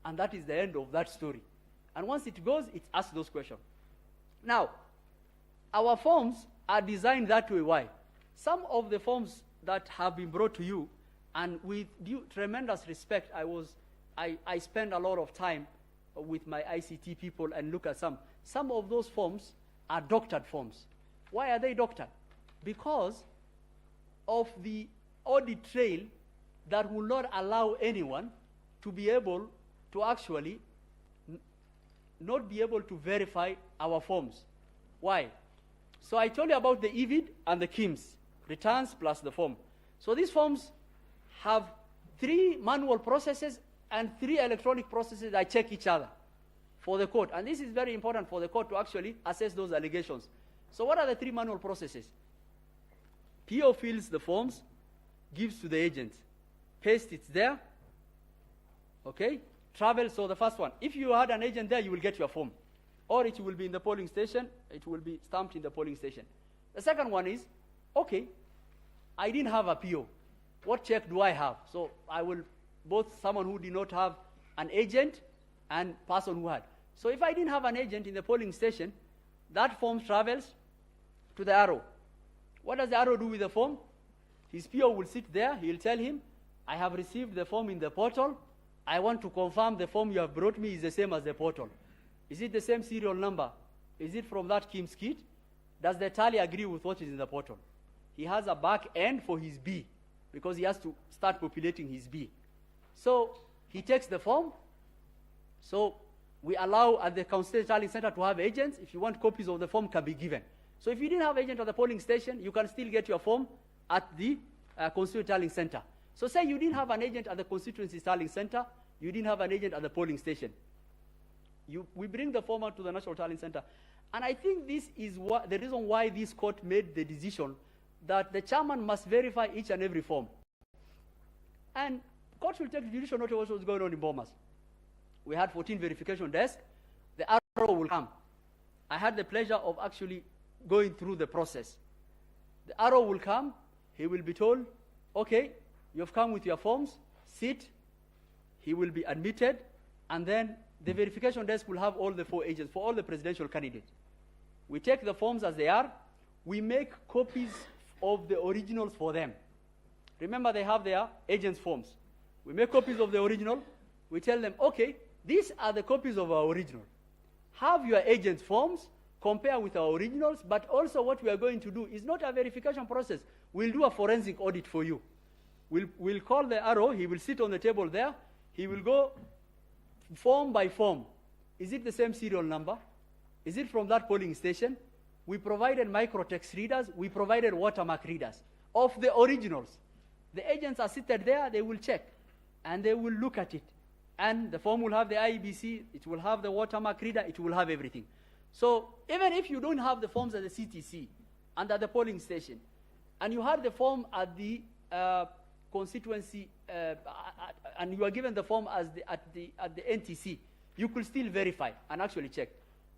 and that is the end of that story. And once it goes, it asks those questions. Now, our forms are designed that way. Why? Some of the forms that have been brought to you, and with due tremendous respect, I spend a lot of time with my ICT people and look at some. Some of those forms are doctored forms. Why are they doctored? Because of the audit trail that will not allow anyone to be able to actually not be able to verify our forms. Why? So I told you about the EVID and the KIMS, returns plus the form. So these forms have 3 manual processes and 3 electronic processes that check each other for the court. And this is very important for the court to actually assess those allegations. So what are the 3 manual processes? PO fills the forms, gives to the agent, paste it there, okay? Travel, so the first one. If you had an agent there, you will get your form. Or it will be in the polling station, it will be stamped in the polling station. The second one is, okay, I didn't have a PO. What check do I have? So I will, both someone who did not have an agent and person who had. So if I didn't have an agent in the polling station, that form travels to the arrow. What does the arrow do with the form? His PO will sit there, he will tell him, I have received the form in the portal, I want to confirm the form you have brought me is the same as the portal. Is it the same serial number? Is it from that KIMS kit? Does the tally agree with what is in the portal? He has a back end for his B because he has to start populating his B. So he takes the form. So we allow at the Constitutional Tallying Center to have agents. If you want copies of the form, can be given. So if you didn't have agent at the polling station, you can still get your form at the Constitutional Tallying Center. So say you didn't have an agent at the Constituency Tallying Center, you didn't have an agent at the polling station. We bring the form out to the National Tallying Center. And I think this is the reason why this court made the decision that the chairman must verify each and every form. And court will take judicial notice of what's going on in Bomas. We had 14 verification desks. The arrow will come. I had the pleasure of actually going through the process. The arrow will come. He will be told, okay, you've come with your forms, sit. He will be admitted, and then the verification desk will have all the 4 agents for all the presidential candidates. We take the forms as they are. We make copies of the originals for them. Remember, they have their agents' forms. We make copies of the original. We tell them, okay, these are the copies of our original. Have your agents' forms, compare with our originals, but also what we are going to do is not a verification process. We'll do a forensic audit for you. We'll call the arrow. He will sit on the table there. He will go form by form. Is it the same serial number? Is it from that polling station? We provided microtext readers. We provided watermark readers of the originals. The agents are seated there. They will check, and they will look at it. And the form will have the IBC. It will have the watermark reader. It will have everything. So even if you don't have the forms at the CTC and at the polling station, and you had the form at the constituency, and you are given the form as at the NTC, you could still verify and actually check.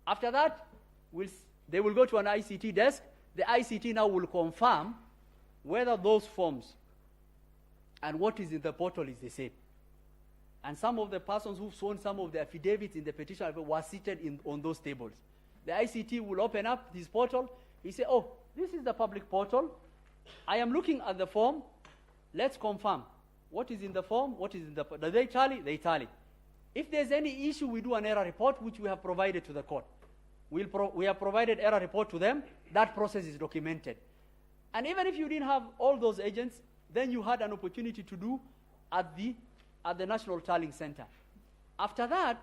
After that, they will go to an ICT desk. The ICT now will confirm whether those forms and what is in the portal is the same. And some of the persons who've sworn some of the affidavits in the petition were seated on those tables. The ICT will open up his portal. He say, oh, this is the public portal. I am looking at the form. Let's confirm what is in the form, what is in the portal. Do they tally? They tally. If there's any issue, we do an error report, which we have provided to the court. We have provided error report to them. That process is documented. And even if you didn't have all those agents, then you had an opportunity to do at the National Tallying Center. After that,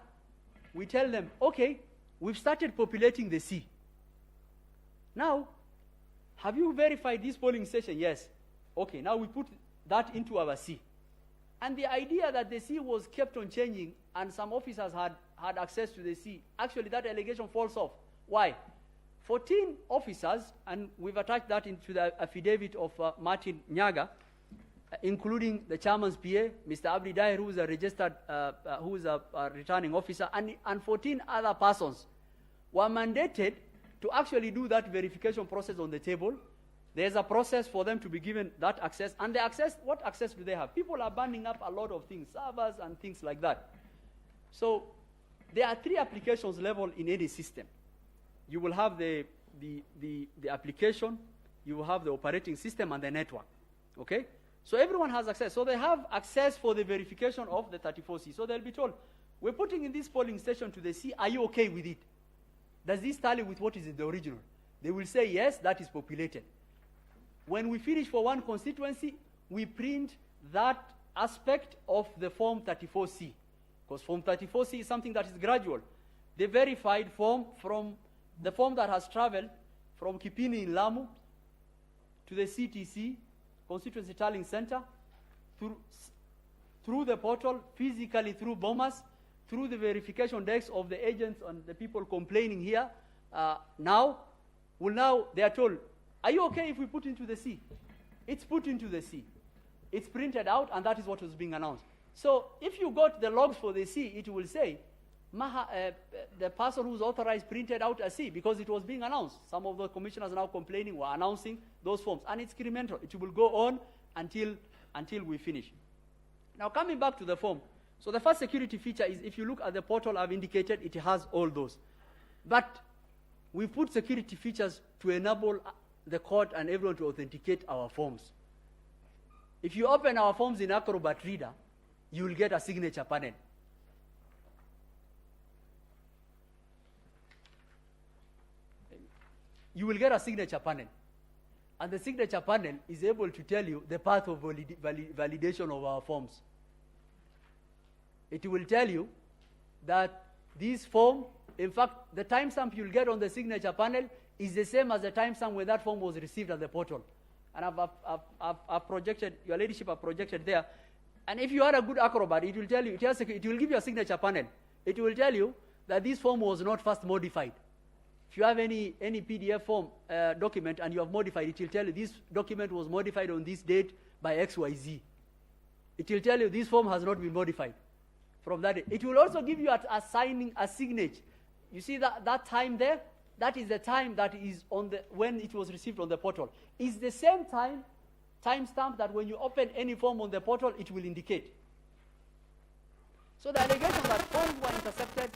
we tell them, okay, we've started populating the C. Now, have you verified this polling station? Yes. Okay, now we put that into our C. And the idea that the C was kept on changing and some officers had access to the C, actually that allegation falls off. Why? 14 officers, and we've attached that into the affidavit of Martin Nyaga, including the chairman's PA, Mr. Abdi Dair, who is a registered, who is a returning officer, and 14 other persons were mandated to actually do that verification process on the table. There's a process for them to be given that access, and the access, what access do they have? People are burning up a lot of things, servers and things like that. So there are 3 applications level in any system. You will have the application, you will have the operating system and the network, okay? So everyone has access. So they have access for the verification of the 34C. So they'll be told, we're putting in this polling station to the C, are you okay with it? Does this tally with what is in the original? They will say, yes, that is populated. When we finish for one constituency, we print that aspect of the Form 34C, because Form 34C is something that is gradual. The verified form from the form that has traveled from Kipini in Lamu to the CTC, Constituency Tallying Center, through the portal, physically through Bomas, through the verification desks of the agents and the people complaining here. Now they are told, are you okay if we put into the C? It's put into the C. It's printed out, and that is what was being announced. So if you got the logs for the C, it will say, the person who's authorized printed out a C because it was being announced. Some of the commissioners now complaining were announcing those forms, and it's incremental. It will go on until we finish. Now coming back to the form. So the first security feature is, if you look at the portal I've indicated, it has all those. But we put security features to enable the court and everyone to authenticate our forms. If you open our forms in Acrobat Reader, you will get a signature panel. You will get a signature panel. And the signature panel is able to tell you the path of validation of our forms. It will tell you that this form, in fact, the timestamp you'll get on the signature panel is the same as the timestamp when that form was received at the portal. And I've projected, your ladyship have projected there. And if you are a good Acrobat, it will tell you, it will give you a signature panel. It will tell you that this form was not first modified. If you have any PDF form document and you have modified, it will tell you this document was modified on this date by XYZ. It will tell you this form has not been modified from that date. It will also give you assigning a signature. You see that time there? That is the time that is on when it was received on the portal. It's the same timestamp that when you open any form on the portal, it will indicate. So the allegation that forms were intercepted,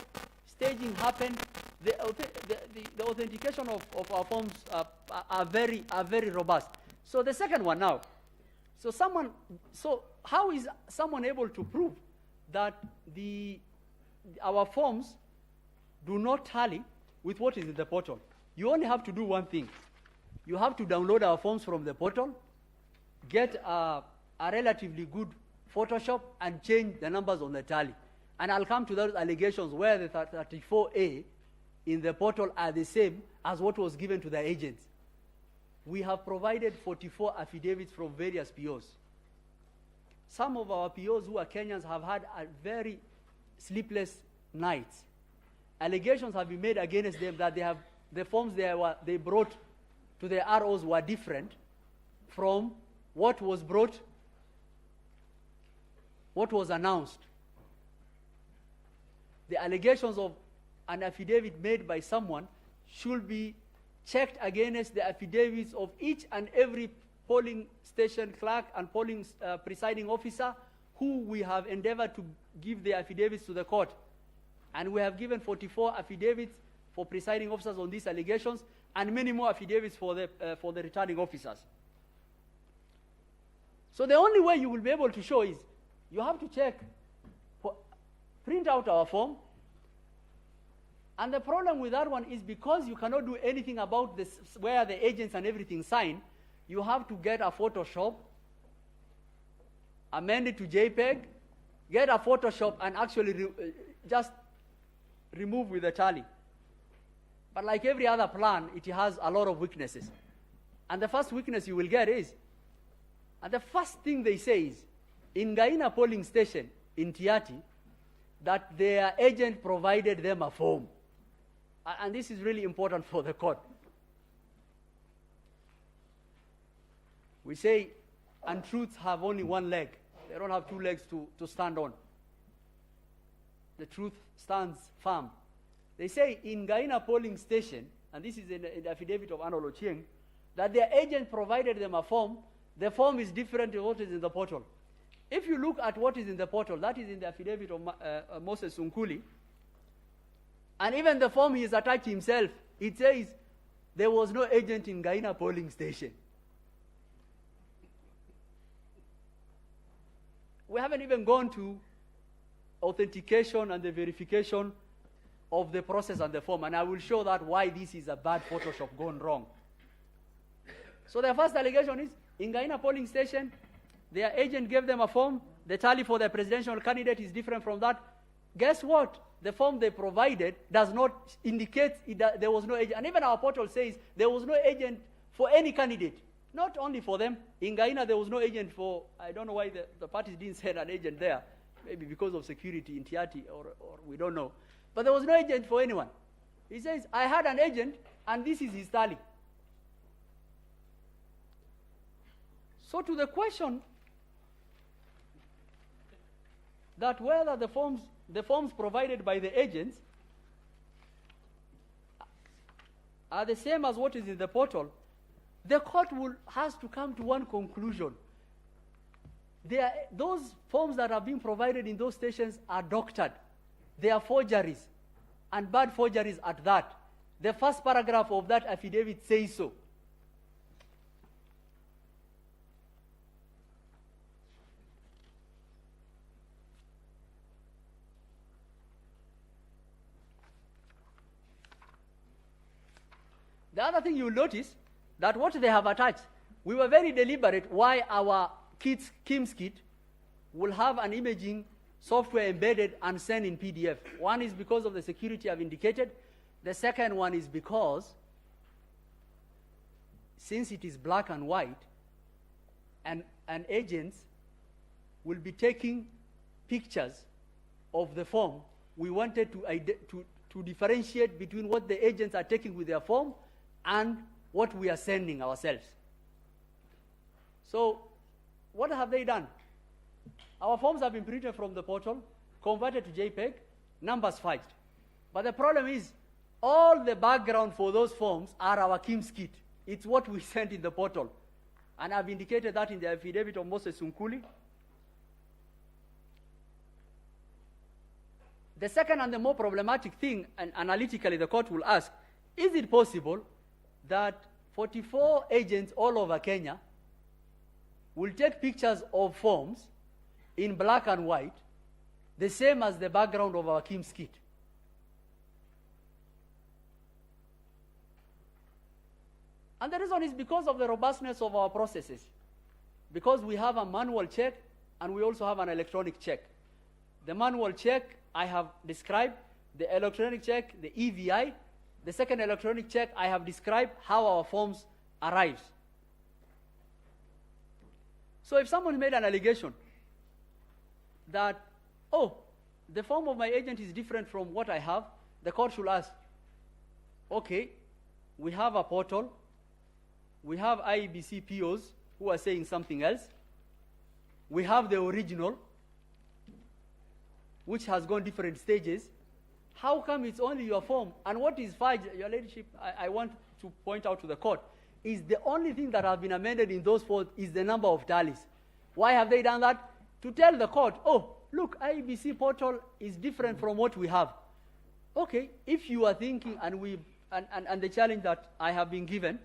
staging happened, the authentication of our forms are very robust. So the second one now. So how is someone able to prove that our forms do not tally with what is in the portal? You only have to do one thing. You have to download our forms from the portal, get a relatively good Photoshop, and change the numbers on the tally. And I'll come to those allegations where the 34A in the portal are the same as what was given to the agents. We have provided 44 affidavits from various POs. Some of our POs who are Kenyans have had a very sleepless nights. Allegations have been made against them that the forms they brought to the ROs were different from what was announced. The allegations of an affidavit made by someone should be checked against the affidavits of each and every polling station clerk and polling presiding officer who we have endeavored to give the affidavits to the court. And we have given 44 affidavits for presiding officers on these allegations, and many more affidavits for the returning officers. So the only way you will be able to show is you have to print out our form. And the problem with that one is because you cannot do anything about this, where the agents and everything sign, you have to get a Photoshop, amend it to JPEG, get a Photoshop, and actually just removed with the tally. But like every other plan, it has a lot of weaknesses. And the first weakness you will get is, and the first thing they say is, in Gaina polling station in Tiati, that their agent provided them a form. And this is really important for the court. We say untruths have only one leg. They don't have two legs to stand on. The truth stands firm. They say in Gaina polling station, and this is in the affidavit of Arnold Ochieng, that their agent provided them a form. The form is different to what is in the portal. If you look at what is in the portal, that is in the affidavit of Moses Sunkuli, and even the form he has attached himself, it says there was no agent in Gaina polling station. We haven't even gone to authentication and the verification of the process and the form, and I will show that why this is a bad Photoshop gone wrong. So the first allegation is, in Gaina polling station, their agent gave them a form. The tally for the presidential candidate is different from that. Guess what? The form they provided does not indicate there was no agent. And even our portal says there was no agent for any candidate. Not only for them. In Gaina, there was no agent for, I don't know why the parties didn't send an agent there. Maybe because of security in Tiati, or we don't know. But there was no agent for anyone. He says, I had an agent, and this is his tally. So to the question that whether the forms provided by the agents are the same as what is in the portal, the court has to come to one conclusion. Those forms that are being provided in those stations are doctored. They are forgeries, and bad forgeries at that. The first paragraph of that affidavit says so. The other thing you will notice, that what they have attached, we were very deliberate why our KIMS kit will have an imaging software embedded and sent in PDF. One is because of the security I've indicated. The second one is because, since it is black and white, and agents will be taking pictures of the form, we wanted to differentiate between what the agents are taking with their form and what we are sending ourselves. So, what have they done? Our forms have been printed from the portal, converted to JPEG, numbers fudged. But the problem is, all the background for those forms are our KIMS kit. It's what we sent in the portal. And I've indicated that in the affidavit of Moses Sunkuli. The second and the more problematic thing, and analytically the court will ask, is it possible that 44 agents all over Kenya will take pictures of forms in black and white, the same as the background of our KIMS kit? And the reason is because of the robustness of our processes. Because we have a manual check and we also have an electronic check. The manual check I have described, the electronic check, the EVI. The second electronic check, I have described how our forms arrives. So if someone made an allegation that, oh, the form of my agent is different from what I have, the court should ask, okay, we have a portal, we have IEBC POs who are saying something else, we have the original, which has gone different stages. How come it's only your form? And what is fudged, Your Ladyship, I want to point out to the court, is the only thing that has been amended in those forms is the number of tallies. Why have they done that? To tell the court, oh, look, IEBC portal is different from what we have. Okay, if you are thinking, and the challenge that I have been given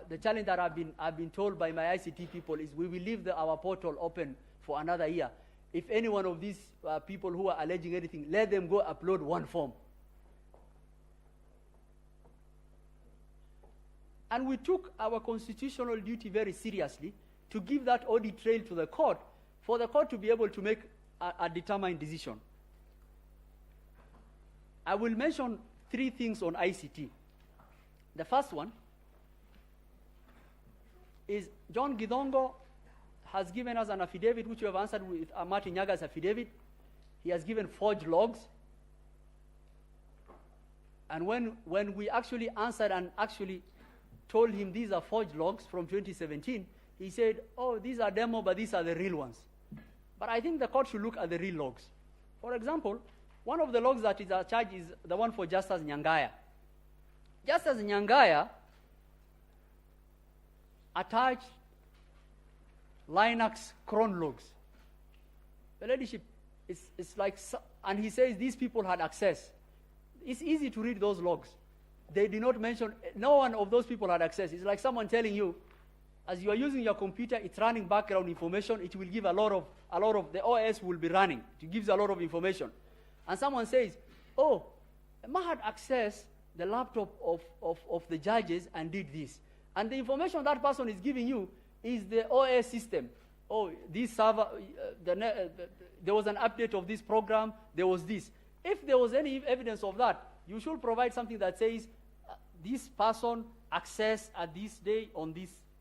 the challenge that I've been told by my ICT people is we will leave our portal open for another year. If any one of these people who are alleging anything, let them go upload one form. And we took our constitutional duty very seriously to give that audit trail to the court, for the court to be able to make a determined decision. I will mention 3 things on ICT. The first one is John Gidongo has given us an affidavit, which we have answered with Martin Nyaga's affidavit. He has given forged logs. And when we actually answered and actually told him these are forged logs from 2017, he said, oh, these are demo, but these are the real ones. But I think the court should look at the real logs. For example, one of the logs that is charged is the one for Justice Nyangaya. Justice Nyangaya attached Linux cron logs. The ladyship, it's like, and he says these people had access. It's easy to read those logs. They do not mention, no one of those people had access. It's like someone telling you, as you are using your computer, it's running background information. It will give a lot of the OS will be running. It gives a lot of information. And someone says, oh, Mahad accessed the laptop of the judges and did this. And the information that person is giving you is the OS system. Oh, this server, there was an update of this program, there was this. If there was any evidence of that, you should provide something that says, this person accessed at this day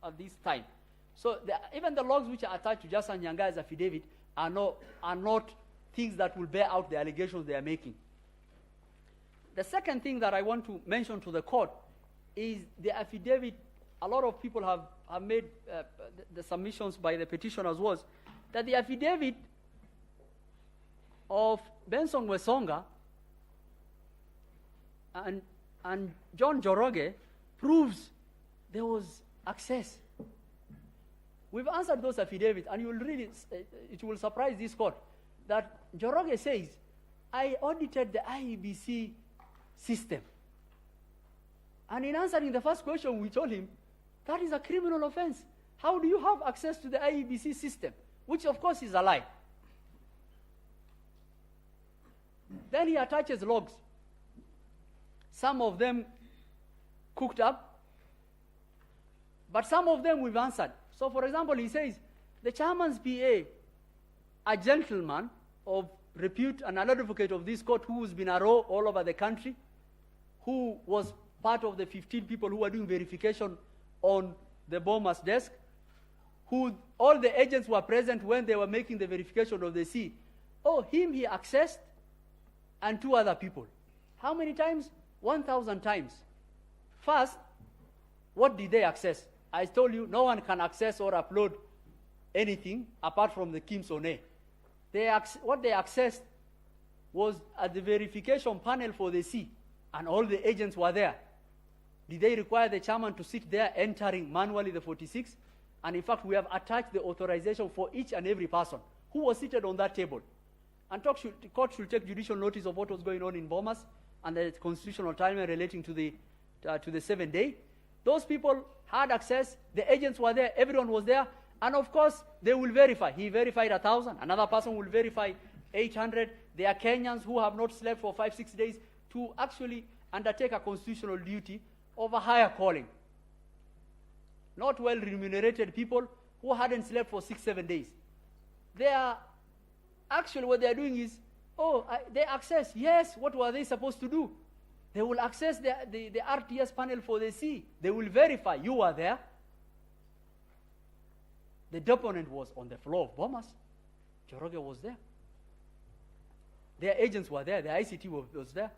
at this time. So even the logs which are attached to Justice Nyanga's affidavit are not things that will bear out the allegations they are making. The second thing that I want to mention to the court is the affidavit. A lot of people have made the submissions by the petitioners was that the affidavit of Benson Wesonga and John Joroge proves there was access. We've answered those affidavits, and you will read it. It will surprise this court that Joroge says, I audited the IEBC system. And in answering the first question, we told him, that is a criminal offense. How do you have access to the IEBC system? Which, of course, is a lie. Then he attaches logs. Some of them cooked up, but some of them we've answered. So, for example, he says, the chairman's PA, a gentleman of repute and an advocate of this court who's been a row all over the country, who was part of the 15 people who were doing verification on the bomber's desk, who all the agents were present when they were making the verification of the C. Oh, him he accessed, and 2 other people. How many times? 1,000 times. First, what did they access? I told you, no one can access or upload anything apart from the Kim Sone. What they accessed was at the verification panel for the C, and all the agents were there. Did they require the chairman to sit there entering manually the 46? And in fact, we have attached the authorization for each and every person who was seated on that table. And the court should take judicial notice of what was going on in Bomas and the constitutional timeline relating to the 7-day. Those people had access, the agents were there, everyone was there, and of course, they will verify. He verified 1,000, another person will verify 800. There are Kenyans who have not slept for 5-6 days to actually undertake a constitutional duty of a higher calling. Not well remunerated people who hadn't slept for 6-7 days. They are actually, what they are doing is, they access. Yes, what were they supposed to do? They will access the RTS panel for the C. They will verify you are there. The deponent was on the floor of Bomas. Joroge was there. Their agents were there. The ICT was there.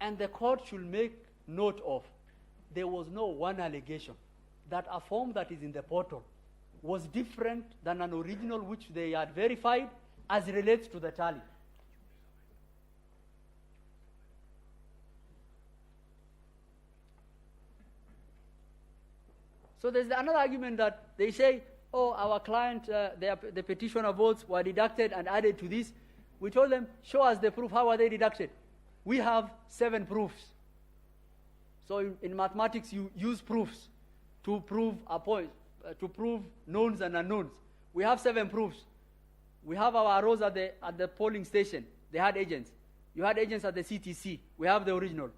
And the court should make note of, there was no one allegation that a form that is in the portal was different than an original which they had verified as relates to the tally. So there's another argument that they say, our client, the petitioner votes were deducted and added to this. We told them, show us the proof. How are they deducted? We have 7 proofs. So in mathematics, you use proofs to prove a point, to prove knowns and unknowns. We have 7 proofs. We have our rows at the polling station. They had agents. You had agents at the CTC. We have the original.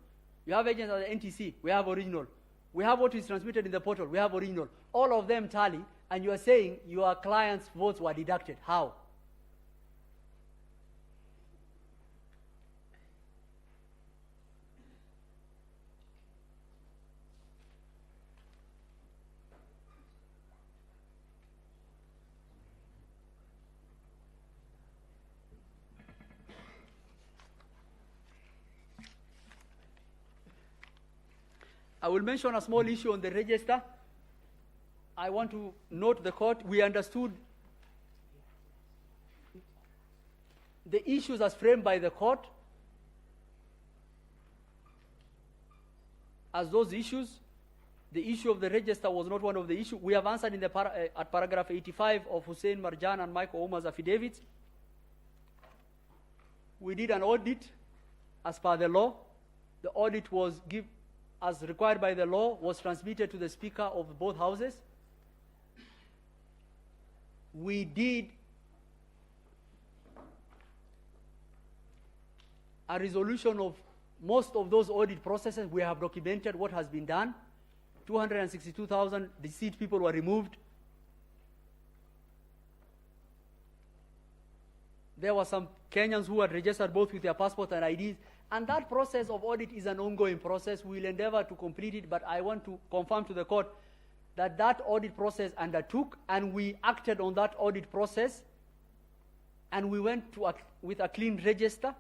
You have agents at the NTC. We have original. We have what is transmitted in the portal. We have original. All of them tally, and you are saying your client's votes were deducted. How? I will mention a small issue on the register. I want to note the court, we understood the issues as framed by the court as those issues. The issue of the register was not one of the issues. We have answered in the at paragraph 85 of Hussein Marjan and Michael Omar's affidavits. We did an audit as per the law. The audit was as required by the law, was transmitted to the Speaker of both houses. We did a resolution of most of those audit processes. We have documented what has been done. 262,000 deceased people were removed. There were some Kenyans who had registered both with their passport and IDs. And that process of audit is an ongoing process. We will endeavor to complete it, but I want to confirm to the court that that audit process undertook, and we acted on that audit process, and we went to with a clean register.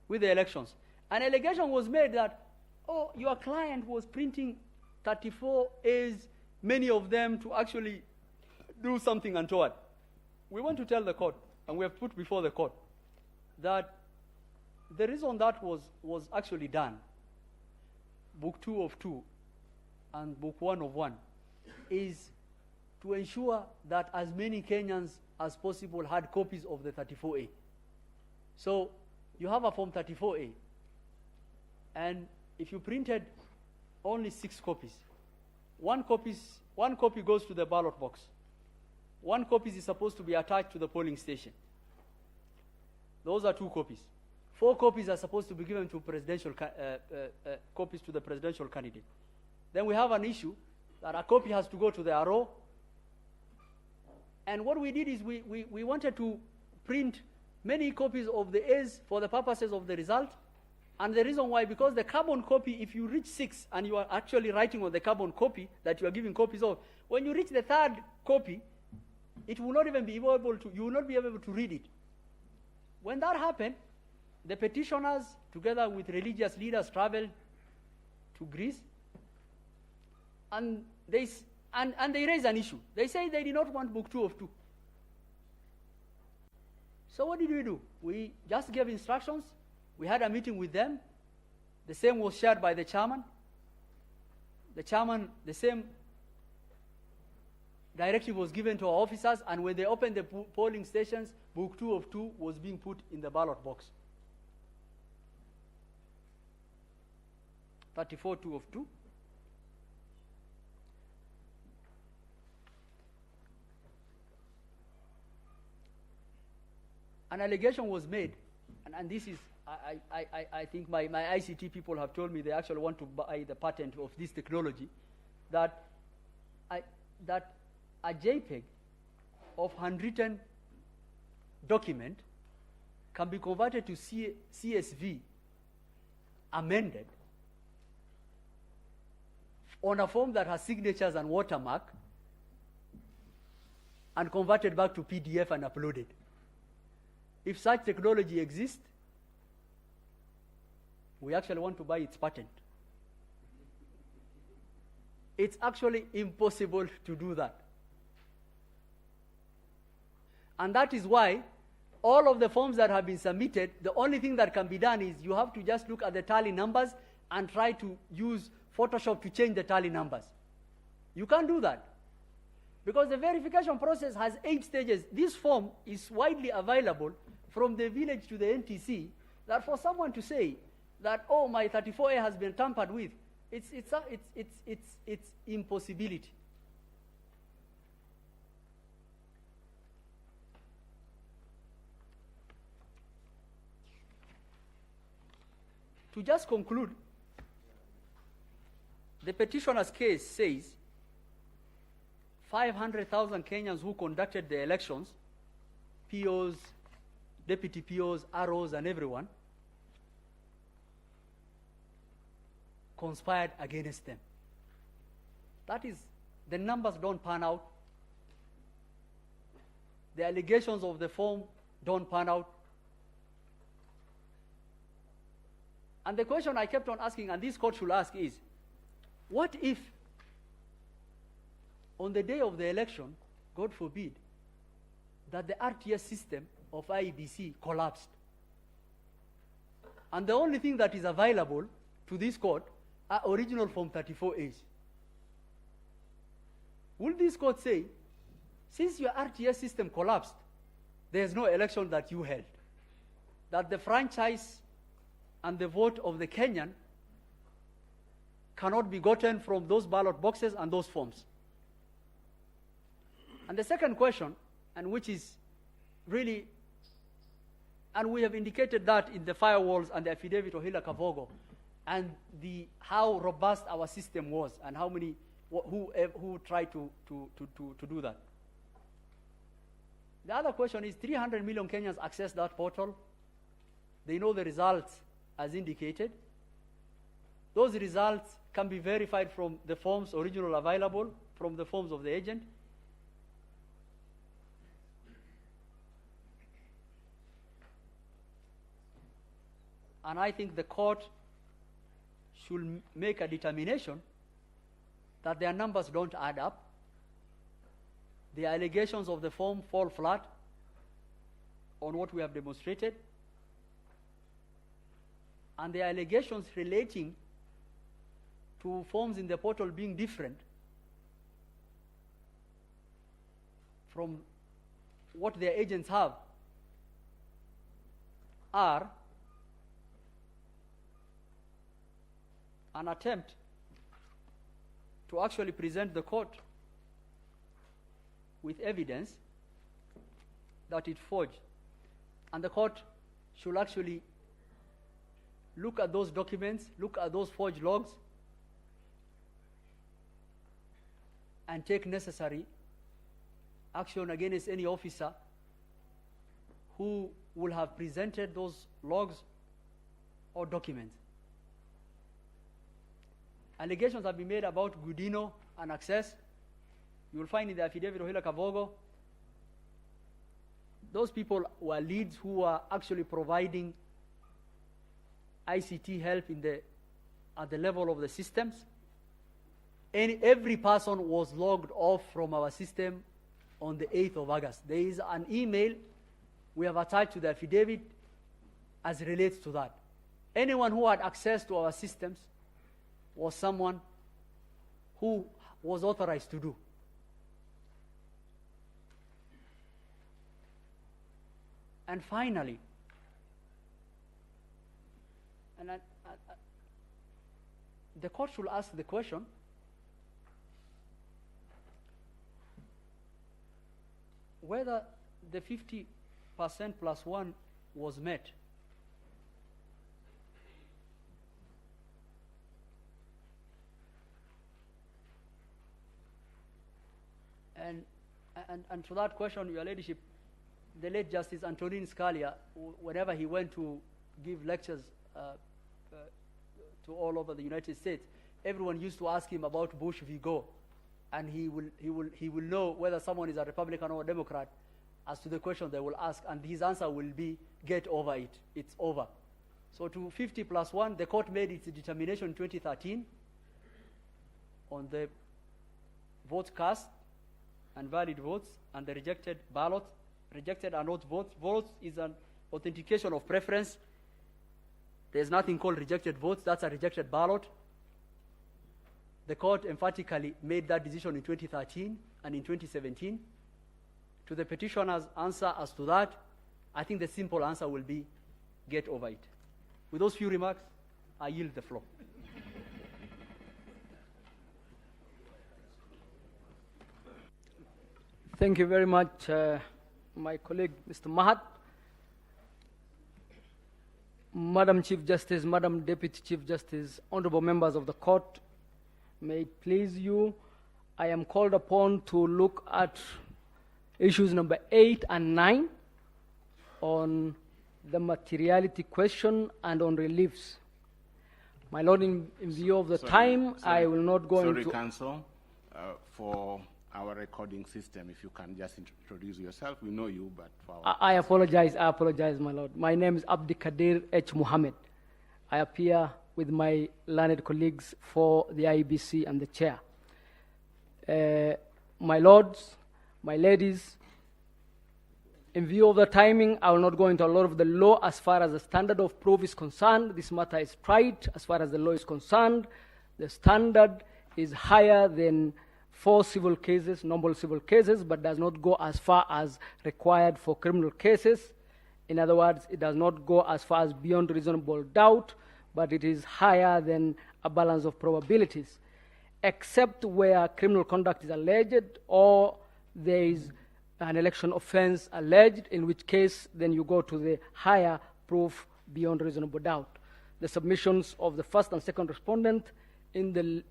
With the elections. An allegation was made that, oh, your client was printing 34 A's, many of them to actually do something untoward. We want to tell the court, and we have put before the court, that the reason that was actually done, Book 2 of 2 and Book 1 of 1, is to ensure that as many Kenyans as possible had copies of the 34A. So you have a Form 34A, and if you printed only 6 copies, one copy goes to the ballot box. 1 copy is supposed to be attached to the polling station. Those are 2 copies. 4 copies are supposed to be given to presidential copies to the presidential candidate. Then we have an issue that a copy has to go to the RO. And what we did is we wanted to print many copies of the A's for the purposes of the result. And the reason why, because the carbon copy, if you reach 6 and you are actually writing on the carbon copy that you are giving copies of, when you reach the 3rd copy, it will not even be able to, you will not be able to read it. When that happened, the petitioners, together with religious leaders, traveled to Greece, and they raised an issue. They say they did not want Book 2 of 2. So what did we do? We just gave instructions. We had a meeting with them. The same was shared by the chairman. The chairman, the same directive was given to our officers, and when they opened the polling stations, Book 2 of 2 was being put in the ballot box. 34 2 of 2. An allegation was made, and this is, I think my ICT people have told me they actually want to buy the patent of this technology, that a JPEG of handwritten document can be converted to CSV, amended, on a form that has signatures and watermark, and converted back to PDF and uploaded. If such technology exists, we actually want to buy its patent. It's actually impossible to do that. And that is why all of the forms that have been submitted, the only thing that can be done is you have to just look at the tally numbers and try to use Photoshop to change the tally numbers. You can't do that, because the verification process has 8 stages. This form is widely available from the village to the NTC, that for someone to say that, oh, my 34A has been tampered with, it's impossibility. To just conclude, the petitioner's case says 500,000 Kenyans who conducted the elections, POs, deputy POs, ROs, and everyone, conspired against them. That is, the numbers don't pan out. The allegations of the form don't pan out. And the question I kept on asking, and this court should ask, is, what if on the day of the election, God forbid, that the RTS system of IEBC collapsed? And the only thing that is available to this court are original Form 34As. Will this court say, since your RTS system collapsed, there's no election that you held, that the franchise and the vote of the Kenyan cannot be gotten from those ballot boxes and those forms? And the second question, and which is really, and we have indicated that in the firewalls and the affidavit of Hila Kavogo, and how robust our system was, and how many who tried to do that. The other question is 300 million Kenyans access that portal. They know the results as indicated. Those results can be verified from the forms original available, from the forms of the agent. And I think the court should make a determination that their numbers don't add up. The allegations of the form fall flat on what we have demonstrated. And the allegations relating to forms in the portal being different from what their agents have are an attempt to actually present the court with evidence that it forged. And the court should actually look at those documents, look at those forged logs, and take necessary action against any officer who will have presented those logs or documents. Allegations have been made about Gudino and access. You will find in the affidavit of Hila Kavogo, those people were leads who were actually providing ICT help at the level of the systems. And every person was logged off from our system on the 8th of August. There is an email we have attached to the affidavit as relates to that. Anyone who had access to our systems was someone who was authorized to do. And finally, the court should ask the question, whether the 50% plus 1 was met. And to that question, Your Ladyship, the late Justice Antonin Scalia, whenever he went to give lectures to all over the United States, everyone used to ask him about Bush v. Gore, and he will know whether someone is a Republican or a Democrat as to the question they will ask, and his answer will be, get over it, it's over. So to 50 plus 1, the court made its determination in 2013 on the votes cast and valid votes and the rejected ballot. Rejected are not votes. Votes is an authentication of preference. There's nothing called rejected votes. That's a rejected ballot. The court emphatically made that decision in 2013 and in 2017. To the petitioner's answer as to that, I think the simple answer will be, get over it. With those few remarks, I yield the floor. Thank you very much, my colleague, Mr. Mahat. Madam Chief Justice, Madam Deputy Chief Justice, honorable members of the court, may it please you, I am called upon to look at issues number 8 and 9 on the materiality question and on reliefs. My Lord, in view of the time, I will not go into... Sorry, Counsel, for our recording system, if you can just introduce yourself. We know you, but for our... I apologize, my Lord. My name is Abdi Kadir H. Muhammad. I appear with my learned colleagues for the IEBC and the chair. My lords, my ladies, in view of the timing, I will not go into a lot of the law as far as the standard of proof is concerned. This matter is tried as far as the law is concerned. The standard is higher than for civil cases, normal civil cases, but does not go as far as required for criminal cases. In other words, it does not go as far as beyond reasonable doubt, but it is higher than a balance of probabilities, except where criminal conduct is alleged or there is an election offense alleged, in which case then you go to the higher proof beyond reasonable doubt. The submissions of the first and second respondent in the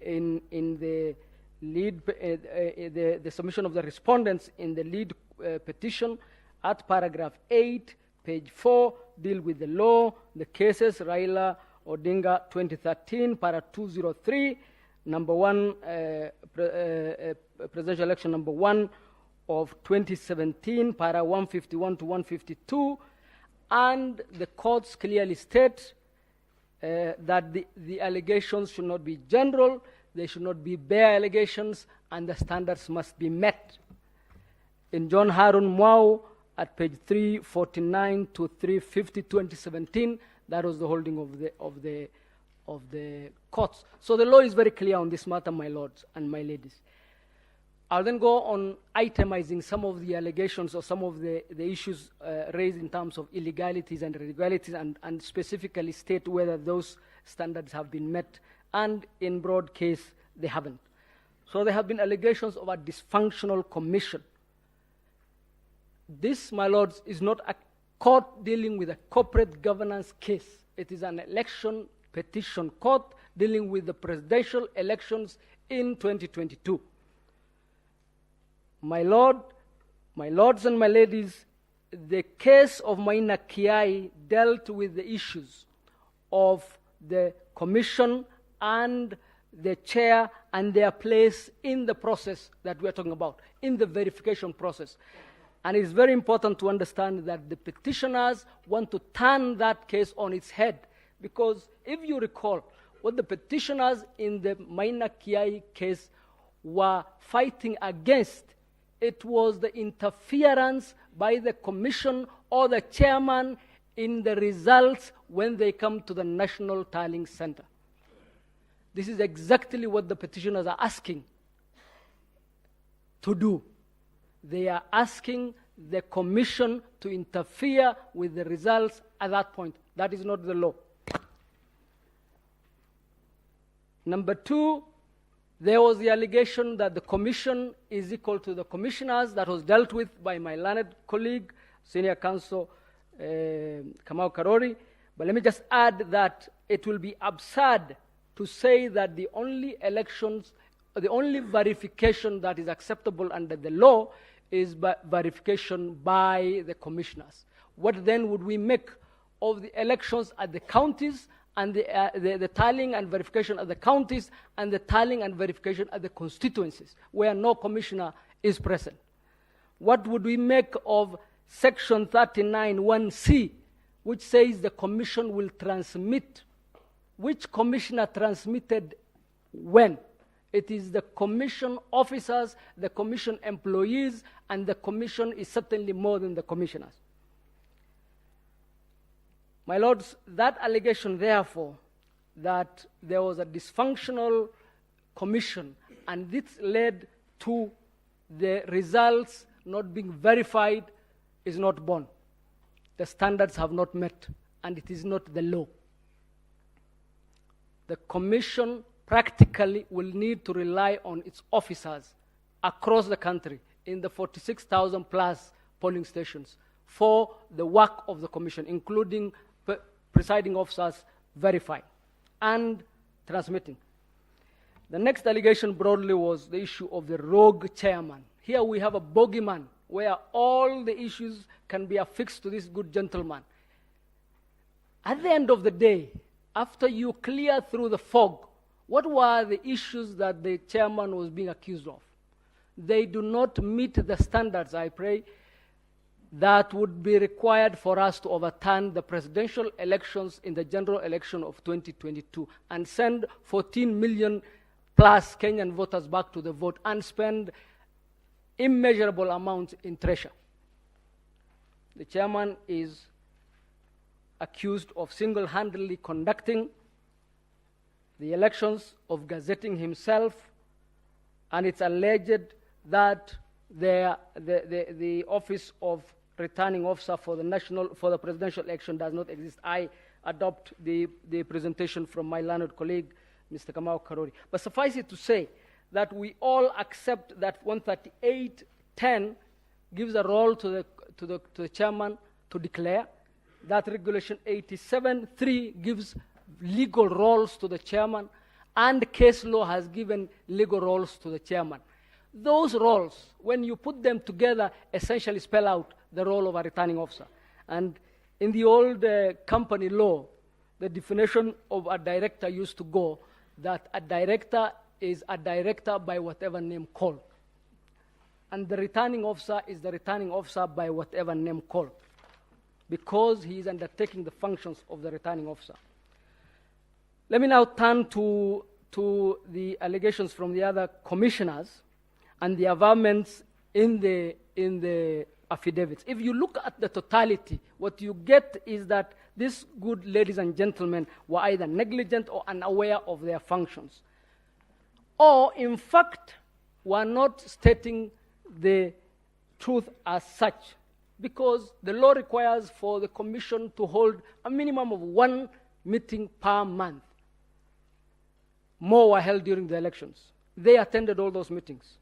lead, the submission of the respondents in the lead petition at paragraph 8, page 4, deal with the law, the cases, Raila Odinga 2013, para 203, number 1, presidential election number 1 of 2017, para 151 to 152, and the courts clearly state that the allegations should not be general, they should not be bare allegations, and the standards must be met. In John Harun Mwau, at page 349 to 350, 2017, that was the holding of the courts. So the law is very clear on this matter, my lords and my ladies. I'll then go on itemizing some of the allegations or some of the issues raised in terms of illegalities and irregularities, and specifically state whether those standards have been met, and in broad case, they haven't. So there have been allegations of a dysfunctional commission. This, my lords, is not a court dealing with a corporate governance case. It is an election petition court dealing with the presidential elections in 2022. My lords and my ladies, the case of Maina Kiai dealt with the issues of the commission and the chair and their place in the process that we are talking about, in the verification process. And it's very important to understand that the petitioners want to turn that case on its head, because if you recall, what the petitioners in the Maina Kiai case were fighting against, it was the interference by the commission or the chairman in the results when they come to the National Tallying Center. This is exactly what the petitioners are asking to do. They are asking the commission to interfere with the results at that point. That is not the law. Number 2, there was the allegation that the commission is equal to the commissioners. That was dealt with by my learned colleague, Senior Counsel Kamau Karori. But let me just add that it will be absurd to say that the only elections, the only verification that is acceptable under the law is verification by the commissioners. What then would we make of the elections at the counties and the tallying and verification at the counties and the tallying and verification at the constituencies where no commissioner is present? What would we make of Section 39(1)(c), which says the commission will transmit? Which commissioner transmitted when? It is the commission officers, the commission employees, and the commission is certainly more than the commissioners. My lords, that allegation, therefore, that there was a dysfunctional commission and this led to the results not being verified is not borne. The standards have not met, and it is not the law. The commission practically will need to rely on its officers across the country in the 46,000 plus polling stations for the work of the commission, including presiding officers verifying and transmitting. The next allegation broadly was the issue of the rogue chairman. Here we have a bogeyman where all the issues can be affixed to this good gentleman. At the end of the day, after you clear through the fog, what were the issues that the chairman was being accused of? They do not meet the standards, I pray. that would be required for us to overturn the presidential elections in the general election of 2022 and send 14 million plus Kenyan voters back to the vote and spend immeasurable amounts in treasure. The chairman is accused of single-handedly conducting the elections, of gazetting himself, and it's alleged that the office of returning officer for the presidential election does not exist. I adopt the presentation from my learned colleague, Mr. Kamau Karori. But suffice it to say that we all accept that 138.10 gives a role to the chairman to declare. That regulation 87.3 gives legal roles to the chairman, and case law has given legal roles to the chairman. Those roles, when you put them together, essentially spell out the role of a returning officer. And in the old company law, the definition of a director used to go that a director is a director by whatever name called. And the returning officer is the returning officer by whatever name called, because he is undertaking the functions of the returning officer. Let me now turn to the allegations from the other commissioners and the averments in the affidavits. If you look at the totality, what you get is that these good ladies and gentlemen were either negligent or unaware of their functions, or in fact were not stating the truth as such, because the law requires for the commission to hold a minimum of 1 meeting per month. More were held during the elections. They attended all those meetings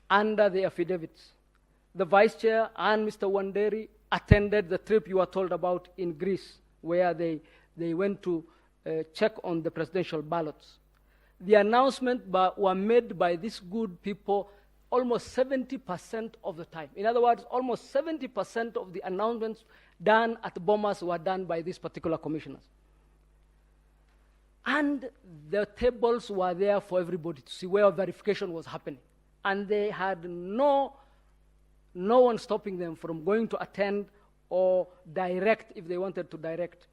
under the affidavits. The vice chair and Mr. Wanderi attended the trip you were told about in Greece, where they went to check on the presidential ballots. The announcements were made by these good people almost 70% of the time. In other words, almost 70% of the announcements done at Bomas were done by these particular commissioners. And the tables were there for everybody to see where verification was happening. And they had no one stopping them from going to attend or direct if they wanted to direct.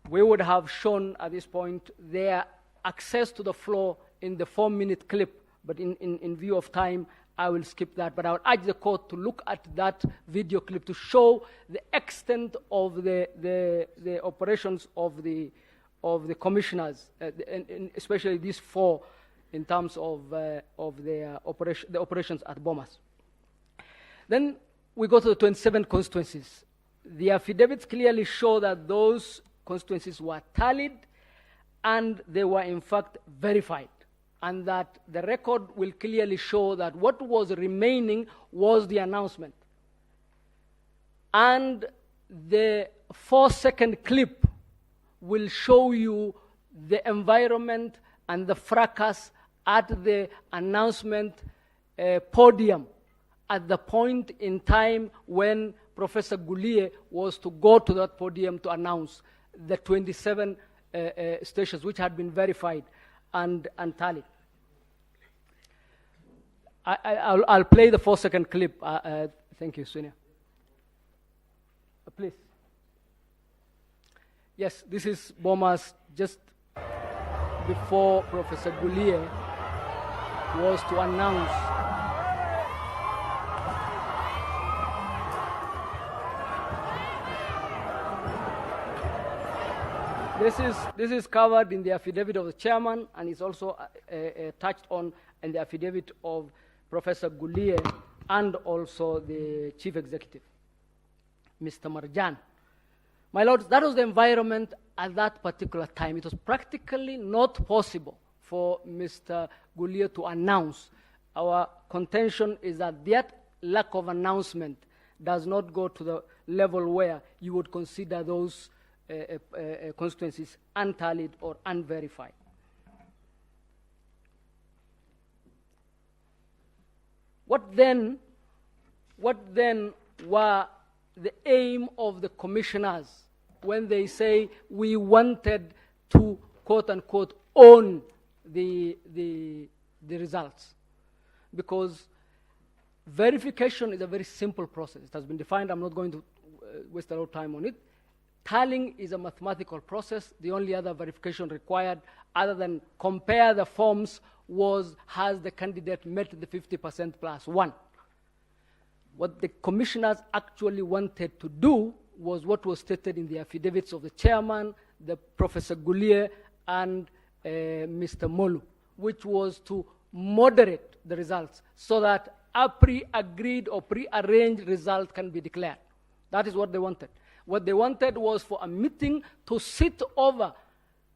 We would have shown at this point their access to the floor in the 4-minute clip, but in view of time, I will skip that. But I would urge the court to look at that video clip to show the extent of the operations of the commissioners, and especially these 4, in terms of the operations at Bomas. Then we go to the 27 constituencies. The affidavits clearly show that those constituencies were tallied and they were in fact verified, and that the record will clearly show that what was remaining was the announcement. And the 4-second clip will show you the environment and the fracas at the announcement podium at the point in time when Professor Gulie was to go to that podium to announce the 27 stations which had been verified and tallied. I'll play the 4-second clip. Thank you, Sonia. Please. Yes, this is Bomas just before Professor Gulie was to announce This is covered in the affidavit of the chairman, and is also touched on in the affidavit of Professor Gulie and also the chief executive, Mr. Marjan. My lords, that was the environment at that particular time. It was practically not possible for Mr. Gulie to announce. Our contention is that lack of announcement does not go to the level where you would consider those constituencies untallied or unverified. What then were the aim of the commissioners when they say we wanted to, quote unquote, own the results? Because Verification is a very simple process. It has been defined. I'm not going to waste a lot of time on it. Tallying is a mathematical process. The only other verification required, other than compare the forms, was has the candidate met the 50% plus one. What the commissioners actually wanted to do was what was stated in the affidavits of the chairman, the Professor Goulier, and Mr. Molu, which was to moderate the results so that a pre-agreed or pre-arranged result can be declared. That is what they wanted. What they wanted was for a meeting to sit over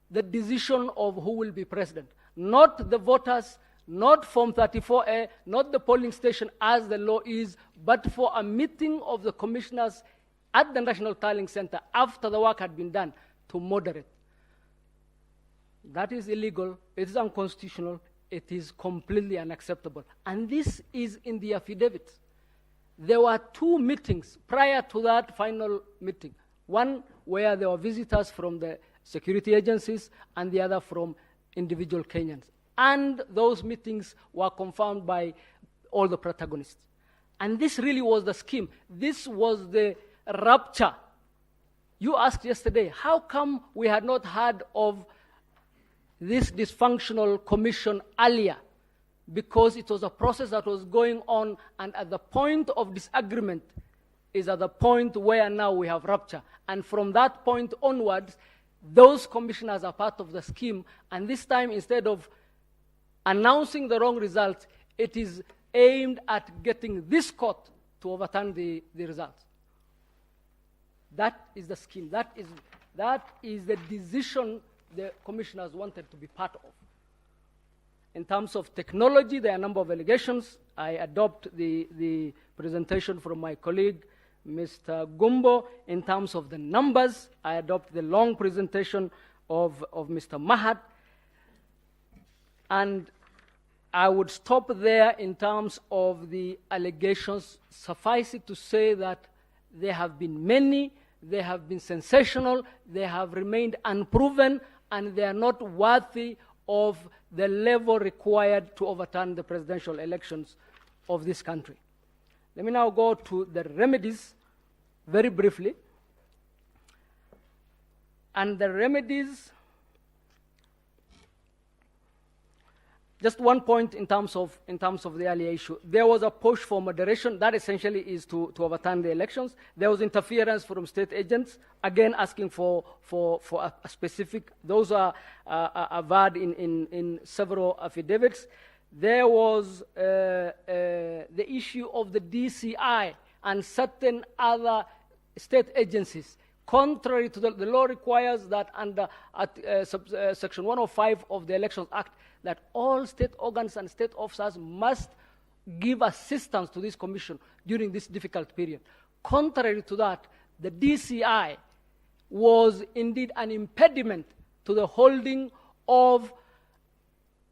the decision of who will be president, not the voters, not Form 34A, not the polling station as the law is, but for a meeting of the commissioners at the National Tallying Center after the work had been done to moderate. That is illegal, it is unconstitutional, it is completely unacceptable. And this is in the affidavits. There were two meetings prior to that final meeting. One where there were visitors from the security agencies and the other from individual Kenyans. And those meetings were confirmed by all the protagonists. And this really was the scheme. This was the rupture. You asked yesterday, how come we had not heard of this dysfunctional commission earlier? Because it was a process that was going on, and at the point of disagreement is at the point where now we have rupture. And from that point onwards, those commissioners are part of the scheme, and this time instead of announcing the wrong results, it is aimed at getting this court to overturn the results. That is the scheme. That is the decision the commissioners wanted to be part of. In terms of technology, there are a number of allegations. I adopt the presentation from my colleague, Mr. Gumbo. In terms of the numbers, I adopt the long presentation of Mr. Mahat. And I would stop there in terms of the allegations. Suffice it to say that there have been many, they have been sensational, they have remained unproven, and they are not worthy of the level required to overturn the presidential elections of this country. Let me now go to the remedies very briefly. And the remedies, just one point in terms of the earlier issue. There was a push for moderation. That essentially is to overturn the elections. There was interference from state agents, again asking for a specific. Those are averred in several affidavits. There was the issue of the DCI and certain other state agencies. Contrary to the law requires that under Section 105 of the Elections Act, that all state organs and state officers must give assistance to this commission during this difficult period. Contrary to that, the DCI was indeed an impediment to the holding of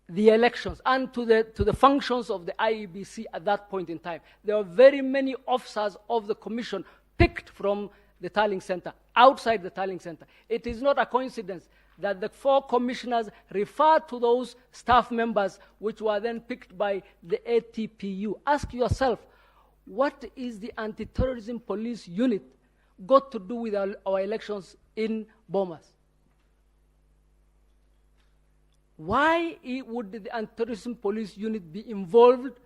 the elections and to the functions of the IEBC at that point in time. There were very many officers of the commission picked from the Tallying Center, outside the Tallying Center. It is not a coincidence that the four commissioners refer to those staff members which were then picked by the ATPU. Ask yourself, what is the anti-terrorism police unit got to do with our elections in Bomas? Why would the anti-terrorism police unit be involved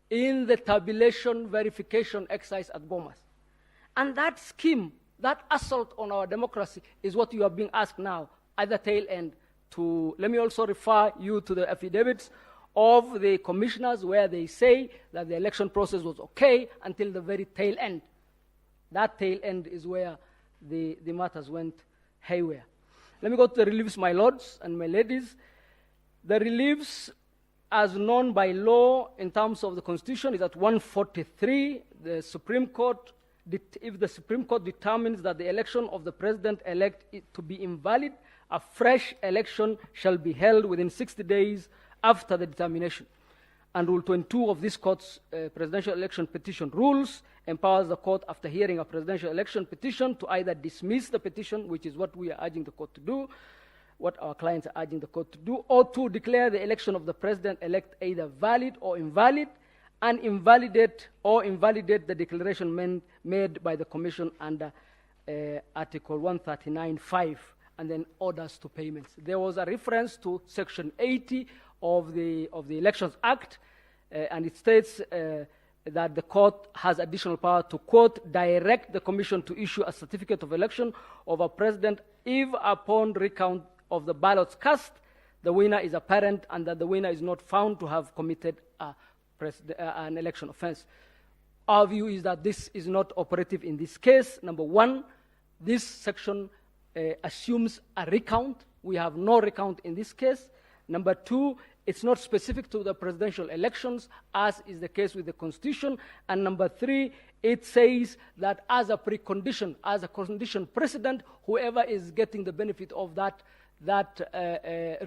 in the tabulation verification exercise at Bomas? And that scheme, that assault on our democracy is what you are being asked now at the tail end to. Let me also refer you to the affidavits of the commissioners where they say that the election process was okay until the very tail end. That tail end is where the matters went haywire. Let me go to the reliefs, my lords and my ladies. The reliefs as known by law in terms of the Constitution is at 143. The Supreme Court, if the Supreme Court determines that the election of the president-elect is to be invalid, a fresh election shall be held within 60 days after the determination. And Rule 22 of this court's presidential election petition rules empowers the court, after hearing a presidential election petition, to either dismiss the petition, which is what we are urging the court to do, what our clients are urging the court to do, or to declare the election of the president-elect either valid or invalid, and invalidate the declaration made by the Commission under Article 139(5), and then orders to payments. There was a reference to Section 80 of the Elections Act, and it states that the court has additional power to, quote, direct the Commission to issue a certificate of election of a president if upon recount of the ballots cast, the winner is apparent and that the winner is not found to have committed an election offense. Our view is that this is not operative in this case. Number one, this section assumes a recount. We have no recount in this case. Number two, it's not specific to the presidential elections, as is the case with the Constitution. And number three, it says that as a precondition, as a condition precedent, whoever is getting the benefit of that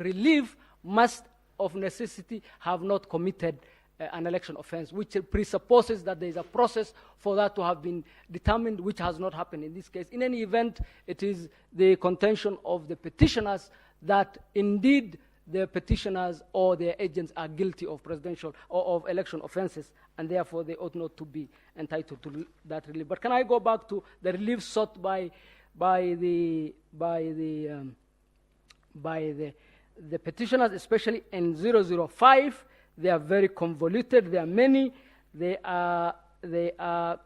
relief must, of necessity, have not committed an election offense, which presupposes that there is a process for that to have been determined, which has not happened in this case. In any event, it is the contention of the petitioners that indeed the petitioners or their agents are guilty of presidential or of election offenses, and therefore they ought not to be entitled to that relief. But can I go back to the relief sought by the petitioners, especially in 005? They are very convoluted. There are many. They are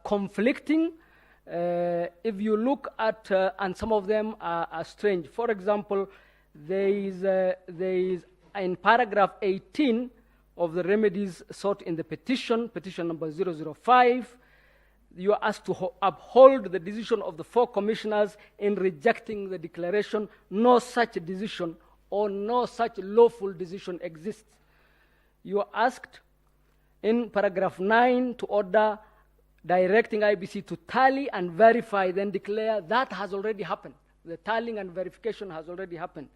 conflicting. If you look at, and some of them are strange. For example, there is in paragraph 18 of the remedies sought in the petition number 005, you are asked to uphold the decision of the 4 commissioners in rejecting the declaration. No such decision or no such lawful decision exists. You are asked in paragraph 9 to order directing IBC to tally and verify, then declare. That has already happened. The tallying and verification has already happened.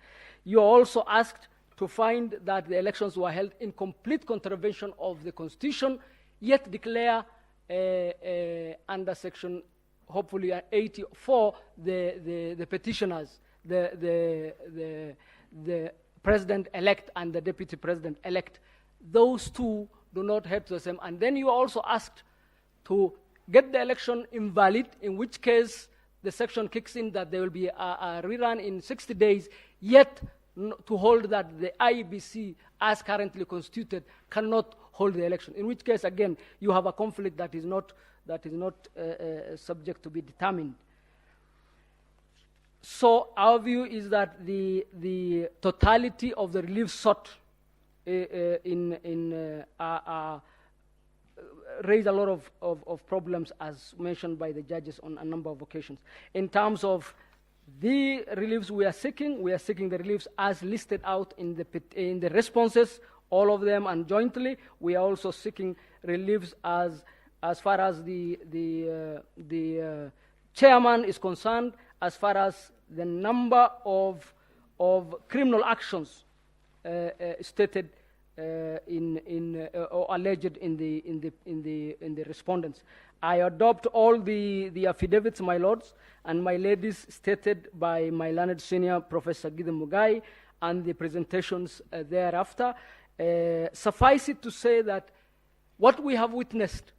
You are also asked to find that the elections were held in complete contravention of the Constitution, yet declare under section, hopefully 84, the petitioners, the president-elect and the deputy president-elect. Those two do not head to the same. And then you are also asked to get the election invalid, in which case the section kicks in that there will be a rerun in 60 days, yet to hold that the IBC, as currently constituted, cannot hold the election. In which case, again, you have a conflict that is not subject to be determined. So our view is that the totality of the relief sought raise a lot of problems, as mentioned by the judges on a number of occasions. In terms of the reliefs we are seeking the reliefs as listed out in the responses, all of them, and jointly. We are also seeking reliefs as far as the chairman is concerned, as far as the number of criminal actions stated or alleged in the respondents. I adopt all the affidavits, my lords and my ladies, stated by my learned senior Professor Gideon Mugai, and the presentations thereafter. Suffice it to say that what we have witnessed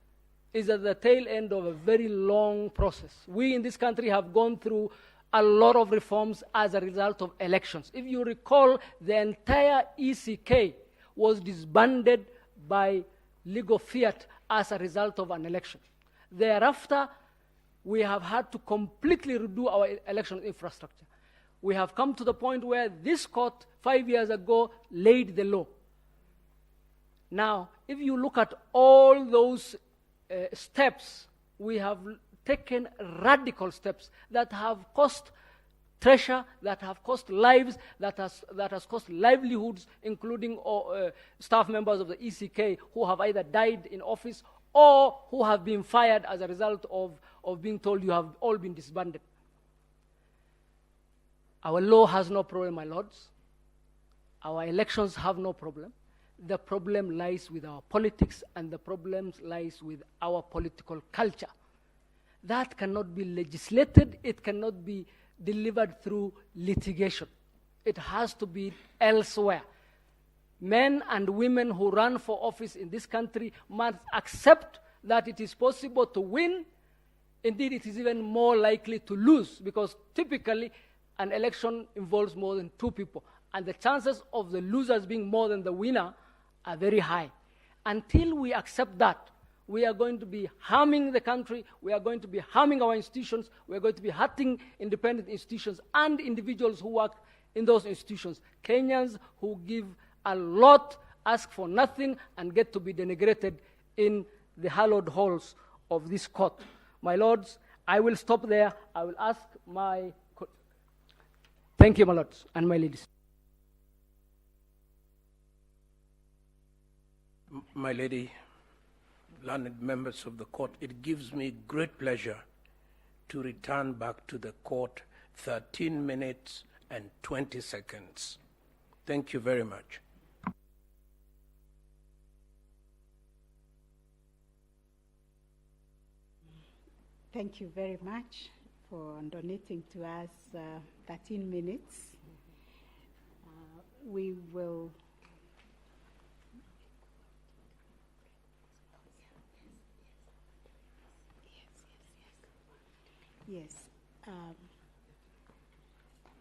is at the tail end of a very long process. We in this country have gone through a lot of reforms as a result of elections. If you recall, the entire ECK was disbanded by legal fiat as a result of an election. Thereafter, we have had to completely redo our election infrastructure. We have come to the point where this court 5 years ago laid the law. Now, if you look at all those steps, we have taken radical steps that have cost treasure, that have cost lives, that has cost livelihoods, including staff members of the ECK who have either died in office or who have been fired as a result of being told you have all been disbanded. Our law has no problem, my lords. Our elections have no problem. The problem lies with our politics, and the problem lies with our political culture. That cannot be legislated. It cannot be delivered through litigation. It has to be elsewhere. men and women who run for office in this country must accept that it is possible to win. Indeed, it is even more likely to lose, because typically an election involves more than two people, and the chances of the losers being more than the winner are very high. Until we accept that, we are going to be harming the country, we are going to be harming our institutions, we are going to be hurting independent institutions and individuals who work in those institutions. Kenyans who give a lot, ask for nothing, and get to be denigrated in the hallowed halls of this court. My lords, I will stop there. I will ask my... Thank you, my lords and my ladies. My lady, learned members of the court, it gives me great pleasure to return back to the court 13 minutes and 20 seconds. Thank you very much. Thank you very much for donating to us 13 minutes. We will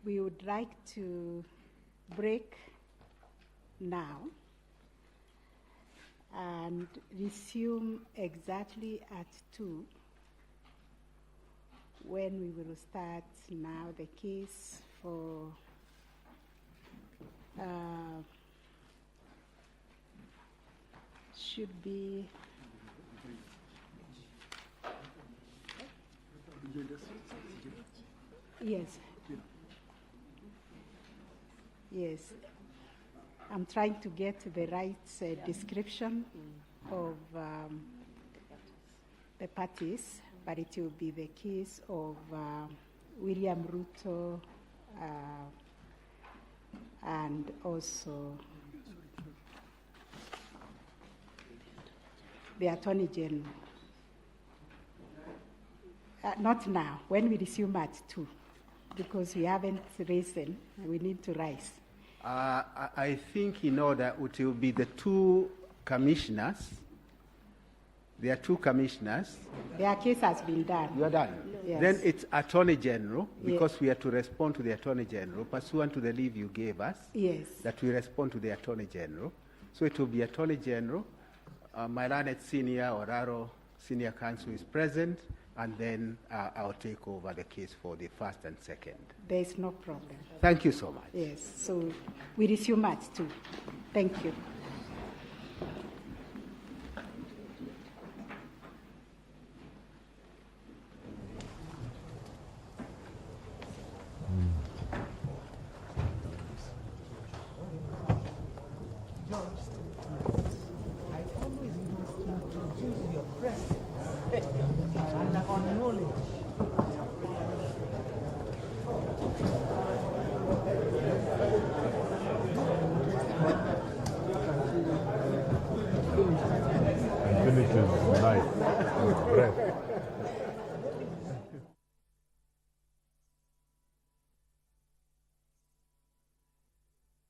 we would like to break now and resume exactly at 2, when we will start now the case for should be yes, I'm trying to get the right description of the parties, but it will be the case of William Ruto and also the Attorney General. Not now, when we resume at 2, because we haven't risen, we need to rise. I think in order it will be the two commissioners. There are two commissioners. Their case has been done. You are done? Yes. Then it's Attorney General, because Yes. we have to respond to the Attorney General, pursuant to the leave you gave us, Yes. that we respond to the Attorney General. So it will be Attorney General. My learned senior, Oraro, senior counsel is present, and then I'll take over the case for the first and second. There is no problem. Thank you so much. Yes, so we resume at 2. Thank you. Finishes life with breath.